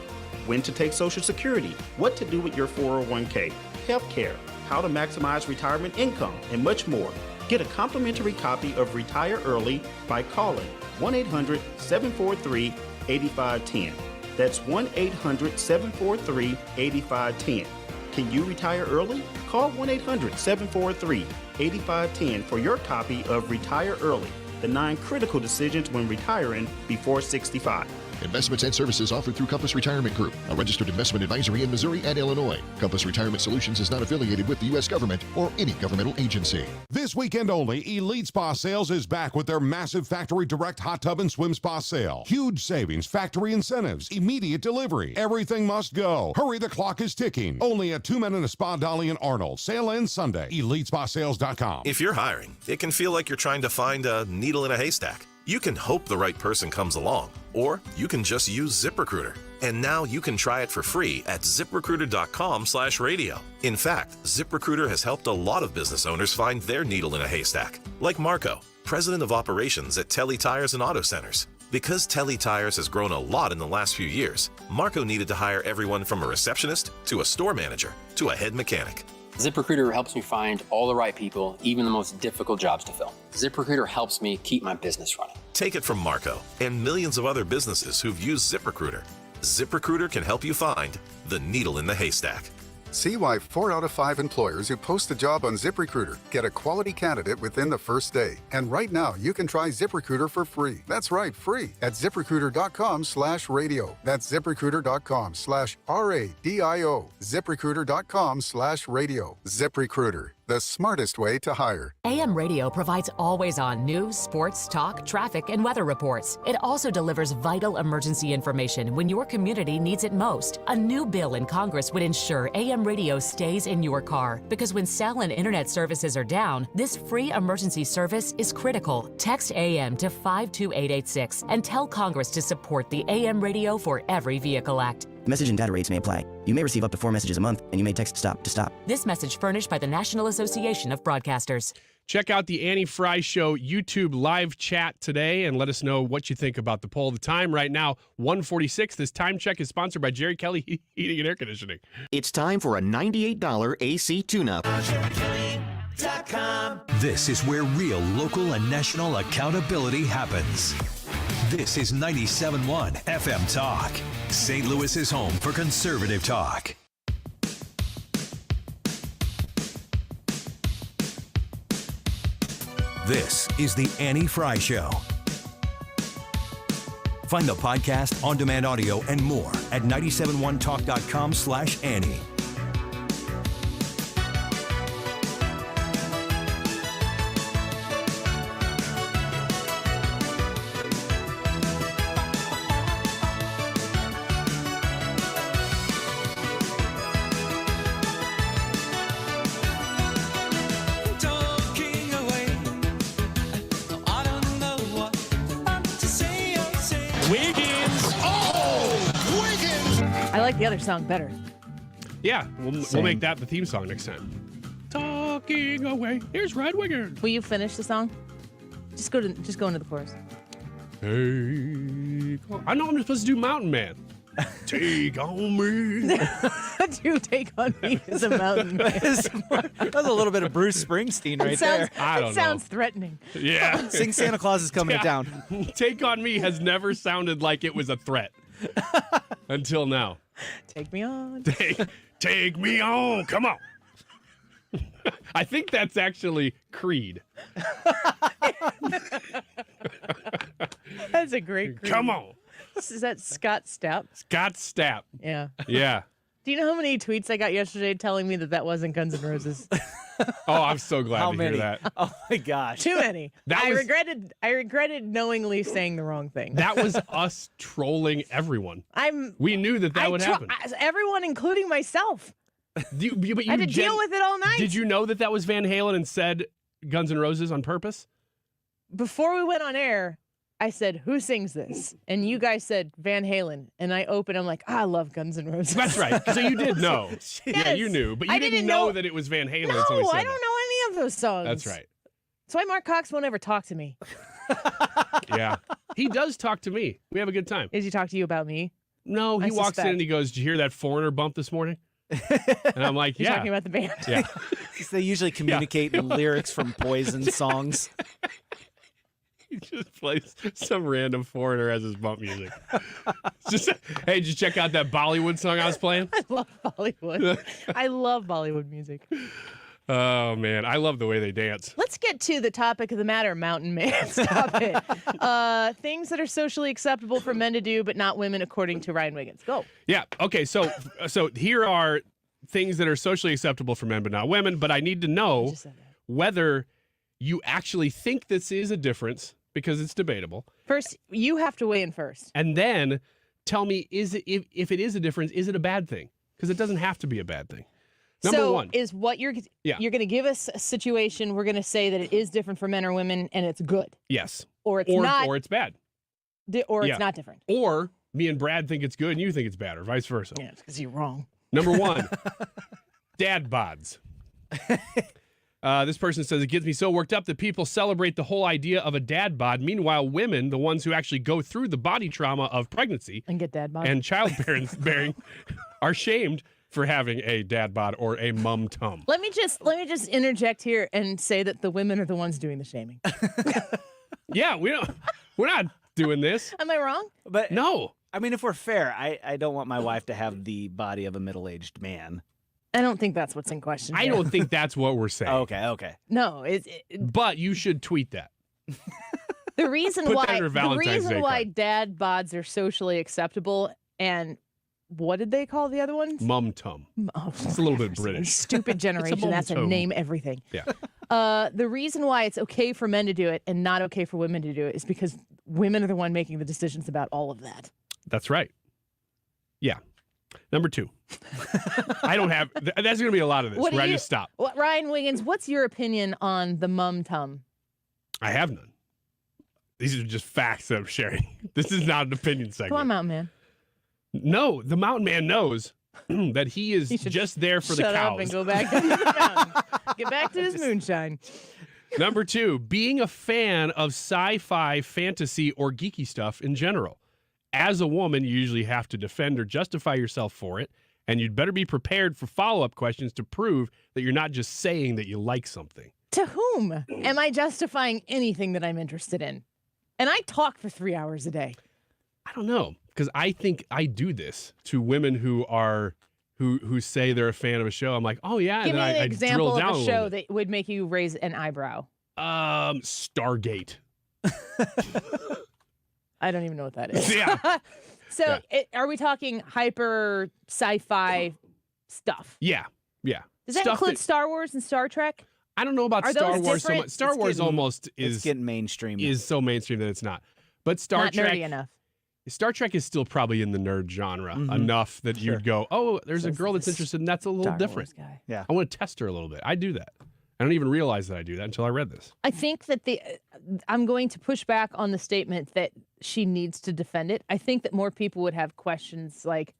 When to take Social Security, what to do with your 401k, health care, how to maximize retirement income, and much more. Get a complimentary copy of Retire Early by calling 1-800-743-8510. That's 1-800-743-8510. Can you retire early? Call 1-800-743-8510 for your copy of Retire Early, The 9 Critical Decisions When Retiring Before 65. Investments and services offered through Compass Retirement Group, a registered investment advisory in Missouri and Illinois. Compass Retirement Solutions is not affiliated with the U.S. government or any governmental agency. This weekend only, Elite Spa Sales is back with their massive factory direct hot tub and swim spa sale. Huge savings, factory incentives, immediate delivery. Everything must go. Hurry, the clock is ticking. Only at 2 Men and a Spa Dolly and Arnold. Sale ends Sunday. EliteSpaSales.com. If you're hiring, it can feel like you're trying to find a needle in a haystack. You can hope the right person comes along, or you can just use ZipRecruiter. And now you can try it for free at ZipRecruiter.com/radio. In fact, ZipRecruiter has helped a lot of business owners find their needle in a haystack, like Marco, president of operations at Telly Tires and Auto Centers. Because Telly Tires has grown a lot in the last few years, Marco needed to hire everyone from a receptionist to a store manager to a head mechanic. ZipRecruiter helps me find all the right people, even the most difficult jobs to fill. ZipRecruiter helps me keep my business running. Take it from Marco and millions of other businesses who've used ZipRecruiter. ZipRecruiter can help you find the needle in the haystack. See why 4 out of 5 employers who post a job on ZipRecruiter get a quality candidate within the first day. And right now, you can try ZipRecruiter for free. That's right, free at ZipRecruiter.com/radio. That's ZipRecruiter.com/RADIO. ZipRecruiter.com/radio. ZipRecruiter, the smartest way to hire. AM radio provides always-on news, sports, talk, traffic, and weather reports. It also delivers vital emergency information when your community needs it most. A new bill in Congress would ensure AM radio stays in your car, because when cell and internet services are down, this free emergency service is critical. Text AM to 52886 and tell Congress to support the AM Radio for Every Vehicle Act. Message and data rates may apply. You may receive up to 4 messages a month, and you may text STOP to stop. This message furnished by the National Association of Broadcasters. Check out the Annie Frey Show YouTube live chat today and let us know what you think about the poll. The time right now, 1:46. This time check is sponsored by Jerry Kelly Heating and Air Conditioning. It's time for a $98 AC tune-up. This is where real local and national accountability happens. This is 97.1 FM Talk, St. Louis's home for conservative talk. This is the Annie Frey Show. Find the podcast, on-demand audio, and more at 971talk.com/Annie. I like the other song better. Yeah, we'll make that the theme song next time. Talking away. Here's Red Wiggins. Will you finish the song? Just go into the chorus. I know I'm supposed to do Mountain Man. Take on me. Do take on me as a mountain man. That was a little bit of Bruce Springsteen right there. I don't know. It sounds threatening. Yeah. Sing Santa Claus is coming to town. Take on me has never sounded like it was a threat. Until now. Take me on. Take me on. Come on. I think that's actually Creed. That's a great Creed. Come on. Is that Scott Stapp? Scott Stapp. Yeah. Yeah. Do you know how many tweets I got yesterday telling me that wasn't Guns N' Roses? Oh, I'm so glad to hear that. Oh my gosh. Too many. That I was- regretted knowingly saying the wrong thing. That was us trolling everyone. I'm. We knew that would happen. Everyone, including myself. But you I had to deal with it all night. Did you know that was Van Halen and said Guns N' Roses on purpose? Before we went on air, I said, "Who sings this?" And you guys said Van Halen. And I opened. I'm like, I love Guns N' Roses. That's right. So you did know. Yes. Yeah, you knew, but you I didn't know that it was Van Halen. No, until we said I don't know any of those songs. That's right. That's why Mark Cox won't ever talk to me. Yeah, he does talk to me. We have a good time. Does he talk to you about me? No, he walks in and he goes, "Did you hear that Foreigner bump this morning?" And I'm like, You're "Yeah." talking about the band. Yeah. They usually communicate lyrics from Poison songs. He just plays some random Foreigner as his bump music. Hey, did you check out that Bollywood song I was playing? I love Bollywood. I love Bollywood music. Oh, man. I love the way they dance. Let's get to the topic of the matter, Mountain Man. Stop it. Things that are socially acceptable for men to do, but not women, according to Ryan Wiggins. Go. Yeah. Okay. So here are things that are socially acceptable for men, but not women. But I need to know whether you actually think this is a difference, because it's debatable. First, you have to weigh in first. And then tell me, if it is a difference, is it a bad thing? Because it doesn't have to be a bad thing. Number one. Is what you're going to give us a situation, we're going to say that it is different for men or women, and it's good. Yes. Or it's not. Or it's bad. Or it's not different. Or me and Brad think it's good and you think it's bad, or vice versa. Yeah, because you're wrong. Number one, dad bods. This person says, it gets me so worked up that people celebrate the whole idea of a dad bod. Meanwhile, women, the ones who actually go through the body trauma of pregnancy and get dad bod and childbearing are shamed for having a dad bod or a mum tum. Let me just interject here and say that the women are the ones doing the shaming. Yeah, we're not doing this. Am I wrong? But no. I mean, if we're fair, I don't want my wife to have the body of a middle-aged man. I don't think that's what's in question. I don't think that's what we're saying. Okay. No, but you should tweet that. The reason Put why that in your Valentine's Day card. dad bods are socially acceptable, and what did they call the other ones? Mum tum. Oh, it's a little bit British. Stupid generation. That's a name everything. Yeah. The reason why it's okay for men to do it and not okay for women to do it is because women are the one making the decisions about all of that. That's right. Yeah. Number two. I don't have. That's going to be a lot of this. Where I just stop. Ryan Wiggins, what's your opinion on the mum tum? I have none. These are just facts that I'm sharing. This is not an opinion segment. Come on, Mountain Man. No, the Mountain Man knows that he is just there for the cows. Shut up and go back to the mountain. Get back to his moonshine. Number two, being a fan of sci-fi, fantasy, or geeky stuff in general. As a woman, you usually have to defend or justify yourself for it, and you'd better be prepared for follow-up questions to prove that you're not just saying that you like something. To whom am I justifying anything that I'm interested in? And I talk for 3 hours a day. I don't know, because I think I do this to women who say they're a fan of a show. I'm like, oh yeah, Give and me then an I example drill down of a a show little bit. that would make you raise an eyebrow. Stargate. I don't even know what that is. Yeah. So are we talking hyper sci-fi stuff? Yeah. Does that include Star Wars and Star Trek? I don't know about Are Star those Wars so different? much. Star Wars almost is It's getting mainstream. Is so mainstream that it's not. But Star Not Trek nerdy enough. Star Trek is still probably in the nerd genre enough that you'd go, oh, there's a girl that's interested, and that's a little Star different. Wars guy. Yeah. I want to test her a little bit. I do that. I don't even realize that I do that until I read this. I think that I'm going to push back on the statement that she needs to defend it. I think that more people would have questions like,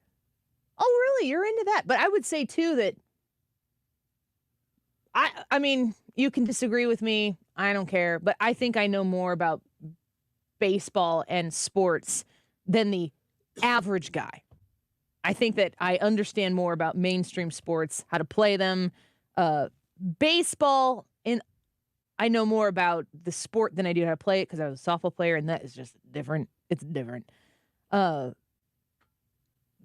oh, really? You're into that? But I would say, too, that I mean, you can disagree with me. I don't care. But I think I know more about baseball and sports than the average guy. I think that I understand more about mainstream sports, how to play them, baseball, and I know more about the sport than I do how to play it because I was a softball player, and that is just different. It's different.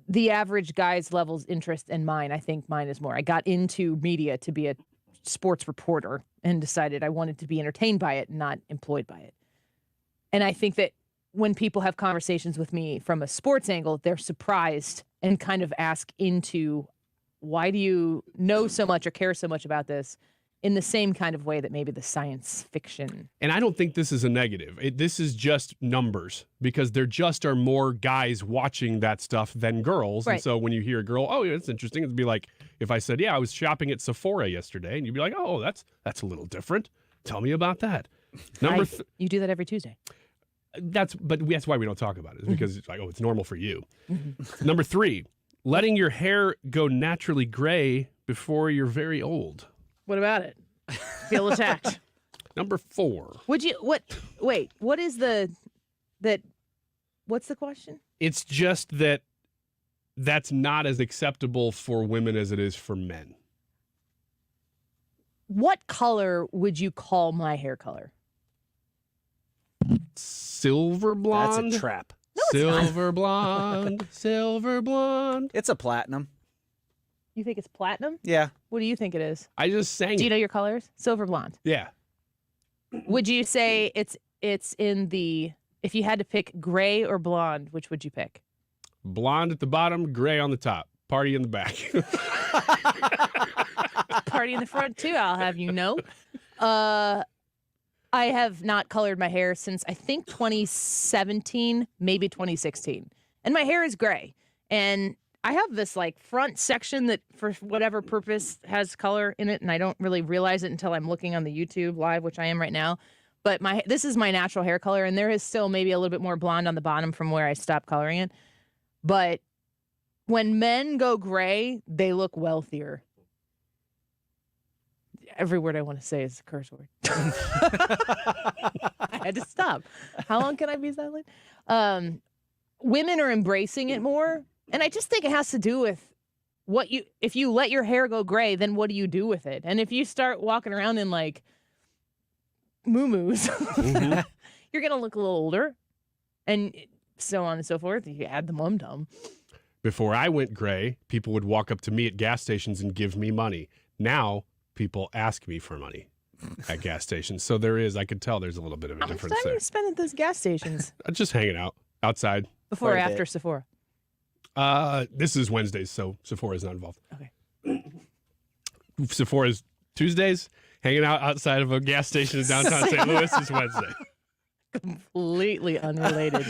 the average guy's levels interest and mine. I think mine is more. I got into media to be a sports reporter and decided I wanted to be entertained by it, not employed by it. And I think that when people have conversations with me from a sports angle, they're surprised and kind of ask into, why do you know so much or care so much about this, in the same kind of way that maybe the science fiction. And I don't think this is a negative. This is just numbers, because there just are more guys watching that stuff than girls. Right. And so when you hear a girl, oh, it's interesting, it'd be like, if I said, yeah, I was shopping at Sephora yesterday, and you'd be like, oh, that's a little different. Tell me about that. You do that every Tuesday. That's why we don't talk about it, is because it's like, oh, it's normal for you. Number 3, letting your hair go naturally gray before you're very old. What about it? Feel attacked. Number 4. What's the question? It's just that's not as acceptable for women as it is for men. What color would you call my hair color? Silver blonde. That's a trap. No, it's silver blonde. Silver blonde. It's a platinum. You think it's platinum? Yeah. What do you think it is? I just sang Do you know your colors? Silver blonde. Yeah. Would you say it's in the, if you had to pick gray or blonde, which would you pick? Blonde at the bottom, gray on the top. Party in the back. Party in the front too, I'll have you know. I have not colored my hair since I think 2017, maybe 2016. And my hair is gray. And I have this like front section that for whatever purpose has color in it, and I don't really realize it until I'm looking on the YouTube live, which I am right now. But this is my natural hair color, and there is still maybe a little bit more blonde on the bottom from where I stopped coloring it. But when men go gray, they look wealthier. Every word I want to say is a curse word. I had to stop. How long can I be silent? Women are embracing it more. And I just think it has to do with if you let your hair go gray, then what do you do with it? And if you start walking around in like moo-moos, you're going to look a little older, and so on and so forth. You add the mum-dum. Before I went gray, people would walk up to me at gas stations and give me money. Now people ask me for money at gas stations. So I could tell there's a little bit of a difference How much time there. do you spend at those gas stations? Just hanging out outside. Before or after Sephora? This is Wednesdays, so Sephora's not involved. Okay. Sephora's Tuesdays. Hanging out outside of a gas station in downtown St. Louis is Wednesday. Completely unrelated.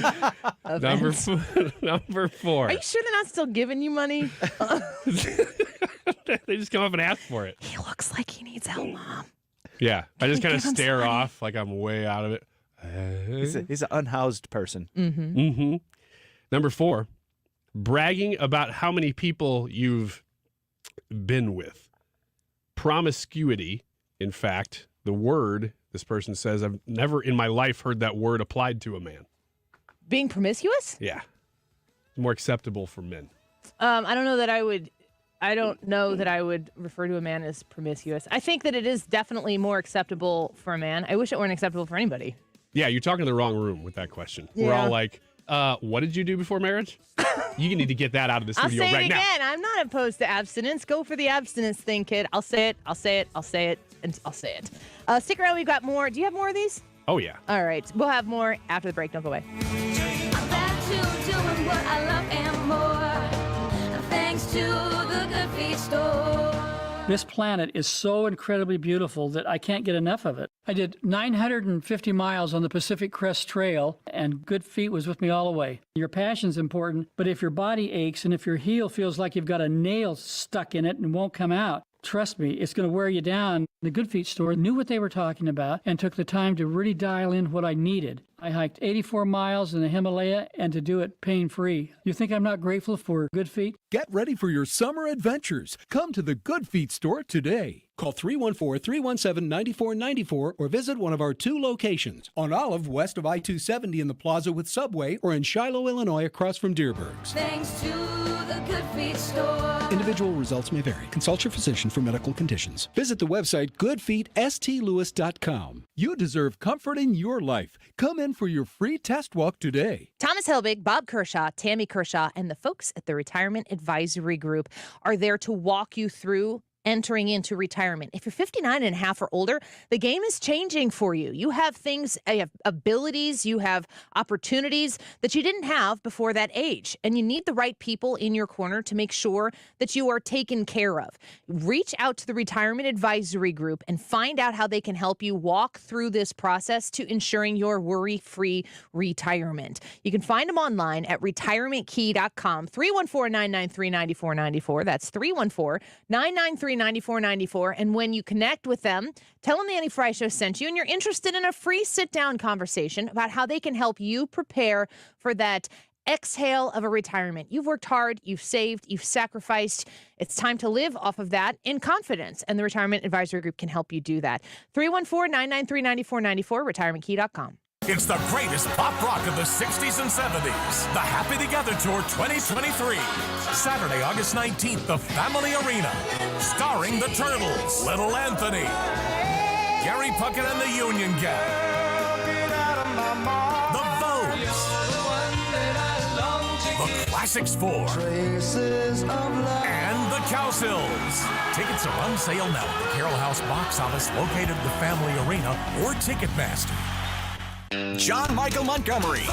Number 4. Are you sure they're not still giving you money? They just come up and ask for it. He looks like he needs help, Mom. Yeah, I just kind of give him stare some money. off like I'm way out of it. He's an unhoused person. Mm-hmm. Number 4, bragging about how many people you've been with. Promiscuity, in fact, the word, this person says, I've never in my life heard that word applied to a man. Being promiscuous? Yeah. It's more acceptable for men. I don't know that I would refer to a man as promiscuous. I think that it is definitely more acceptable for a man. I wish it weren't acceptable for anybody. Yeah, you're talking to the wrong room with that question. Yeah. We're all like, what did you do before marriage? You need to get that out of the studio I'll say right it now. again. I'm not opposed to abstinence. Go for the abstinence thing, kid. I'll say it, and I'll say it. Stick around. We've got more. Do you have more of these? Oh, yeah. All right. We'll have more after the break. Don't go away. I'm back to doing what I love and more. Thanks to the Good Feet store. This planet is so incredibly beautiful that I can't get enough of it. I did 950 miles on the Pacific Crest Trail, and Good Feet was with me all the way. Your passion's important, but if your body aches and if your heel feels like you've got a nail stuck in it and won't come out, trust me, it's going to wear you down. The Good Feet store knew what they were talking about and took the time to really dial in what I needed. I hiked 84 miles in the Himalaya and to do it pain-free. You think I'm not grateful for Good Feet? Get ready for your summer adventures. Come to the Good Feet store today. Call 314-317-9494 or visit one of our 2 locations, on Olive west of I-270 in the plaza with Subway, or in Shiloh, Illinois across from Deerberg's. Thanks to the Good Feet store. Individual results may vary. Consult your physician for medical conditions. Visit the website goodfeetstlouis.com. You deserve comfort in your life. Come in for your free test walk today. Thomas Hilbig, Bob Kershaw, Tammy Kershaw, and the folks at the Retirement Advisory Group are there to walk you through entering into retirement. If you're 59 and a half or older, the game is changing for you. You have things, you have abilities, you have opportunities that you didn't have before that age. And you need the right people in your corner to make sure that you are taken care of. Reach out to the Retirement Advisory Group and find out how they can help you walk through this process to ensuring your worry-free retirement. You can find them online at retirementkey.com, 314-993-9494. That's 314-993-9494. And when you connect with them, tell them the Annie Frey Show sent you, and you're interested in a free sit-down conversation about how they can help you prepare for that exhale of a retirement. You've worked hard, you've saved, you've sacrificed. It's time to live off of that in confidence, and the Retirement Advisory Group can help you do that. 314-993-9494, retirementkey.com. It's the greatest pop rock of the 60s and 70s. The Happy Together Tour 2023. Saturday, August 19th, the Family Arena. Starring the Turtles, Little Anthony, Gary Puckett and the Union Gang, the Woes, the Classics 4, and the Cowsills. Tickets are on sale now at the Carroll House box office located at the Family Arena or Ticketmaster. John Michael Montgomery.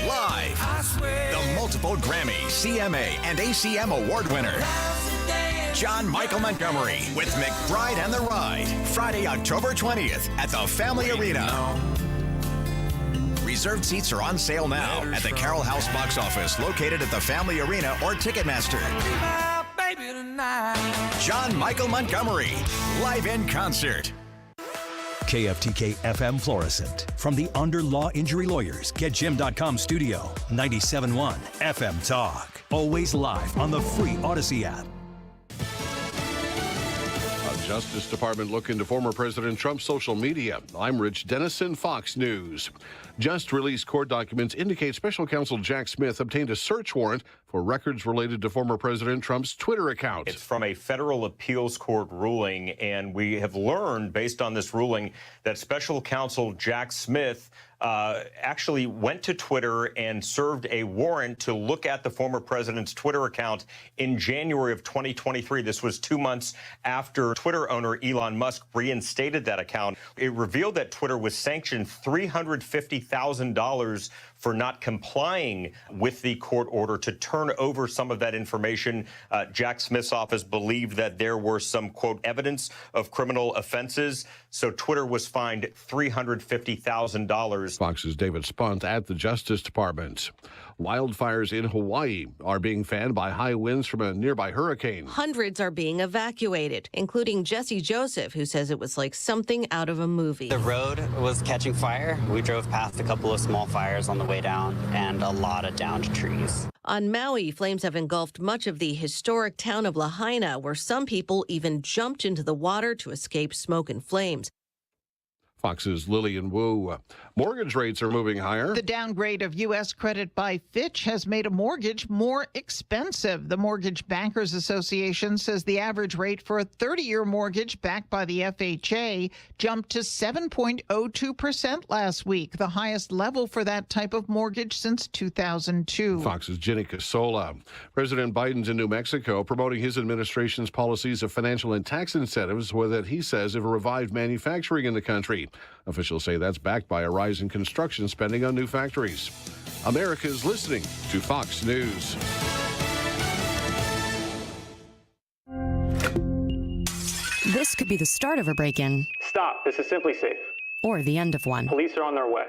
Live. The multiple Grammy, CMA, and ACM award winner. John Michael Montgomery with McBride and the Ride. Friday, October 20th at the Family Arena. Reserved seats are on sale now at the Carroll House box office located at the Family Arena or Ticketmaster. John Michael Montgomery, live in concert. KFTK FM Florissant. From the Under Law Injury Lawyers, GetJim.com studio. 97.1 FM Talk. Always live on the free Odyssey app. A Justice Department look into former President Trump's social media. I'm Rich Dennison, Fox News. Just released court documents indicate Special Counsel Jack Smith obtained a search warrant for records related to former President Trump's Twitter account. It's from a federal appeals court ruling, and we have learned, based on this ruling, that Special Counsel Jack Smith actually went to Twitter and served a warrant to look at the former president's Twitter account in January of 2023. This was 2 months after Twitter owner Elon Musk reinstated that account. It revealed that Twitter was sanctioned $350,000 for not complying with the court order to turn over some of that information. Jack Smith's office believed that there were some, quote, evidence of criminal offenses. So Twitter was fined $350,000. Fox's David Spunt at the Justice Department. Wildfires in Hawaii are being fanned by high winds from a nearby hurricane. Hundreds are being evacuated, including Jesse Joseph, who says it was like something out of a movie. The road was catching fire. We drove past a couple of small fires on the way down and a lot of downed trees. On Maui, flames have engulfed much of the historic town of Lahaina, where some people even jumped into the water to escape smoke and flames. Fox's Lillian Wu. Mortgage rates are moving higher. The downgrade of U.S. credit by Fitch has made a mortgage more expensive. The Mortgage Bankers Association says the average rate for a 30-year mortgage backed by the FHA jumped to 7.02% last week, the highest level for that type of mortgage since 2002. Fox's Jenny Casola. President Biden's in New Mexico promoting his administration's policies of financial and tax incentives that he says have revived manufacturing in the country. Officials say that's backed by a rise in construction spending on new factories. America is listening to Fox News. This could be the start of a break-in. Stop. This is Simply Safe. Or the end of one. Police are on their way.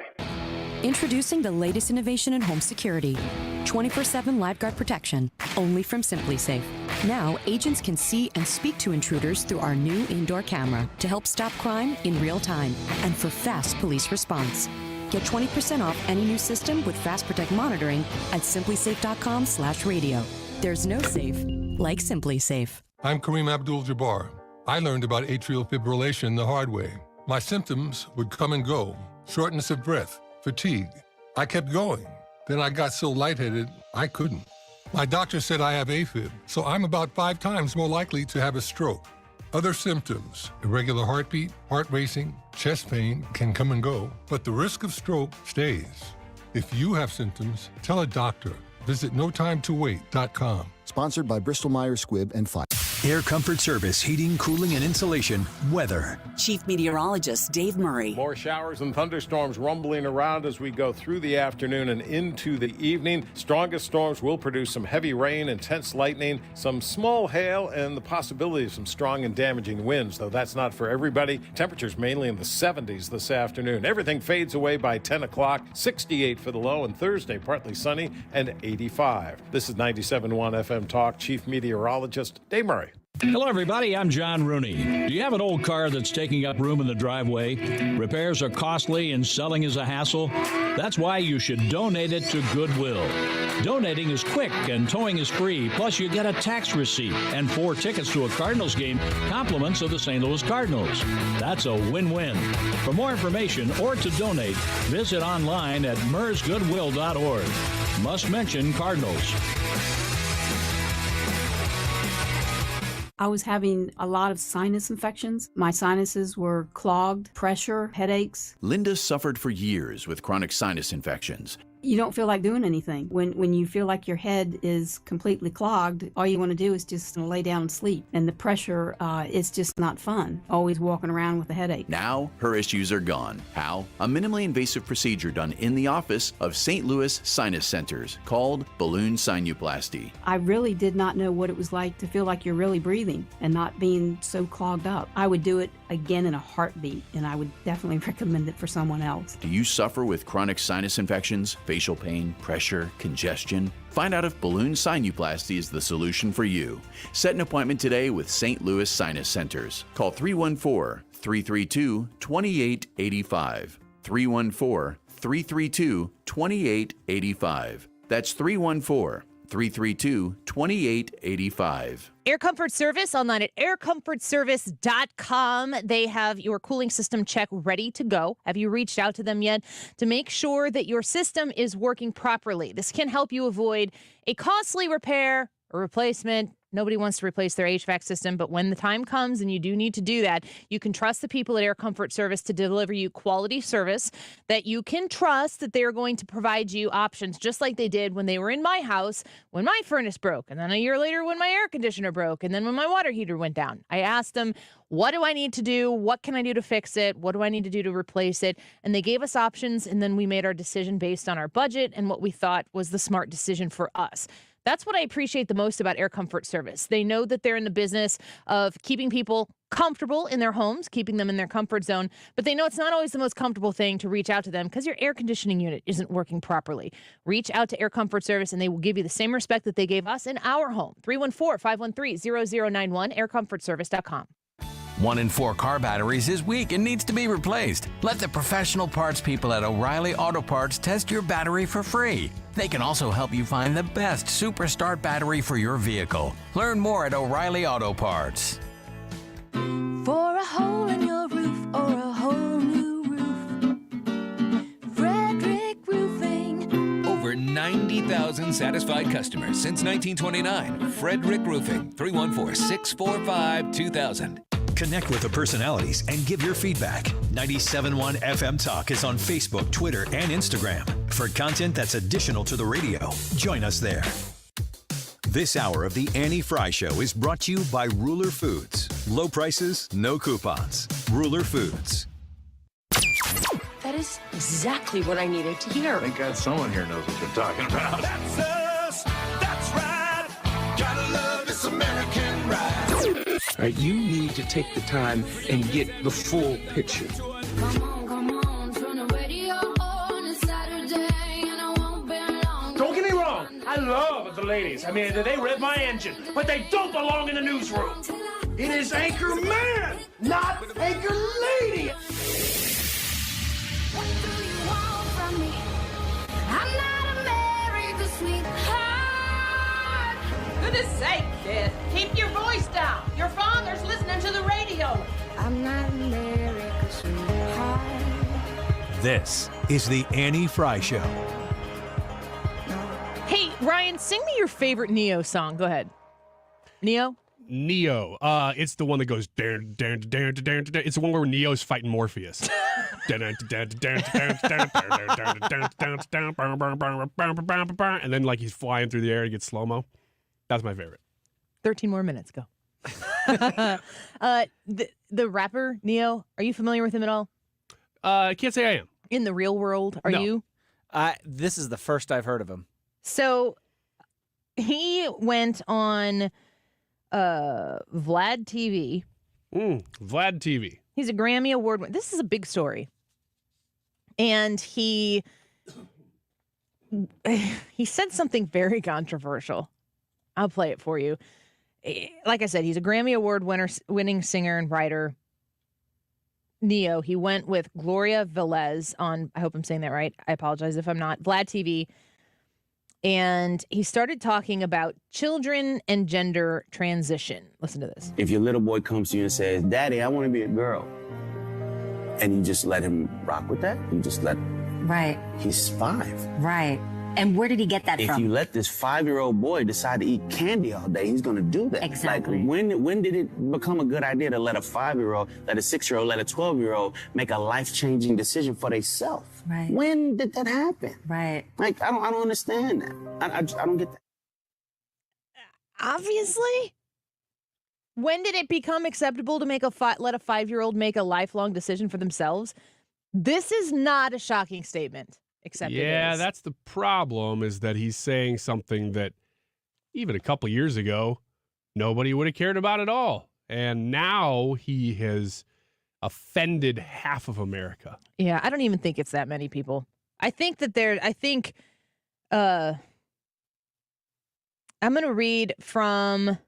Introducing the latest innovation in home security. 24/7 LiveGuard protection, only from Simply Safe. Now, agents can see and speak to intruders through our new indoor camera to help stop crime in real time and for fast police response. Get 20% off any new system with Fast Protect monitoring at simplysafe.com/radio. There's no safe like Simply Safe. I'm Kareem Abdul-Jabbar. I learned about atrial fibrillation the hard way. My symptoms would come and go. Shortness of breath, fatigue. I kept going. Then I got so lightheaded, I couldn't. My doctor said I have AFib, so I'm about 5 times more likely to have a stroke. Other symptoms, irregular heartbeat, heart racing, chest pain can come and go, but the risk of stroke stays. If you have symptoms, tell a doctor. Visit notimetowait.com. Sponsored by Bristol-Myers Squibb and Pfizer. Air Comfort Service, heating, cooling, and insulation, weather. Chief Meteorologist Dave Murray. More showers and thunderstorms rumbling around as we go through the afternoon and into the evening. Strongest storms will produce some heavy rain, intense lightning, some small hail, and the possibility of some strong and damaging winds, though that's not for everybody. Temperatures mainly in the 70s this afternoon. Everything fades away by 10 o'clock. 68 for the low, and Thursday partly sunny and 85. This is 97.1 FM Talk. Chief Meteorologist Dave Murray. Hello, everybody. I'm John Rooney. Do you have an old car that's taking up room in the driveway? Repairs are costly and selling is a hassle? That's why you should donate it to Goodwill. Donating is quick and towing is free. Plus, you get a tax receipt and 4 tickets to a Cardinals game, compliments of the St. Louis Cardinals. That's a win-win. For more information or to donate, visit online at mersgoodwill.org. Must mention Cardinals. I was having a lot of sinus infections. My sinuses were clogged, pressure, headaches. Linda suffered for years with chronic sinus infections. You don't feel like doing anything. When you feel like your head is completely clogged, all you want to do is just lay down and sleep. And the pressure is just not fun, always walking around with a headache. Now, her issues are gone. How? A minimally invasive procedure done in the office of St. Louis Sinus Centers called balloon sinuplasty. I really did not know what it was like to feel like you're really breathing and not being so clogged up. I would do it again in a heartbeat, and I would definitely recommend it for someone else. Do you suffer with chronic sinus infections, facial pain, pressure, congestion? Find out if balloon sinuplasty is the solution for you. Set an appointment today with St. Louis Sinus Centers. Call 314-332-2885. 314-332-2885. That's 314-332-2885. Air Comfort Service online at aircomfortservice.com. They have your cooling system check ready to go. Have you reached out to them yet to make sure that your system is working properly? This can help you avoid a costly repair or replacement. Nobody wants to replace their HVAC system, but when the time comes and you do need to do that, you can trust the people at Air Comfort Service to deliver you quality service, that you can trust that they're going to provide you options just like they did when they were in my house, when my furnace broke, and then a year later when my air conditioner broke, and then when my water heater went down. I asked them, what do I need to do? What can I do to fix it? What do I need to do to replace it? And they gave us options, and then we made our decision based on our budget and what we thought was the smart decision for us. That's what I appreciate the most about Air Comfort Service. They know that they're in the business of keeping people comfortable in their homes, keeping them in their comfort zone, but they know it's not always the most comfortable thing to reach out to them because your air conditioning unit isn't working properly. Reach out to Air Comfort Service and they will give you the same respect that they gave us in our home. 314-513-0091, aircomfortservice.com. 1 in 4 car batteries is weak and needs to be replaced. Let the professional parts people at O'Reilly Auto Parts test your battery for free. They can also help you find the best Super Start battery for your vehicle. Learn more at O'Reilly Auto Parts. For a hole in your roof or a whole new roof, Frederick Roofing. Over 90,000 satisfied customers since 1929. Frederick Roofing, 314-645-2000. Connect with the personalities and give your feedback. 97.1 FM Talk is on Facebook, Twitter, and Instagram. For content that's additional to the radio, join us there. This hour of the Annie Fry Show is brought to you by Ruler Foods. Low prices, no coupons. Ruler Foods. That is exactly what I needed to hear. Thank God someone here knows what they're talking about. That's us. That's right. Gotta love this American ride. All right, you need to take the time and get the full picture. Don't get me wrong, I love the ladies. I mean, they rev my engine, but they don't belong in the newsroom. It is Anchor Man, not Anchor Lady. What do you want from me? I'm not America's sweetheart. goodness sake, kid. Keep your voice down. Your father's listening to the radio. I'm not America's sweetheart. This is the Annie Frey Show. Hey, Ryan, sing me your favorite Neo song. Go ahead. Neo? Neo. It's the one that goes down, down, down, down, down. It's the one where Neo's fighting Morpheus. And then like he's flying through the air, he gets slow-mo. That's my favorite. 13 more minutes. Go. The rapper Neo, are you familiar with him at all? I can't say I am. In the real world, are you? This is the first I've heard of him. So he went on Vlad TV. Vlad TV. He's a Grammy Award winner. This is a big story. And he said something very controversial. I'll play it for you. Like I said, he's a Grammy Award winning singer and writer. Neo. He went with Gloria Velez on, I hope I'm saying that right. I apologize if I'm not, Vlad TV. And he started talking about children and gender transition. Listen to this. If your little boy comes to you and says, Daddy, I want to be a girl, and you just let him rock with that, you just let him. Right. He's 5. Right. And where did he get that from? If you let this 5-year-old boy decide to eat candy all day, he's going to do that. Exactly. Like, when did it become a good idea to let a 5-year-old, let a 6-year-old, let a 12-year-old make a life-changing decision for themselves? Right. When did that happen? Right. Like, I don't understand that. I don't get that. Obviously. When did it become acceptable to let a 5-year-old make a lifelong decision for themselves? This is not a shocking statement. Except that's the problem, is that he's saying something that even a couple years ago, nobody would have cared about at all. And now he has offended half of America. Yeah, I don't even think it's that many people. I think I'm going to read from,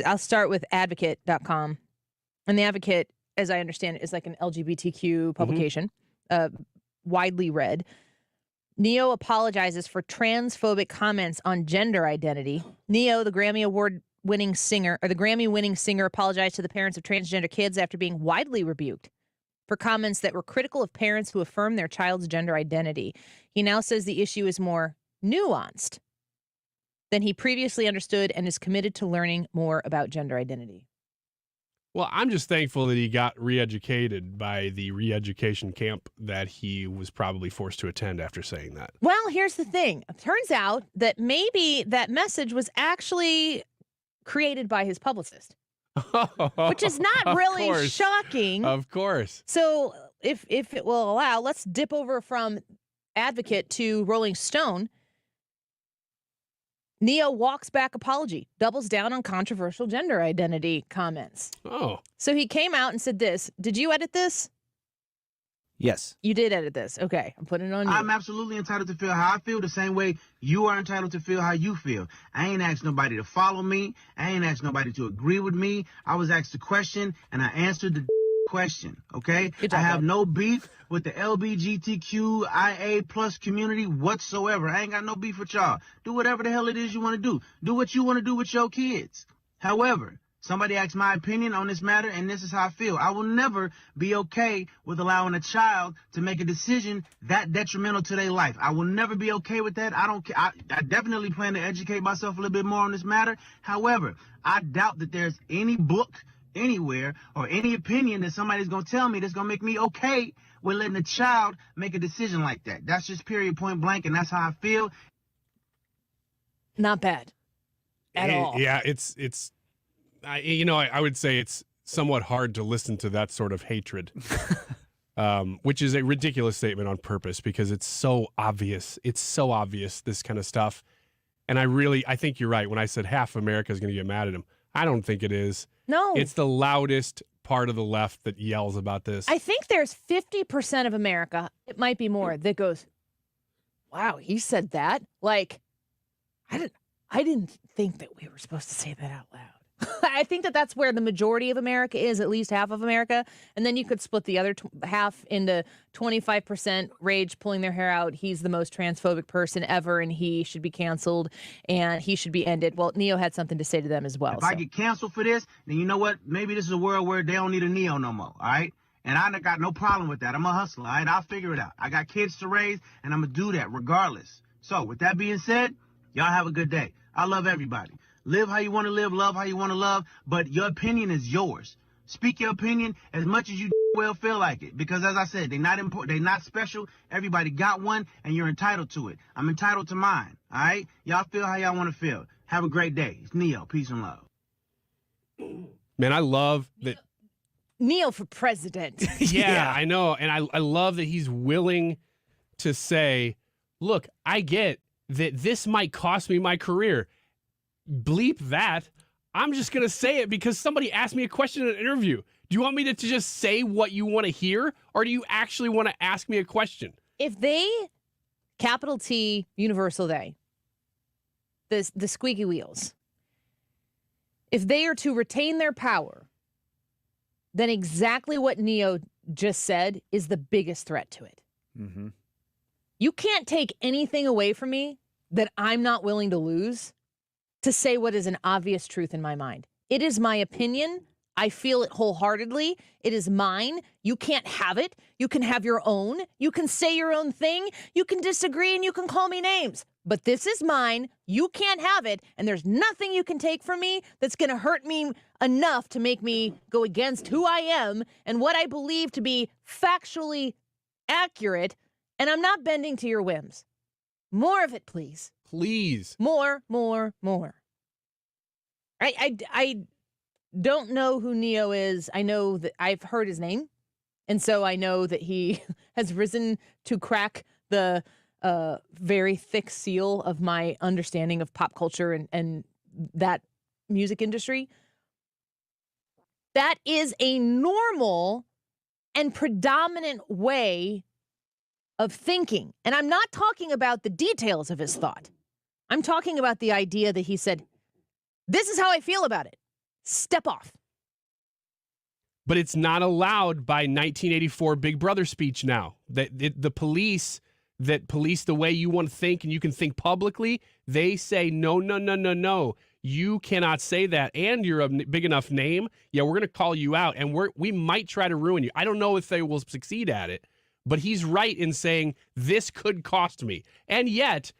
I'll start with advocate.com. And the Advocate, as I understand it, is like an LGBTQ publication, widely read. Neo apologizes for transphobic comments on gender identity. Neo, the Grammy-winning singer, apologized to the parents of transgender kids after being widely rebuked for comments that were critical of parents who affirm their child's gender identity. He now says the issue is more nuanced than he previously understood and is committed to learning more about gender identity. Well, I'm just thankful that he got re-educated by the re-education camp that he was probably forced to attend after saying that. Well, here's the thing. It turns out that maybe that message was actually created by his publicist, which is not really shocking. Of course. So if it will allow, let's dip over from Advocate to Rolling Stone. Neo walks back apology, doubles down on controversial gender identity comments. Oh. So he came out and said this. Did you edit this? Yes. You did edit this. Okay. I'm putting it on you. I'm absolutely entitled to feel how I feel the same way you are entitled to feel how you feel. I ain't asked nobody to follow me. I ain't asked nobody to agree with me. I was asked a question, and I answered the question, okay? I have no beef with the LGBTQIA plus community whatsoever. I ain't got no beef with y'all. Do whatever the hell it is you want to do. Do what you want to do with your kids. However, somebody asked my opinion on this matter, and this is how I feel. I will never be okay with allowing a child to make a decision that detrimental to their life. I will never be okay with that. I don't care. I definitely plan to educate myself a little bit more on this matter. However, I doubt that there's any book anywhere or any opinion that somebody's going to tell me that's going to make me okay with letting a child make a decision like that. That's just period, point blank, and that's how I feel. Not bad at all. Yeah, I would say it's somewhat hard to listen to that sort of hatred, which is a ridiculous statement on purpose because it's so obvious. It's so obvious, this kind of stuff. And I think you're right when I said half of America is going to get mad at him. I don't think it is. No. It's the loudest part of the left that yells about this. I think there's 50% of America, it might be more, that goes, wow, he said that? Like, I didn't think that we were supposed to say that out loud. I think that that's where the majority of America is, at least half of America. And then you could split the other half into 25% rage, pulling their hair out. He's the most transphobic person ever, and he should be canceled, and he should be ended. Well, Neo had something to say to them as well. If I get canceled for this, then you know what? Maybe this is a world where they don't need a Neo no more, all right? And I got no problem with that. I'm a hustler, all right? I'll figure it out. I got kids to raise, and I'm going to do that regardless. So with that being said, y'all have a good day. I love everybody. Live how you want to live, love how you want to love, but your opinion is yours. Speak your opinion as much as you well feel like it, because as I said, they're not important, they're not special. Everybody got one, and you're entitled to it. I'm entitled to mine, all right? Y'all feel how y'all want to feel. Have a great day. It's Neo. Peace and love. Man, I love that. Neo for president. Yeah, I know. And I love that he's willing to say, look, I get that this might cost me my career. Bleep that. I'm just going to say it because somebody asked me a question in an interview. Do you want me to just say what you want to hear, or do you actually want to ask me a question? If they, capital T, universal they, the squeaky wheels, if they are to retain their power, then exactly what Neo just said is the biggest threat to it. Mm-hmm. You can't take anything away from me that I'm not willing to lose to say what is an obvious truth in my mind. It is my opinion. I feel it wholeheartedly. It is mine. You can't have it. You can have your own. You can say your own thing. You can disagree and you can call me names. But this is mine. You can't have it. And there's nothing you can take from me that's going to hurt me enough to make me go against who I am and what I believe to be factually accurate. And I'm not bending to your whims. More of it, please. Please. More. I don't know who Neo is. I know that I've heard his name. And so I know that he has risen to crack the very thick seal of my understanding of pop culture and that music industry. That is a normal and predominant way of thinking. And I'm not talking about the details of his thought. I'm talking about the idea that he said, this is how I feel about it. Step off. But it's not allowed by 1984 Big Brother speech now. The police that police the way you want to think and you can think publicly, they say, no. You cannot say that. And you're a big enough name. Yeah, we're going to call you out. And we might try to ruin you. I don't know if they will succeed at it. But he's right in saying this could cost me. And yet,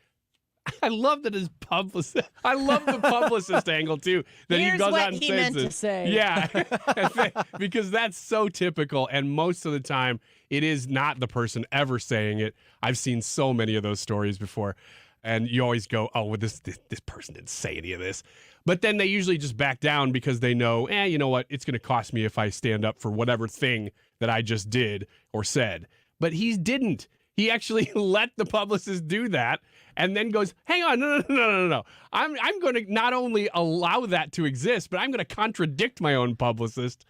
I love that his publicist. I love the publicist angle too. That Here's he goes what out and he says meant this. to say. Yeah, because that's so typical. And most of the time, it is not the person ever saying it. I've seen so many of those stories before, and you always go, "Oh, well, this person didn't say any of this." But then they usually just back down because they know, you know what? It's going to cost me if I stand up for whatever thing that I just did or said. But he didn't. He actually let the publicist do that and then goes, hang on, no. I'm going to not only allow that to exist, but I'm going to contradict my own publicist.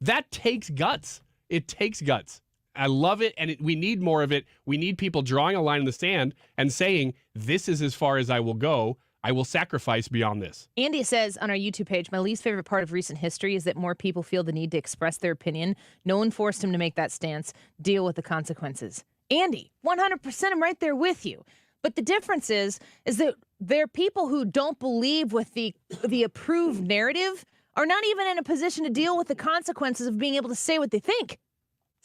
That takes guts. It takes guts. I love it, and we need more of it. We need people drawing a line in the sand and saying, this is as far as I will go. I will sacrifice beyond this. Andy says on our YouTube page, my least favorite part of recent history is that more people feel the need to express their opinion. No one forced him to make that stance. Deal with the consequences. Andy, 100%, I'm right there with you. But the difference is that there are people who don't believe with the approved narrative are not even in a position to deal with the consequences of being able to say what they think.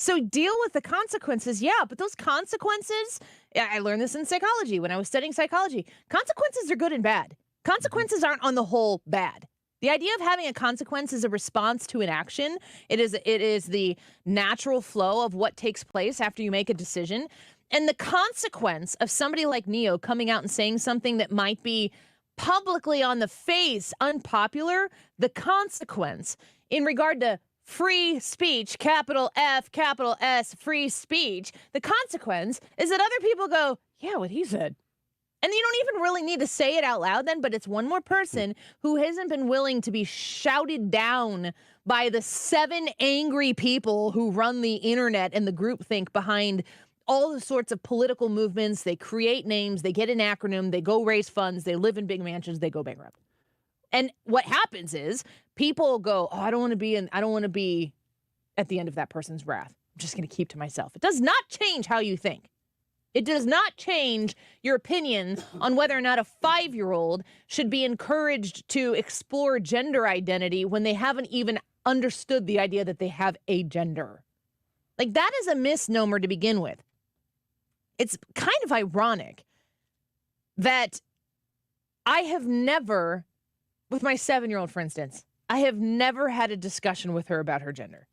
So deal with the consequences, yeah, but those consequences, I learned this in psychology when I was studying psychology. Consequences are good and bad. Consequences aren't on the whole bad. The idea of having a consequence is a response to an action. It is the natural flow of what takes place after you make a decision. And the consequence of somebody like Neo coming out and saying something that might be publicly on the face unpopular, the consequence in regard to free speech, capital F, capital S, free speech, the consequence is that other people go, yeah, what he said. And you don't even really need to say it out loud then, but it's one more person who hasn't been willing to be shouted down by the 7 angry people who run the internet and the groupthink behind all the sorts of political movements. They create names, they get an acronym, they go raise funds, they live in big mansions, they go bankrupt. And what happens is people go, oh, I don't want to be at the end of that person's wrath. I'm just going to keep to myself. It does not change how you think. It does not change your opinion on whether or not a 5-year-old should be encouraged to explore gender identity when they haven't even understood the idea that they have a gender. Like, that is a misnomer to begin with. It's kind of ironic that I have never, with my 7-year-old, for instance, I have never had a discussion with her about her gender.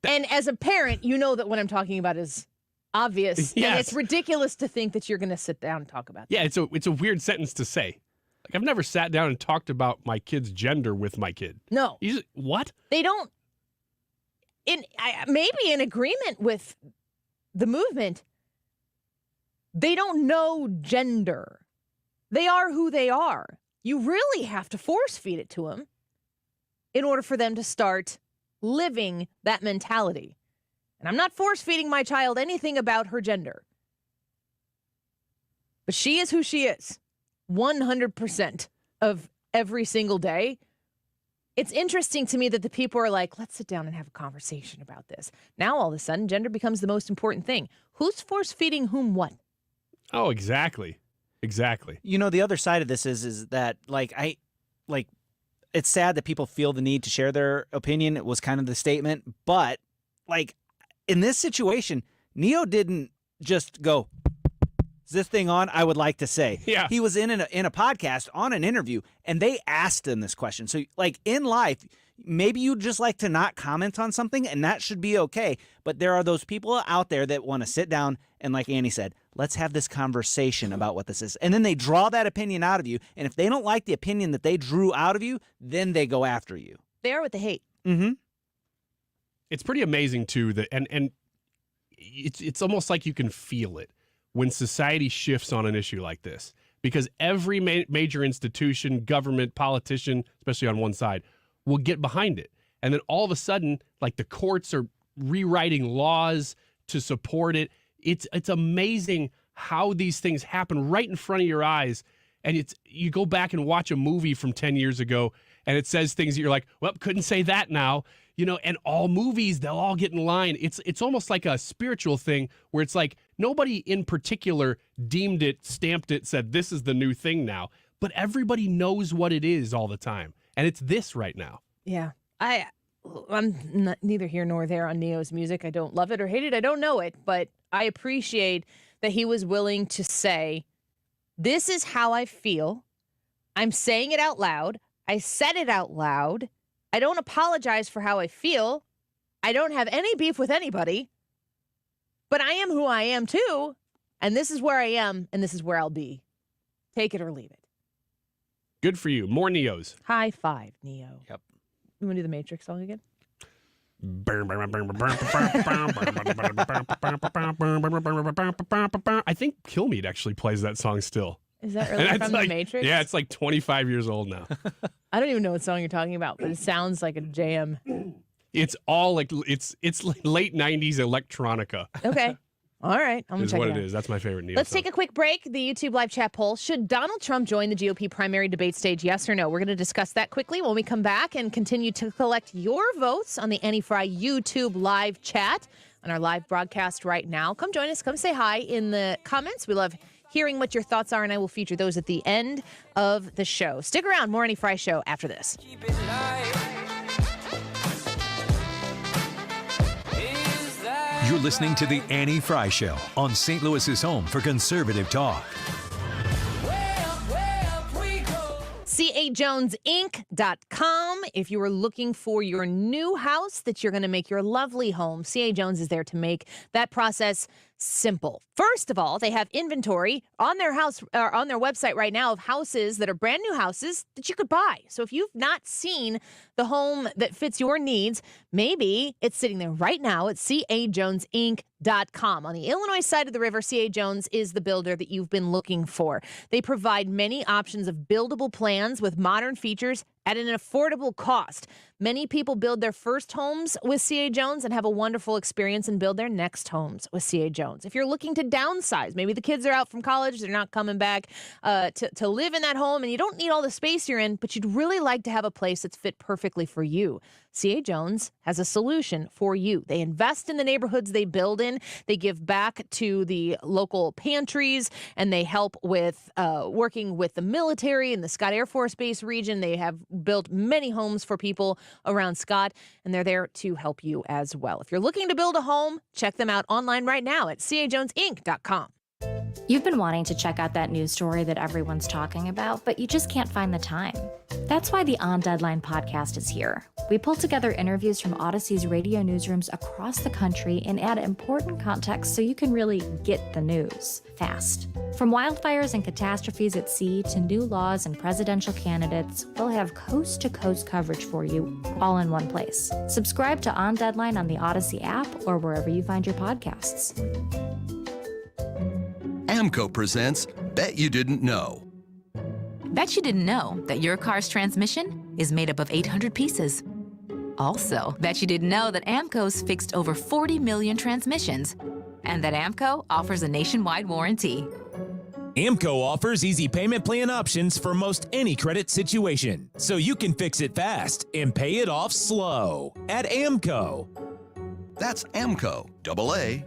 And as a parent, you know that what I'm talking about is obvious. Yes. And it's ridiculous to think that you're going to sit down and talk about that. Yeah, it's a weird sentence to say. Like, I've never sat down and talked about my kid's gender with my kid. No. What? They don't. Maybe in agreement with the movement, they don't know gender. They are who they are. You really have to force feed it to them in order for them to start living that mentality. And I'm not force feeding my child anything about her gender. But she is who she is. 100% of every single day. It's interesting to me that the people are like, let's sit down and have a conversation about this. Now, all of a sudden, gender becomes the most important thing. Who's force feeding whom what? Oh, exactly. Exactly. You know, the other side of this is that, it's sad that people feel the need to share their opinion. It was kind of the statement. But, in this situation, Neo didn't just go, is this thing on? I would like to say. Yeah. He was in a podcast on an interview, and they asked him this question. So, in life, maybe you'd just like to not comment on something, and that should be okay. But there are those people out there that want to sit down and, like Annie said, let's have this conversation about what this is. And then they draw that opinion out of you. And if they don't like the opinion that they drew out of you, then they go after you. They are what they hate. Mm-hmm. It's pretty amazing, too, that and it's almost like you can feel it when society shifts on an issue like this. Because every major institution, government, politician, especially on one side, will get behind it. And then all of a sudden, the courts are rewriting laws to support it. It's amazing how these things happen right in front of your eyes. And you go back and watch a movie from 10 years ago, and it says things that you're like, well, couldn't say that now. And all movies, they'll all get in line. It's almost like a spiritual thing where it's like nobody in particular deemed it, stamped it, said this is the new thing now. But everybody knows what it is all the time. And it's this right now. Yeah. I'm neither here nor there on Neo's music. I don't love it or hate it. I don't know it. But I appreciate that he was willing to say, this is how I feel. I'm saying it out loud. I said it out loud. I don't apologize for how I feel. I don't have any beef with anybody. But I am who I am, too. And this is where I am, and this is where I'll be. Take it or leave it. Good for you. More Neos. High five, Neo. Yep. You want to do the Matrix song again? I think Kilmeade actually plays that song still. Is that really from the Matrix? Yeah, it's 25 years old now. I don't even know what song you're talking about, but it sounds like a jam. It's all it's late 90s electronica. Okay. All right. I'm going to check what it out. it is. That's my favorite Neo Let's song. take a quick break. The YouTube live chat poll. Should Donald Trump join the GOP primary debate stage, yes or no? We're going to discuss that quickly when we come back and continue to collect your votes on the Annie Frey YouTube live chat on our live broadcast right now. Come join us. Come say hi in the comments. We love hearing what your thoughts are, and I will feature those at the end of the show. Stick around. More Annie Frey Show after this. You're listening to The Annie Frey Show on St. Louis's home for conservative talk. CAJonesInc.com. If you are looking for your new house that you're going to make your lovely home, CA Jones is there to make that process simple. First of all, they have inventory on their website right now of houses that are brand new houses that you could buy. So if you've not seen the home that fits your needs, maybe it's sitting there right now at CAJonesInc.com. On the Illinois side of the river, CA Jones is the builder that you've been looking for. They provide many options of buildable plans with modern features at an affordable cost. Many people build their first homes with C.A. Jones and have a wonderful experience and build their next homes with C.A. Jones. If you're looking to downsize, maybe the kids are out from college, they're not coming back to live in that home, and you don't need all the space you're in, but you'd really like to have a place that's fit perfectly for you. C.A. Jones has a solution for you. They invest in the neighborhoods they build in. They give back to the local pantries, and they help with working with the military in the Scott Air Force Base region. They have built many homes for people around Scott, and they're there to help you as well. If you're looking to build a home, check them out online right now at cajonesinc.com. You've been wanting to check out that news story that everyone's talking about, but you just can't find the time. That's why the On Deadline podcast is here. We pull together interviews from Odyssey's radio newsrooms across the country and add important context so you can really get the news fast. From wildfires and catastrophes at sea to new laws and presidential candidates, we'll have coast-to-coast coverage for you all in one place. Subscribe to On Deadline on the Odyssey app or wherever you find your podcasts. AMCO presents Bet You Didn't Know. Bet you didn't know that your car's transmission is made up of 800 pieces. Also, bet you didn't know that AMCO's fixed over 40 million transmissions and that AMCO offers a nationwide warranty. AMCO offers easy payment plan options for most any credit situation, so you can fix it fast and pay it off slow at AMCO. That's AMCO, AA,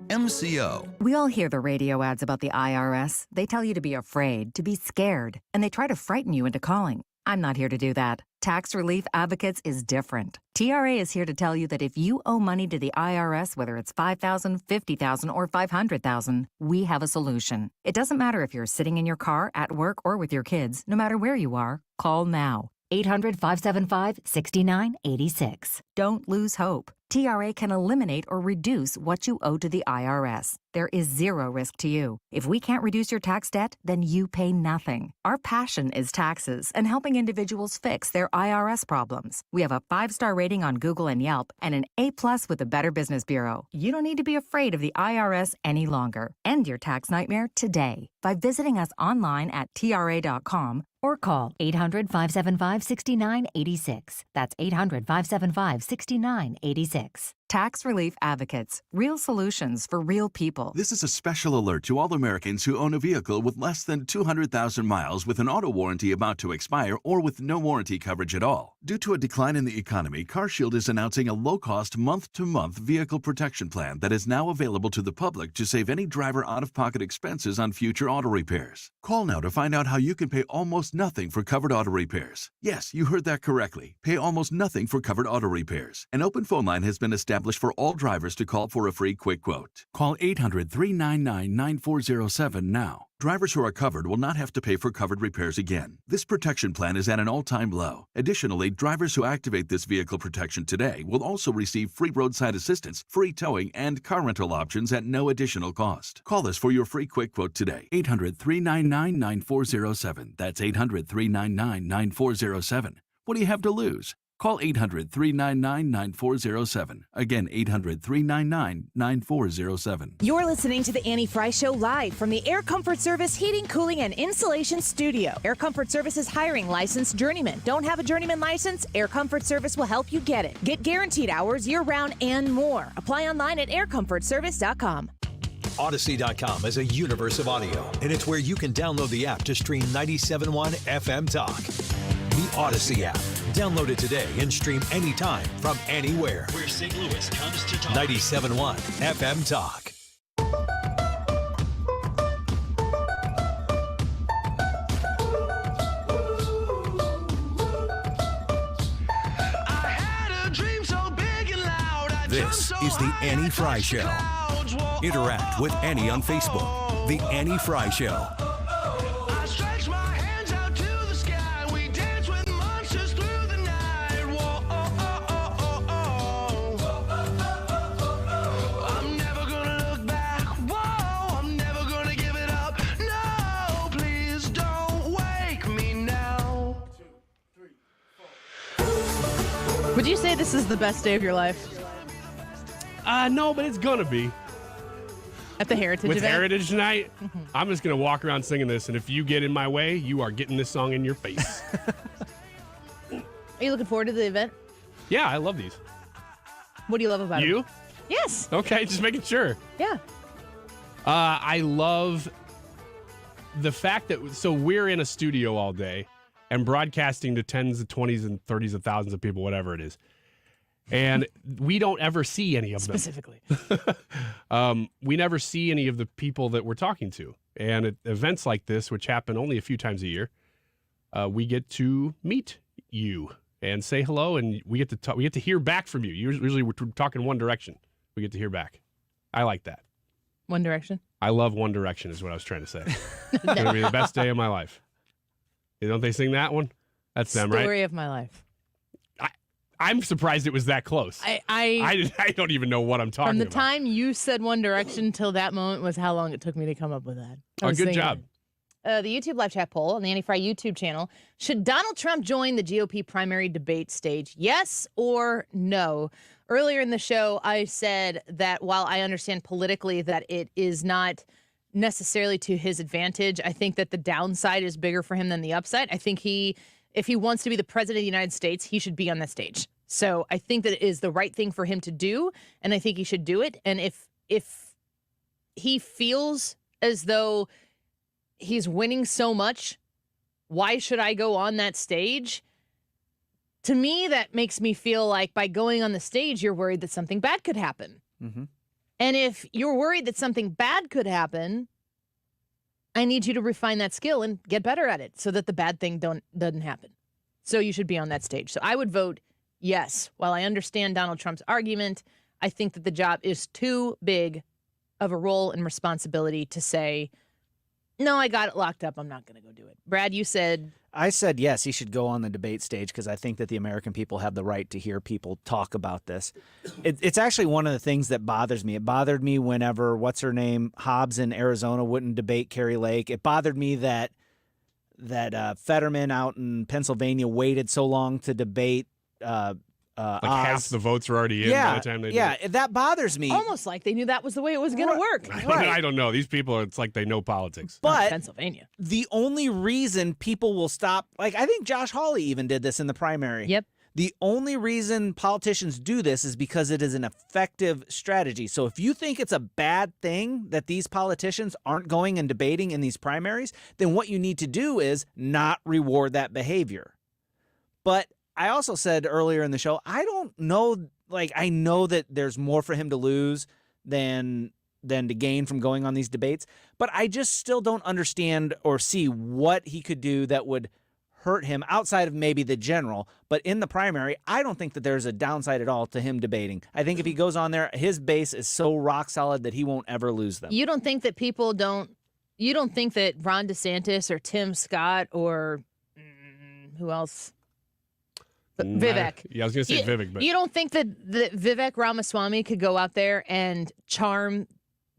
MCO. We all hear the radio ads about the IRS. They tell you to be afraid, to be scared, and they try to frighten you into calling. I'm not here to do that. Tax Relief Advocates is different. TRA is here to tell you that if you owe money to the IRS, whether it's $5,000, $50,000, or $500,000, we have a solution. It doesn't matter if you're sitting in your car, at work, or with your kids. No matter where you are, call now. 800-575-6986. Don't lose hope. TRA can eliminate or reduce what you owe to the IRS. There is zero risk to you. If we can't reduce your tax debt, then you pay nothing. Our passion is taxes and helping individuals fix their IRS problems. We have a 5-star rating on Google and Yelp and an A+ with the Better Business Bureau. You don't need to be afraid of the IRS any longer. End your tax nightmare today by visiting us online at TRA.com or call 800-575-6986. That's 800-575-6986. Tax Relief Advocates. Real solutions for real people. This is a special alert to all Americans who own a vehicle with less than 200,000 miles with an auto warranty about to expire or with no warranty coverage at all. Due to a decline in the economy, CarShield is announcing a low-cost month-to-month vehicle protection plan that is now available to the public to save any driver out-of-pocket expenses on future auto repairs. Call now to find out how you can pay almost nothing for covered auto repairs. Yes, you heard that correctly. Pay almost nothing for covered auto repairs. An open phone line has been established for all drivers to call for a free quick quote. Call 800-399-9407 now. Drivers who are covered will not have to pay for covered repairs again. This protection plan is at an all-time low. Additionally, drivers who activate this vehicle protection today will also receive free roadside assistance, free towing, and car rental options at no additional cost. Call us for your free quick quote today. 800-399-9407. That's 800-399-9407. What do you have to lose? Call 800-399-9407. Again, 800-399-9407. You're listening to The Annie Frey Show live from the Air Comfort Service Heating, Cooling, and Insulation Studio. Air Comfort Service is hiring licensed journeymen. Don't have a journeyman license? Air Comfort Service will help you get it. Get guaranteed hours year-round and more. Apply online at aircomfortservice.com. Odyssey.com is a universe of audio, and it's where you can download the app to stream 97.1 FM Talk. The Odyssey app. Download it today and stream anytime from anywhere. Where St. Louis comes to talk. 97.1 FM Talk. This is the Annie Frey Show. Interact with Annie on Facebook. The Annie Frey Show. Would you say this is the best day of your life? No, but it's gonna be. At the Heritage With event? Heritage Night, I'm just gonna walk around singing this, and if you get in my way, you are getting this song in your face. Are you looking forward to the event? Yeah, I love these. What do you love about it? You? Yes. Okay, just making sure. Yeah. I love the fact that we're in a studio all day and broadcasting to tens of 20s and 30s of thousands of people, whatever it is. And we don't ever see any of them. Specifically. We never see any of the people that we're talking to. And at events like this, which happen only a few times a year, we get to meet you and say hello, and we get to talk, we get to hear back from you. Usually we're talking One Direction. We get to hear back. I like that. One Direction? I love One Direction is what I was trying to say. It's going to be the best day of my life. Don't they sing that one? That's them, right? Story of my life. I'm surprised it was that close. I don't even know what I'm talking about. From the time you said One Direction till that moment was how long it took me to come up with that. Good job. The YouTube live chat poll on the Annie Frey YouTube channel. Should Donald Trump join the GOP primary debate stage? Yes or no? Earlier in the show, I said that while I understand politically that it is not necessarily to his advantage, I think that the downside is bigger for him than the upside. I think if he wants to be the president of the United States, he should be on that stage. So I think that it is the right thing for him to do, and I think he should do it. And if he feels as though he's winning so much, why should I go on that stage? To me, that makes me feel like by going on the stage, you're worried that something bad could happen. Mm-hmm. And if you're worried that something bad could happen, I need you to refine that skill and get better at it so that the bad thing doesn't happen. So you should be on that stage. So I would vote yes. While I understand Donald Trump's argument, I think that the job is too big of a role and responsibility to say, no, I got it locked up. I'm not going to go do it. Brad, you said... I said yes, he should go on the debate stage because I think that the American people have the right to hear people talk about this. It's actually one of the things that bothers me. It bothered me whenever, what's-her-name, Hobbs in Arizona wouldn't debate Carrie Lake. It bothered me that Fetterman out in Pennsylvania waited so long to debate like Oz. half the votes were already in by the time they did. Yeah, that bothers me. Almost like they knew that was the way it was going to work. I don't know. These people, it's like they know politics. But Pennsylvania. The only reason people will stop, like I think Josh Hawley even did this in the primary. Yep. The only reason politicians do this is because it is an effective strategy. So if you think it's a bad thing that these politicians aren't going and debating in these primaries, then what you need to do is not reward that behavior. But I also said earlier in the show, I don't know, like I know that there's more for him to lose than to gain from going on these debates, but I just still don't understand or see what he could do that would hurt him outside of maybe the general. But in the primary, I don't think that there's a downside at all to him debating. I think if he goes on there, his base is so rock solid that he won't ever lose them. You don't think that you don't think that Ron DeSantis or Tim Scott or who else? Vivek. Yeah, I was going to say Vivek. But you don't think that Vivek Ramaswamy could go out there and charm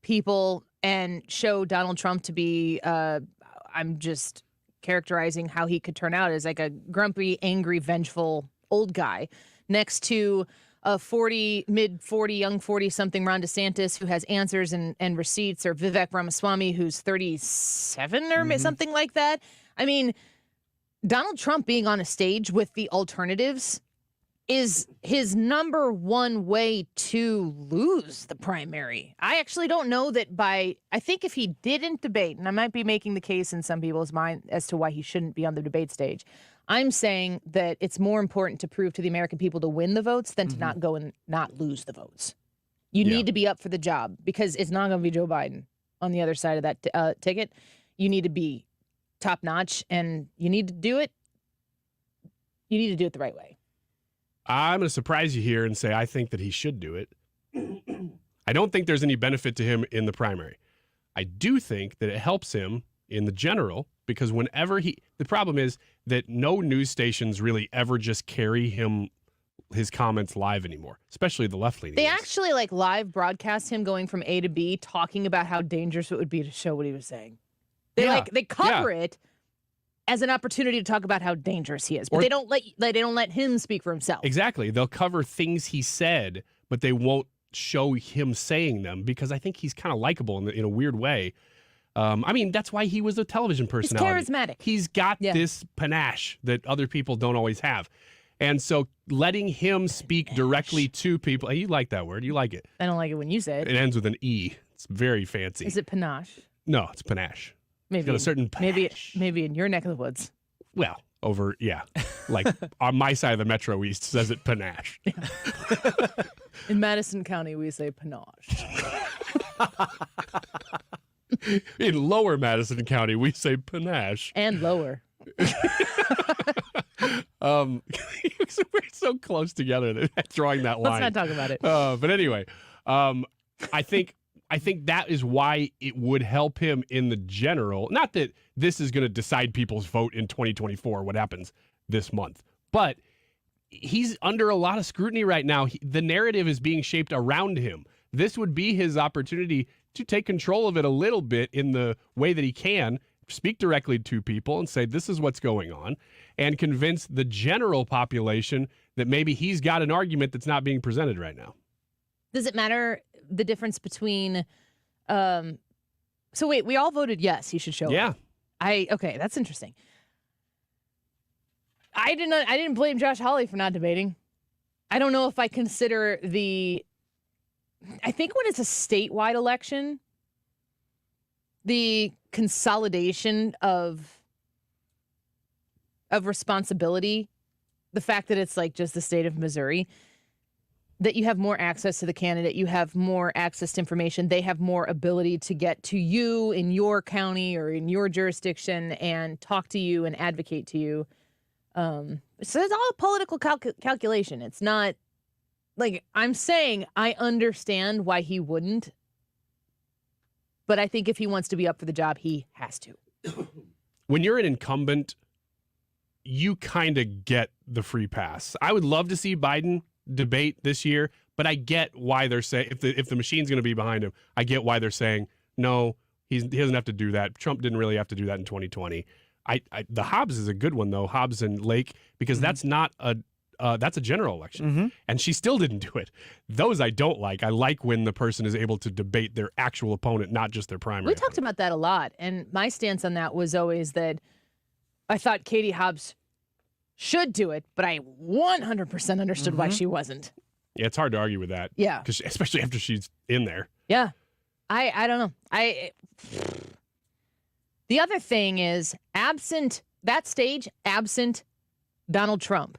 people and show Donald Trump to be, I'm just characterizing how he could turn out as like a grumpy, angry, vengeful old guy next to a mid-40, young 40-something Ron DeSantis who has answers and receipts, or Vivek Ramaswamy who's 37 or something like that. I mean, Donald Trump being on a stage with the alternatives is his number one way to lose the primary. I actually don't know that I think if he didn't debate, and I might be making the case in some people's mind as to why he shouldn't be on the debate stage, I'm saying that it's more important to prove to the American people to win the votes than to not go and not lose the votes. You need to be up for the job because it's not going to be Joe Biden on the other side of that ticket. You need to be top notch, and you need to do it. You need to do it the right way. I'm going to surprise you here and say I think that he should do it. I don't think there's any benefit to him in the primary. I do think that it helps him in the general because whenever the problem is that no news stations really ever just carry his comments live anymore, especially the left-leaning. They ones. actually like live broadcast him going from A to B, talking about how dangerous it would be to show what he was saying. They cover it as an opportunity to talk about how dangerous he is, but they don't let him speak for himself. Exactly. They'll cover things he said, but they won't show him saying them because I think he's kind of likable in a weird way. I mean, that's why he was a television personality. He's charismatic. He's got this panache that other people don't always have. And so letting him speak directly to people. Hey, you like that word. You like it. I don't like it when you say it. It ends with an E. It's very fancy. Is it panache? No, it's panache. Maybe It's got a certain panache. maybe in your neck of the woods. Well, like on my side of the Metro East says it panache. In Madison County, we say panache. In lower Madison County, we say panache. And lower. We're so close together that drawing that line. Let's not talk about it. But anyway, I think that is why it would help him in the general. Not that this is going to decide people's vote in 2024, what happens this month, but he's under a lot of scrutiny right now. The narrative is being shaped around him. This would be his opportunity to take control of it a little bit in the way that he can, speak directly to people and say, this is what's going on, and convince the general population that maybe he's got an argument that's not being presented right now. Does it matter the difference between so wait, we all voted yes, he should show up. Okay, that's interesting. I didn't blame Josh Hawley for not debating. I don't know if I consider I think when it's a statewide election, the consolidation of responsibility, the fact that it's like just the state of Missouri, that you have more access to the candidate, you have more access to information, they have more ability to get to you in your county or in your jurisdiction and talk to you and advocate to you. So it's all a political calculation. It's not like I'm saying I understand why he wouldn't, but I think if he wants to be up for the job, he has to. When you're an incumbent, you kind of get the free pass. I would love to see Biden debate this year, but I get why they're saying if the machine's going to be behind him, I get why they're saying no. He doesn't have to do that. Trump didn't really have to do that in 2020. The Hobbs is a good one though, Hobbs and Lake, because that's not that's a general election, and she still didn't do it. Those I don't like. I like when the person is able to debate their actual opponent, not just their primary. We talked about that a lot, and my stance on that was always that I thought Katie Hobbs should do it, but I 100% understood why she wasn't. Yeah, it's hard to argue with that. Yeah, because especially after she's in there. Yeah, I don't know. The other thing is absent Donald Trump.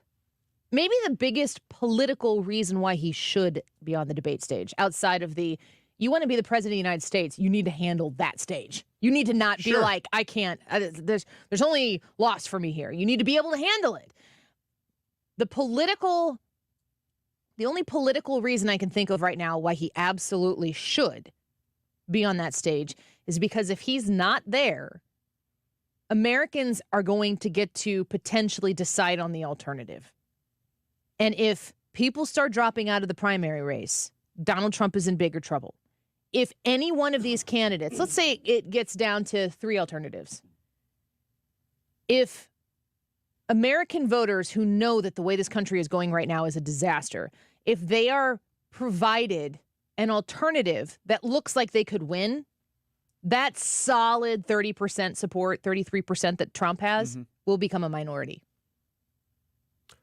Maybe the biggest political reason why he should be on the debate stage, outside of you want to be the president of the United States, you need to handle that stage. You need to not be like, I can't, there's only loss for me here. You need to be able to handle it. The only political reason I can think of right now why he absolutely should be on that stage is because if he's not there, Americans are going to get to potentially decide on the alternative. And if people start dropping out of the primary race, Donald Trump is in bigger trouble. If any one of these candidates, let's say it gets down to 3 alternatives. If American voters who know that the way this country is going right now is a disaster, if they are provided an alternative that looks like they could win, that solid 30% support, 33% that Trump has, will become a minority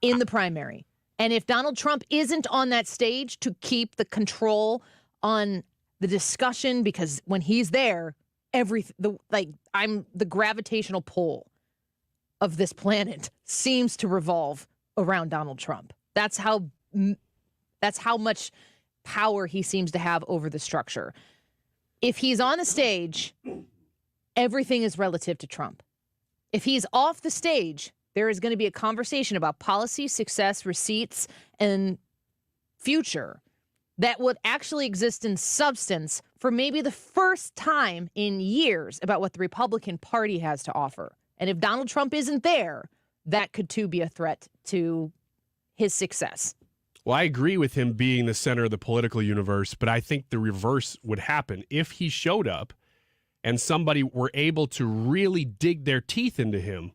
in the primary. And if Donald Trump isn't on that stage to keep the control on the discussion, because when he's there, the gravitational pull of this planet seems to revolve around Donald Trump. That's how much power he seems to have over the structure. If he's on the stage, everything is relative to Trump. If he's off the stage, there is going to be a conversation about policy, success, receipts, and future that would actually exist in substance for maybe the first time in years about what the Republican Party has to offer. And if Donald Trump isn't there, that could too be a threat to his success. Well, I agree with him being the center of the political universe, but I think the reverse would happen. If he showed up and somebody were able to really dig their teeth into him,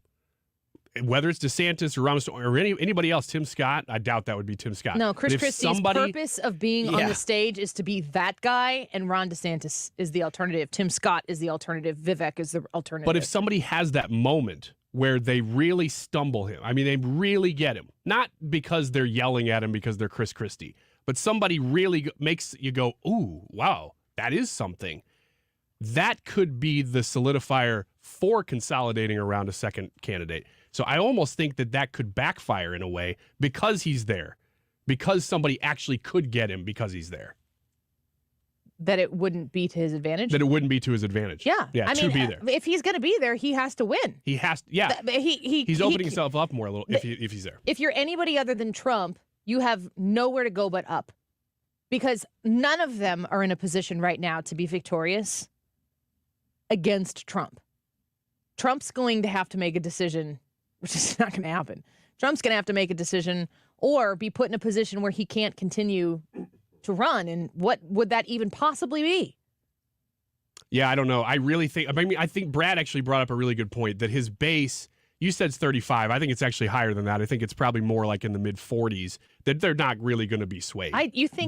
whether it's DeSantis or Ramos or anybody else, Tim Scott, I doubt that would be Tim Scott. No, Chris Christie's purpose of being on the stage is to be that guy, and Ron DeSantis is the alternative. Tim Scott is the alternative. Vivek is the alternative. But if somebody has that moment where they really stumble him. I mean, they really get him. Not because they're yelling at him because they're Chris Christie, but somebody really makes you go, ooh, wow, that is something. That could be the solidifier for consolidating around a second candidate. So I almost think that could backfire in a way because he's there, because somebody actually could get him because he's there. That it wouldn't be to his advantage? That it wouldn't be to his advantage. Yeah. I mean, be there. If he's going to be there, he has to win. He has to, yeah. He's opening himself up more a little if he's there. If you're anybody other than Trump, you have nowhere to go but up. Because none of them are in a position right now to be victorious against Trump. Trump's going to have to make a decision, which is not going to happen. Trump's going to have to make a decision or be put in a position where he can't continue to run. And what would that even possibly be? Yeah, I don't know. I think Brad actually brought up a really good point that his base, you said it's 35. I think it's actually higher than that. I think it's probably more like in the mid 40s that they're not really going to be swayed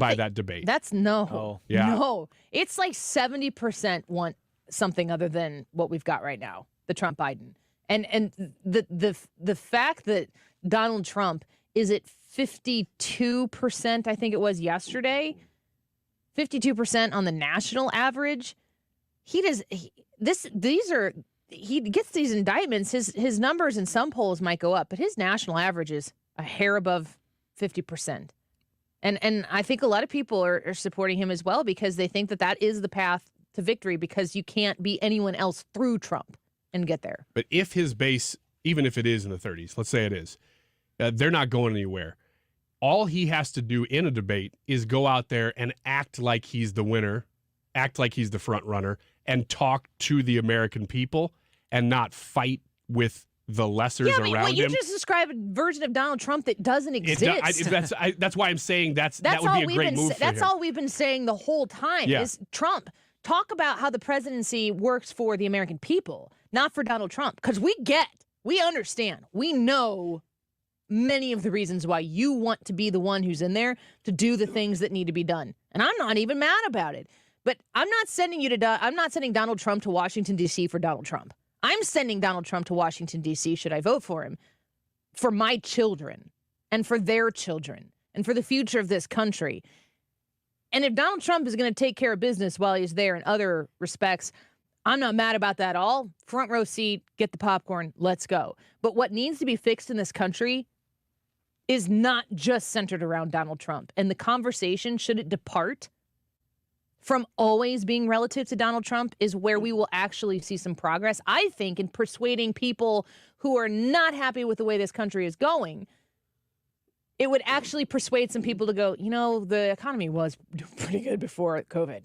by that debate. That's no. Oh, yeah. No. It's like 70% want something other than what we've got right now, the Trump Biden. And the fact that Donald Trump is at 52%, I think it was yesterday, 52% on the national average. He gets these indictments. His numbers in some polls might go up, but his national average is a hair above 50%. And I think a lot of people are supporting him as well because they think that is the path to victory because you can't be anyone else through Trump and get there. But if his base, even if it is in the 30s, let's say it is, they're not going anywhere. All he has to do in a debate is go out there and act like he's the winner, act like he's the front runner, and talk to the American people and not fight with the lessers around him. You just described a version of Donald Trump that doesn't exist. That's why I'm saying that would be a great move for him. That's all we've been saying the whole time is Trump. Talk about how the presidency works for the American people, not for Donald Trump. Because we understand, we know many of the reasons why you want to be the one who's in there to do the things that need to be done. And I'm not even mad about it. But I'm not sending Donald Trump to Washington, D.C. for Donald Trump. I'm sending Donald Trump to Washington, D.C., should I vote for him, for my children and for their children and for the future of this country. And if Donald Trump is going to take care of business while he's there in other respects, I'm not mad about that at all. Front row seat, get the popcorn, let's go. But what needs to be fixed in this country is not just centered around Donald Trump. And the conversation, should it depart from always being relative to Donald Trump, is where we will actually see some progress, I think, in persuading people who are not happy with the way this country is going. It would actually persuade some people to go, the economy was pretty good before COVID.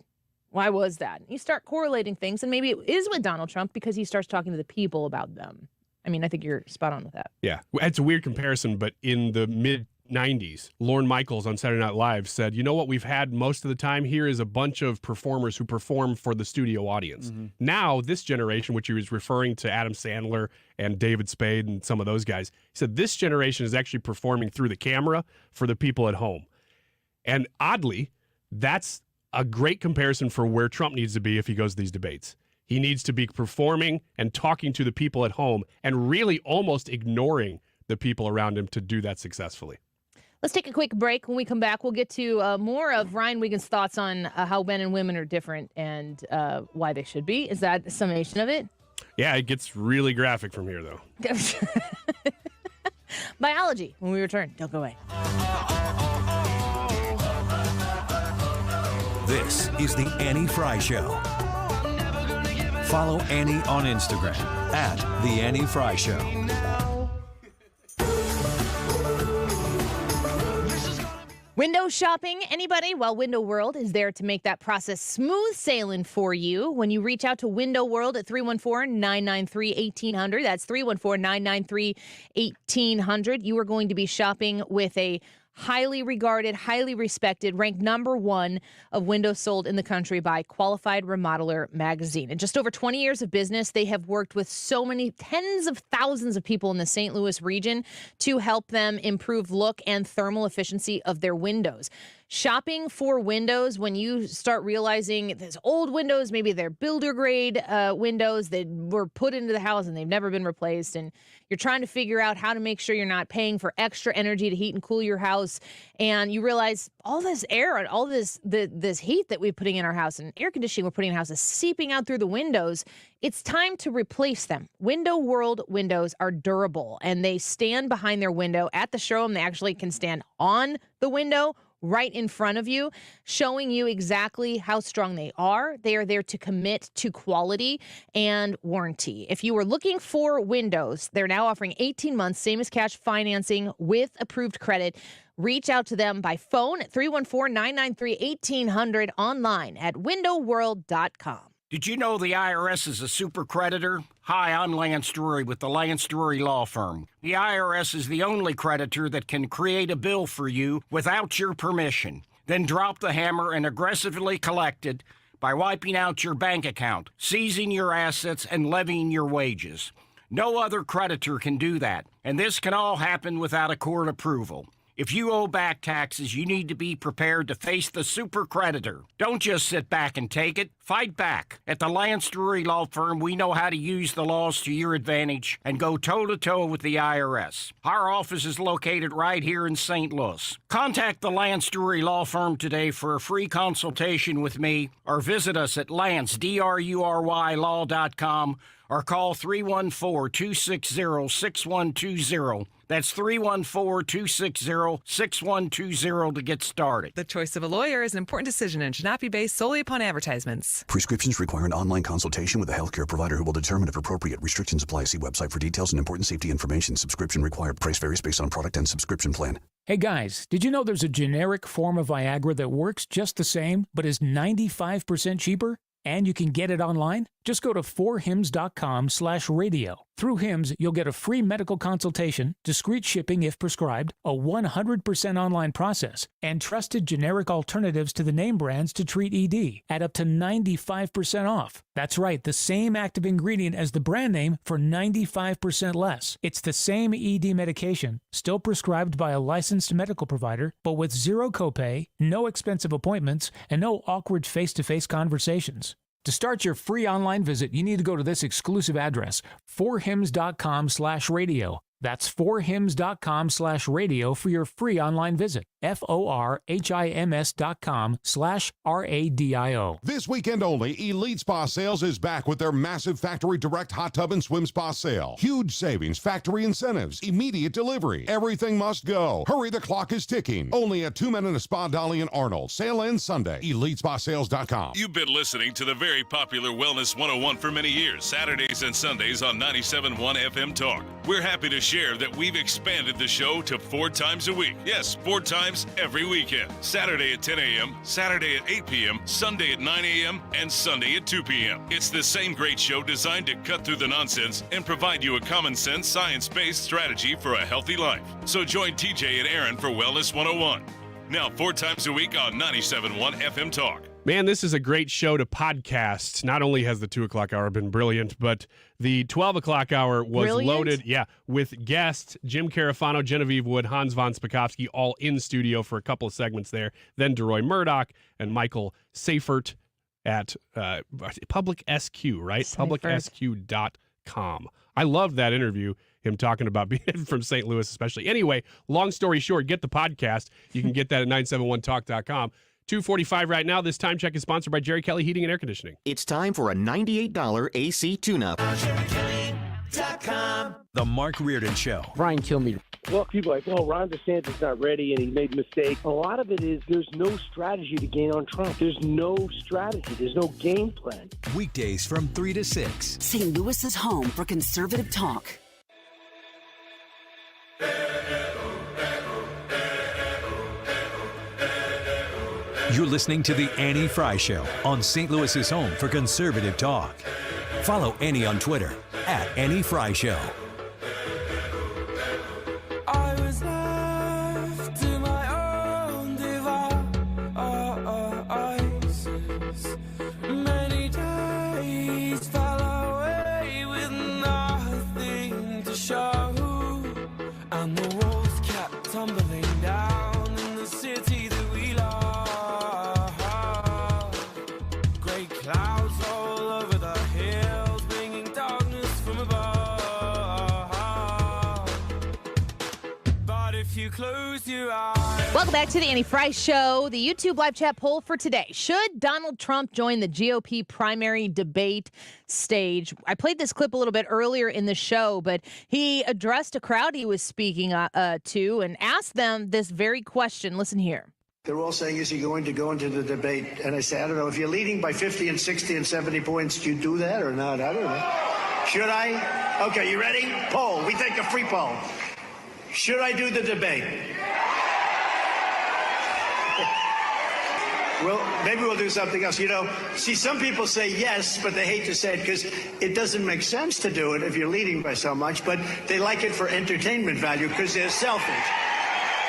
Why was that? You start correlating things, and maybe it is with Donald Trump because he starts talking to the people about them. I mean, I think you're spot on with that. Yeah. It's a weird comparison, but in the mid-90s, Lorne Michaels on Saturday Night Live said, you know what we've had most of the time here is a bunch of performers who perform for the studio audience. Mm-hmm. Now, this generation, which he was referring to Adam Sandler and David Spade and some of those guys, he said this generation is actually performing through the camera for the people at home. And oddly, that's a great comparison for where Trump needs to be if he goes to these debates. He needs to be performing and talking to the people at home and really almost ignoring the people around him to do that successfully. Let's take a quick break. When we come back, we'll get to more of Ryan Wiggins' thoughts on how men and women are different and why they should be. Is that a summation of it? Yeah, it gets really graphic from here, though. Biology, when we return. Don't go away. This is the Annie Frey Show. Follow Annie on Instagram @The Annie Frey Show. Window shopping, anybody? Well, Window World is there to make that process smooth sailing for you. When you reach out to Window World at 314-993-1800, that's 314-993-1800, you are going to be shopping with a highly regarded, highly respected, ranked #1 of windows sold in the country by Qualified Remodeler magazine. In just over 20 years of business, they have worked with so many tens of thousands of people in the St. Louis region to help them improve look and thermal efficiency of their windows. Shopping for windows, when you start realizing there's old windows, maybe they're builder grade windows that were put into the house and they've never been replaced, and you're trying to figure out how to make sure you're not paying for extra energy to heat and cool your house, and you realize all this air and all this heat that we're putting in our house and air conditioning we're putting in our house is seeping out through the windows. It's time to replace them. Window World windows are durable, and they stand behind their window at the showroom. They actually can stand on the window right in front of you, showing you exactly how strong they are. They are there to commit to quality and warranty. If you were looking for windows, they're now offering 18 months, same as cash financing with approved credit. Reach out to them by phone at 314-993-1800, online at windowworld.com. Did you know the IRS is a super creditor? Hi, I'm Lance Drury with the Lance Drury Law Firm. The IRS is the only creditor that can create a bill for you without your permission, then drop the hammer and aggressively collect it by wiping out your bank account, seizing your assets, and levying your wages. No other creditor can do that, and this can all happen without a court approval. If you owe back taxes, you need to be prepared to face the super creditor. Don't just sit back and take it. Fight back. At the Lance Drury Law Firm, we know how to use the laws to your advantage and go toe-to-toe with the IRS. Our office is located right here in St. Louis. Contact the Lance Drury Law Firm today for a free consultation with me, or visit us at lancedrurylaw.com, or call 314-260-6120. That's 314-260-6120 to get started. The choice of a lawyer is an important decision and should not be based solely upon advertisements. Prescriptions require an online consultation with a healthcare provider who will determine if appropriate. Restrictions apply. See website for details and important safety information. Subscription required. Price varies based on product and subscription plan. Hey guys, did you know there's a generic form of Viagra that works just the same, but is 95% cheaper? And you can get it online? Just go to 4hims.com/radio. Through Hims, you'll get a free medical consultation, discreet shipping if prescribed, a 100% online process, and trusted generic alternatives to the name brands to treat ED at up to 95% off. That's right, the same active ingredient as the brand name for 95% less. It's the same ED medication, still prescribed by a licensed medical provider, but with zero copay, no expensive appointments, and no awkward face-to-face conversations. To start your free online visit, you need to go to this exclusive address, 4hims.com/radio. That's 4hims.com/radio for your free online visit. FORHIMS.com/RADIO. This weekend only, Elite Spa Sales is back with their massive factory direct hot tub and swim spa sale. Huge savings, factory incentives, immediate delivery. Everything must go. Hurry, the clock is ticking. Only a 2 Men and a Spa Dolly and Arnold. Sale ends Sunday. EliteSpaSales.com. You've been listening to the very popular Wellness 101 for many years, Saturdays and Sundays on 97.1 FM Talk. We're happy to share that we've expanded the show to 4 times a week. Yes, 4 times every weekend. Saturday at 10 a.m., Saturday at 8 p.m., Sunday at 9 a.m., and Sunday at 2 p.m. It's the same great show designed to cut through the nonsense and provide you a common sense, science-based strategy for a healthy life. So join TJ and Aaron for Wellness 101. Now 4 times a week on 97.1 FM Talk. Man, this is a great show to podcast. Not only has the 2 o'clock hour been brilliant, but the 12 o'clock hour was loaded, with guests Jim Carafano, Genevieve Wood, Hans von Spakovsky, all in studio for a couple of segments there. Then Deroy Murdock and Michael Seifert at PublicSq, right? PublicSq.com. I loved that interview, him talking about being from St. Louis especially. Anyway, long story short, get the podcast. You can get that at 971talk.com. 2:45 right now. This time check is sponsored by Jerry Kelly Heating and Air Conditioning. It's time for a $98 AC tune-up. The Mark Reardon Show. Brian Kilmeade. Well, people are like, well, Ron DeSantis not ready and he made mistakes. A lot of it is there's no strategy to gain on Trump. There's no strategy. There's no game plan. Weekdays from 3 to 6. St. Louis's home for conservative talk. You're listening to The Annie Frey Show on St. Louis's home for conservative talk. Follow Annie on Twitter at Annie Frey Show. I was left to my Welcome back to the Annie Frey Show. The YouTube live chat poll for today. Should Donald Trump join the GOP primary debate stage? I played this clip a little bit earlier in the show, but he addressed a crowd he was speaking to and asked them this very question. Listen here. They're all saying, is he going to go into the debate? And I say, I don't know. If you're leading by 50 and 60 and 70 points, do you do that or not? I don't know. Should I? Okay, you ready? Poll. We take a free poll. Should I do the debate? Well, maybe we'll do something else. You know, see, some people say yes, but they hate to say it because it doesn't make sense to do it if you're leading by so much, but they like it for entertainment value because they're selfish.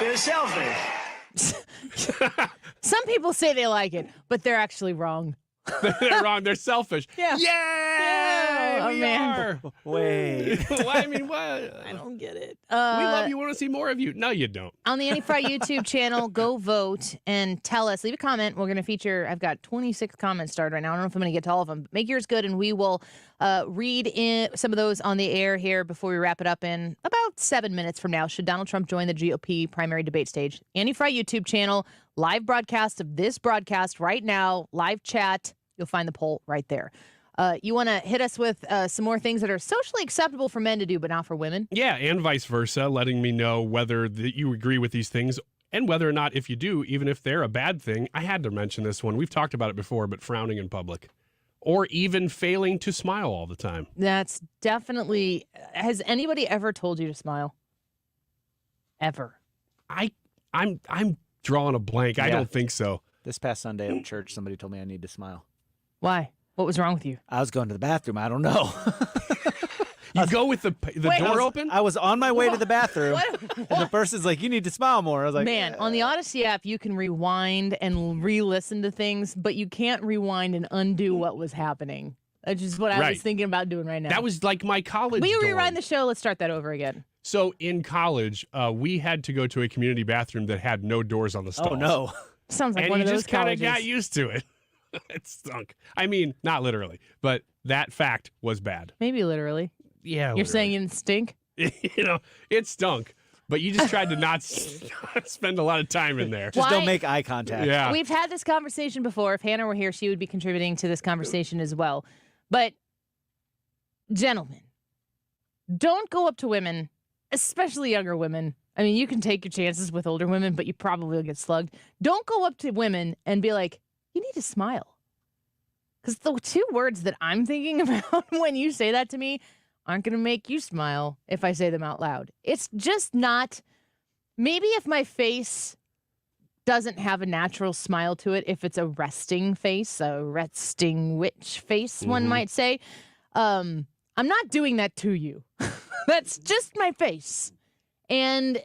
They're selfish. Some people say they like it, but they're actually wrong. They're wrong. They're selfish. Yeah. Yay! We man. are. Wait. I mean, what? I don't get it. We love you. We want to see more of you. No, you don't. On the Annie Frey YouTube channel, go vote and tell us. Leave a comment. We're going to feature, I've got 26 comments started right now. I don't know if I'm going to get to all of them. Make yours good, and we will read in some of those on the air here before we wrap it up in about 7 minutes from now. Should Donald Trump join the GOP primary debate stage? Annie Frey YouTube channel, live broadcast of this broadcast right now, live chat. You'll find the poll right there. You want to hit us with some more things that are socially acceptable for men to do, but not for women? Yeah, and vice versa, letting me know whether you agree with these things and whether or not, if you do, even if they're a bad thing. I had to mention this one. We've talked about it before, but frowning in public or even failing to smile all the time. That's definitely... Has anybody ever told you to smile? Ever? I'm drawing a blank. Yeah. I don't think so. This past Sunday at church, somebody told me I need to smile. Why? What was wrong with you? I was going to the bathroom. I don't know. You go with the door open? I was on my way to the bathroom, and the person's like, you need to smile more. I was like, man, on the Odyssey app, you can rewind and re-listen to things, but you can't rewind and undo what was happening. That's just what I was thinking about doing right now. That was like my college Will you dorm. rewind the show? Let's start that over again. So in college, we had to go to a community bathroom that had no doors on the stalls. Oh, no. Sounds like and one of those just kind of colleges. got used to it. It stunk. I mean, not literally, but that fact was bad. Maybe literally. Yeah. You're saying it stink? It stunk, but you just tried to not spend a lot of time in there. Just don't make eye contact. Yeah. We've had this conversation before. If Hannah were here, she would be contributing to this conversation as well. But, gentlemen, don't go up to women, especially younger women. I mean, you can take your chances with older women, but you probably will get slugged. Don't go up to women and be like, you need to smile. Because the two words that I'm thinking about when you say that to me aren't going to make you smile if I say them out loud. It's just not. Maybe if my face doesn't have a natural smile to it, if it's a resting face, a resting witch face, one might say, I'm not doing that to you. That's just my face. And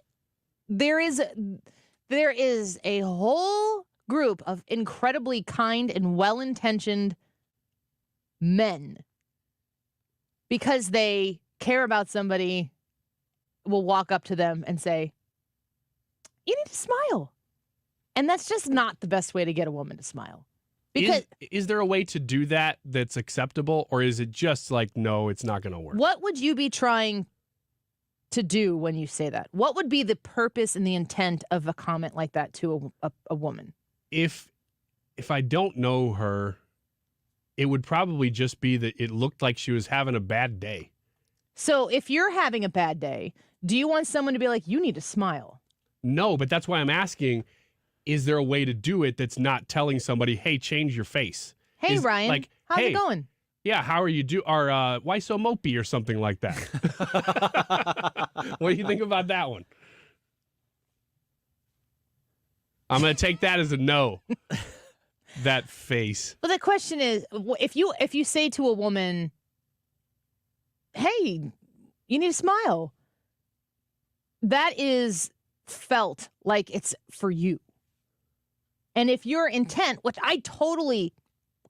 there is a whole group of incredibly kind and well-intentioned men, because they care about somebody, will walk up to them and say, you need to smile. And that's just not the best way to get a woman to smile. Because is there a way to do that that's acceptable, or is it just like, no, it's not going to work? What would you be trying to do when you say that? What would be the purpose and the intent of a comment like that to a woman? If I don't know her, it would probably just be that it looked like she was having a bad day. So if you're having a bad day, do you want someone to be like, you need to smile? No, but that's why I'm asking, is there a way to do it that's not telling somebody, hey, change your face? Hey, Ryan, how's it going? Yeah, how are you or why so mopey or something like that? What do you think about that one? I'm going to take that as a no. That face. But the question is, if you say to a woman, hey, you need to smile, that is felt like it's for you. And if your intent, which I totally,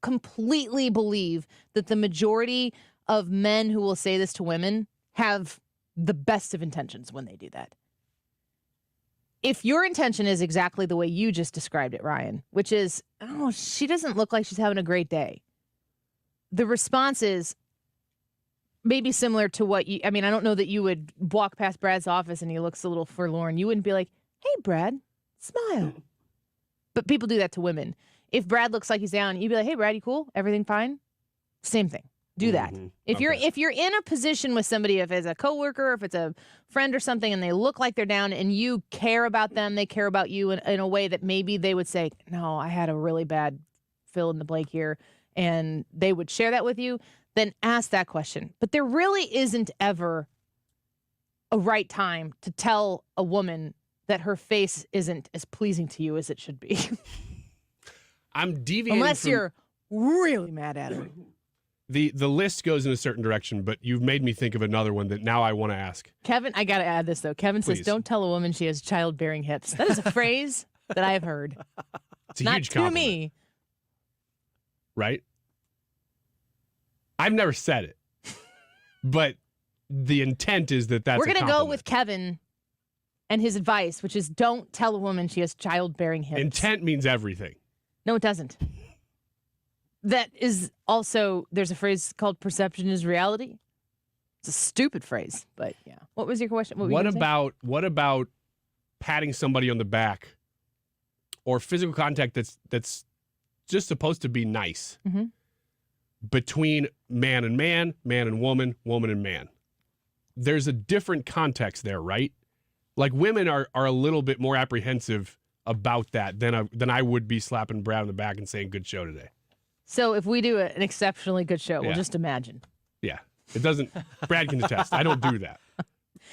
completely believe that the majority of men who will say this to women have the best of intentions when they do that. If your intention is exactly the way you just described it, Ryan, which is, oh, she doesn't look like she's having a great day. The response is maybe similar to what you, I mean, I don't know that you would walk past Brad's office and he looks a little forlorn. You wouldn't be like, hey, Brad, smile. But people do that to women. If Brad looks like he's down, you'd be like, hey, Brad, you cool? Everything fine? Same thing. Do that. If you're in a position with somebody, if it's a coworker, if it's a friend or something, and they look like they're down and you care about them, they care about you in a way that maybe they would say, no, I had a really bad fill in the blank here, and they would share that with you, then ask that question. But there really isn't ever a right time to tell a woman that her face isn't as pleasing to you as it should be. I'm deviating Unless you're really mad at her. The list goes in a certain direction, but you've made me think of another one that now I want to ask. Kevin, I got to add this, though. Kevin says, Please. don't tell a woman she has childbearing hips. That is a phrase that I have heard. It's a Not huge to compliment. me. Right? I've never said it, but the intent is that's We're going to go with Kevin and his advice, which is don't tell a woman she has childbearing hips. Intent means everything. No, it doesn't. That is also, there's a phrase called perception is reality. It's a stupid phrase, but yeah. What was your question? What about patting somebody on the back or physical contact that's just supposed to be nice between man and man, man and woman, woman and man? There's a different context there, right? Like women are a little bit more apprehensive about that than I would be slapping Brad on the back and saying good show today. So if we do an exceptionally good show, we'll Yeah. just imagine. Yeah. It doesn't Brad can attest. I don't do that.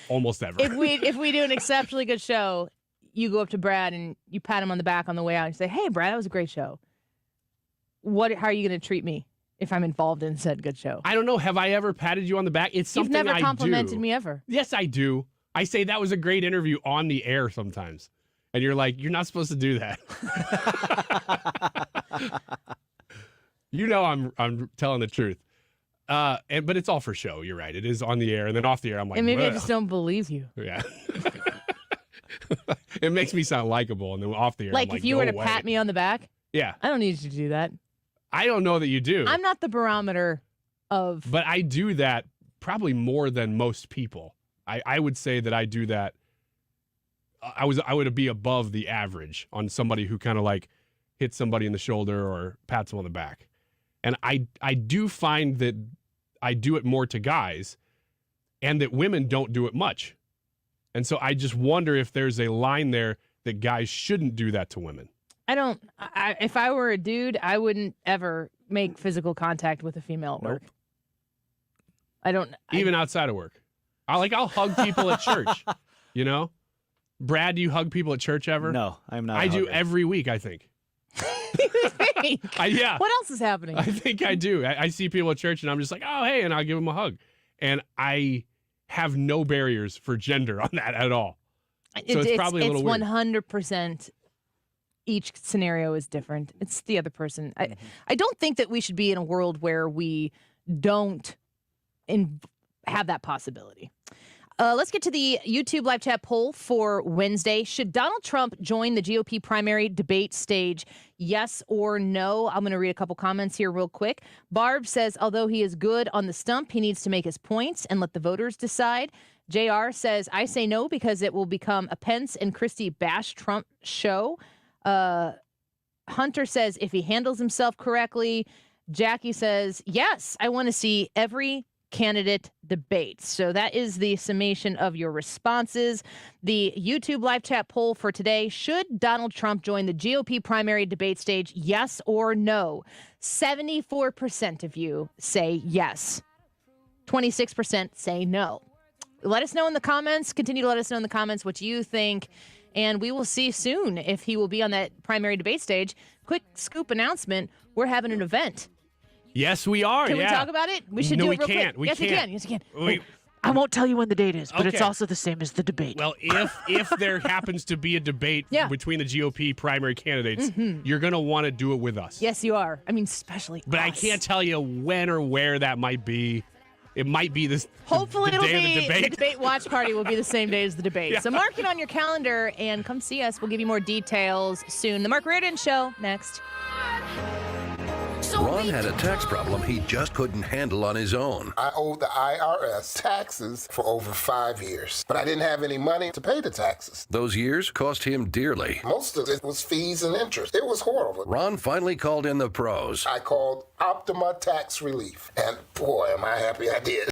Almost ever. If we do an exceptionally good show, you go up to Brad and you pat him on the back on the way out and you say, hey, Brad, that was a great show. How are you going to treat me if I'm involved in said good show? I don't know. Have I ever patted you on the back? It's something You've never I complimented do. me ever. Yes, I do. I say that was a great interview on the air sometimes. And you're like, you're not supposed to do that. You know I'm telling the truth. But it's all for show. You're right. It is on the air. And then off the air, I'm like, And maybe I "Ugh." just don't believe you. Yeah. It makes me sound likable. And then off the air, Like I'm if you were to pat me on the back, Yeah. I don't need you to do that. I don't know that you do. I'm not the barometer of. But I do that probably more than most people. I would say that I do that. I would be above the average on somebody who kind of like hits somebody in the shoulder or pats them on the back. And I do find that I do it more to guys and that women don't do it much. And so I just wonder if there's a line there that guys shouldn't do that to women. If I were a dude, I wouldn't ever make physical contact with a female at work. Even outside of work. I'll hug people at church, you know? Brad, do you hug people at church ever? No, I'm not. I do every week, I think. Yeah. What else is happening? I think I do. I see people at church and I'm just like, oh, hey, and I'll give them a hug. And I have no barriers for gender on that at all. So it's probably a little weird. 100%. Each scenario is different. It's the other person. I don't think that we should be in a world where we don't have that possibility. Let's get to the YouTube live chat poll for Wednesday. Should Donald Trump join the GOP primary debate stage? Yes or no? I'm going to read a couple comments here real quick. Barb says, although he is good on the stump, he needs to make his points and let the voters decide. JR says, I say no because it will become a Pence and Christie bash Trump show. Hunter says, if he handles himself correctly. Jackie says, yes, I want to see every candidate debate. So that is the summation of your responses. The YouTube live chat poll for today: should Donald Trump join the GOP primary debate stage? Yes or no? 74% of you say yes. 26% say no. Let us know in the comments. Continue to let us know in the comments what you think. And we will see soon if he will be on that primary debate stage. Quick scoop announcement. We're having an event. Yes, we are. Can we talk about it? We should do it real quick. Yes, we can. Yes, we can. I won't tell you when the date is, but it's Okay. also the same as the debate. Well, if there happens to be a debate between the GOP primary candidates, you're going to want to do it with us. Yes, you are. I mean, especially But I us. can't tell you when or where that might be. It might be this. Hopefully, the it'll day of be the debate. the debate watch party will be the same day as the debate. Yeah. So mark it on your calendar and come see us. We'll give you more details soon. The Mark Reardon Show next. So Ron had a tax problem he just couldn't handle on his own. I owed the IRS taxes for over 5 years, but I didn't have any money to pay the taxes. Those years cost him dearly. Most of it was fees and interest. It was horrible. Ron finally called in the pros. I called Optima Tax Relief, and boy, am I happy I did.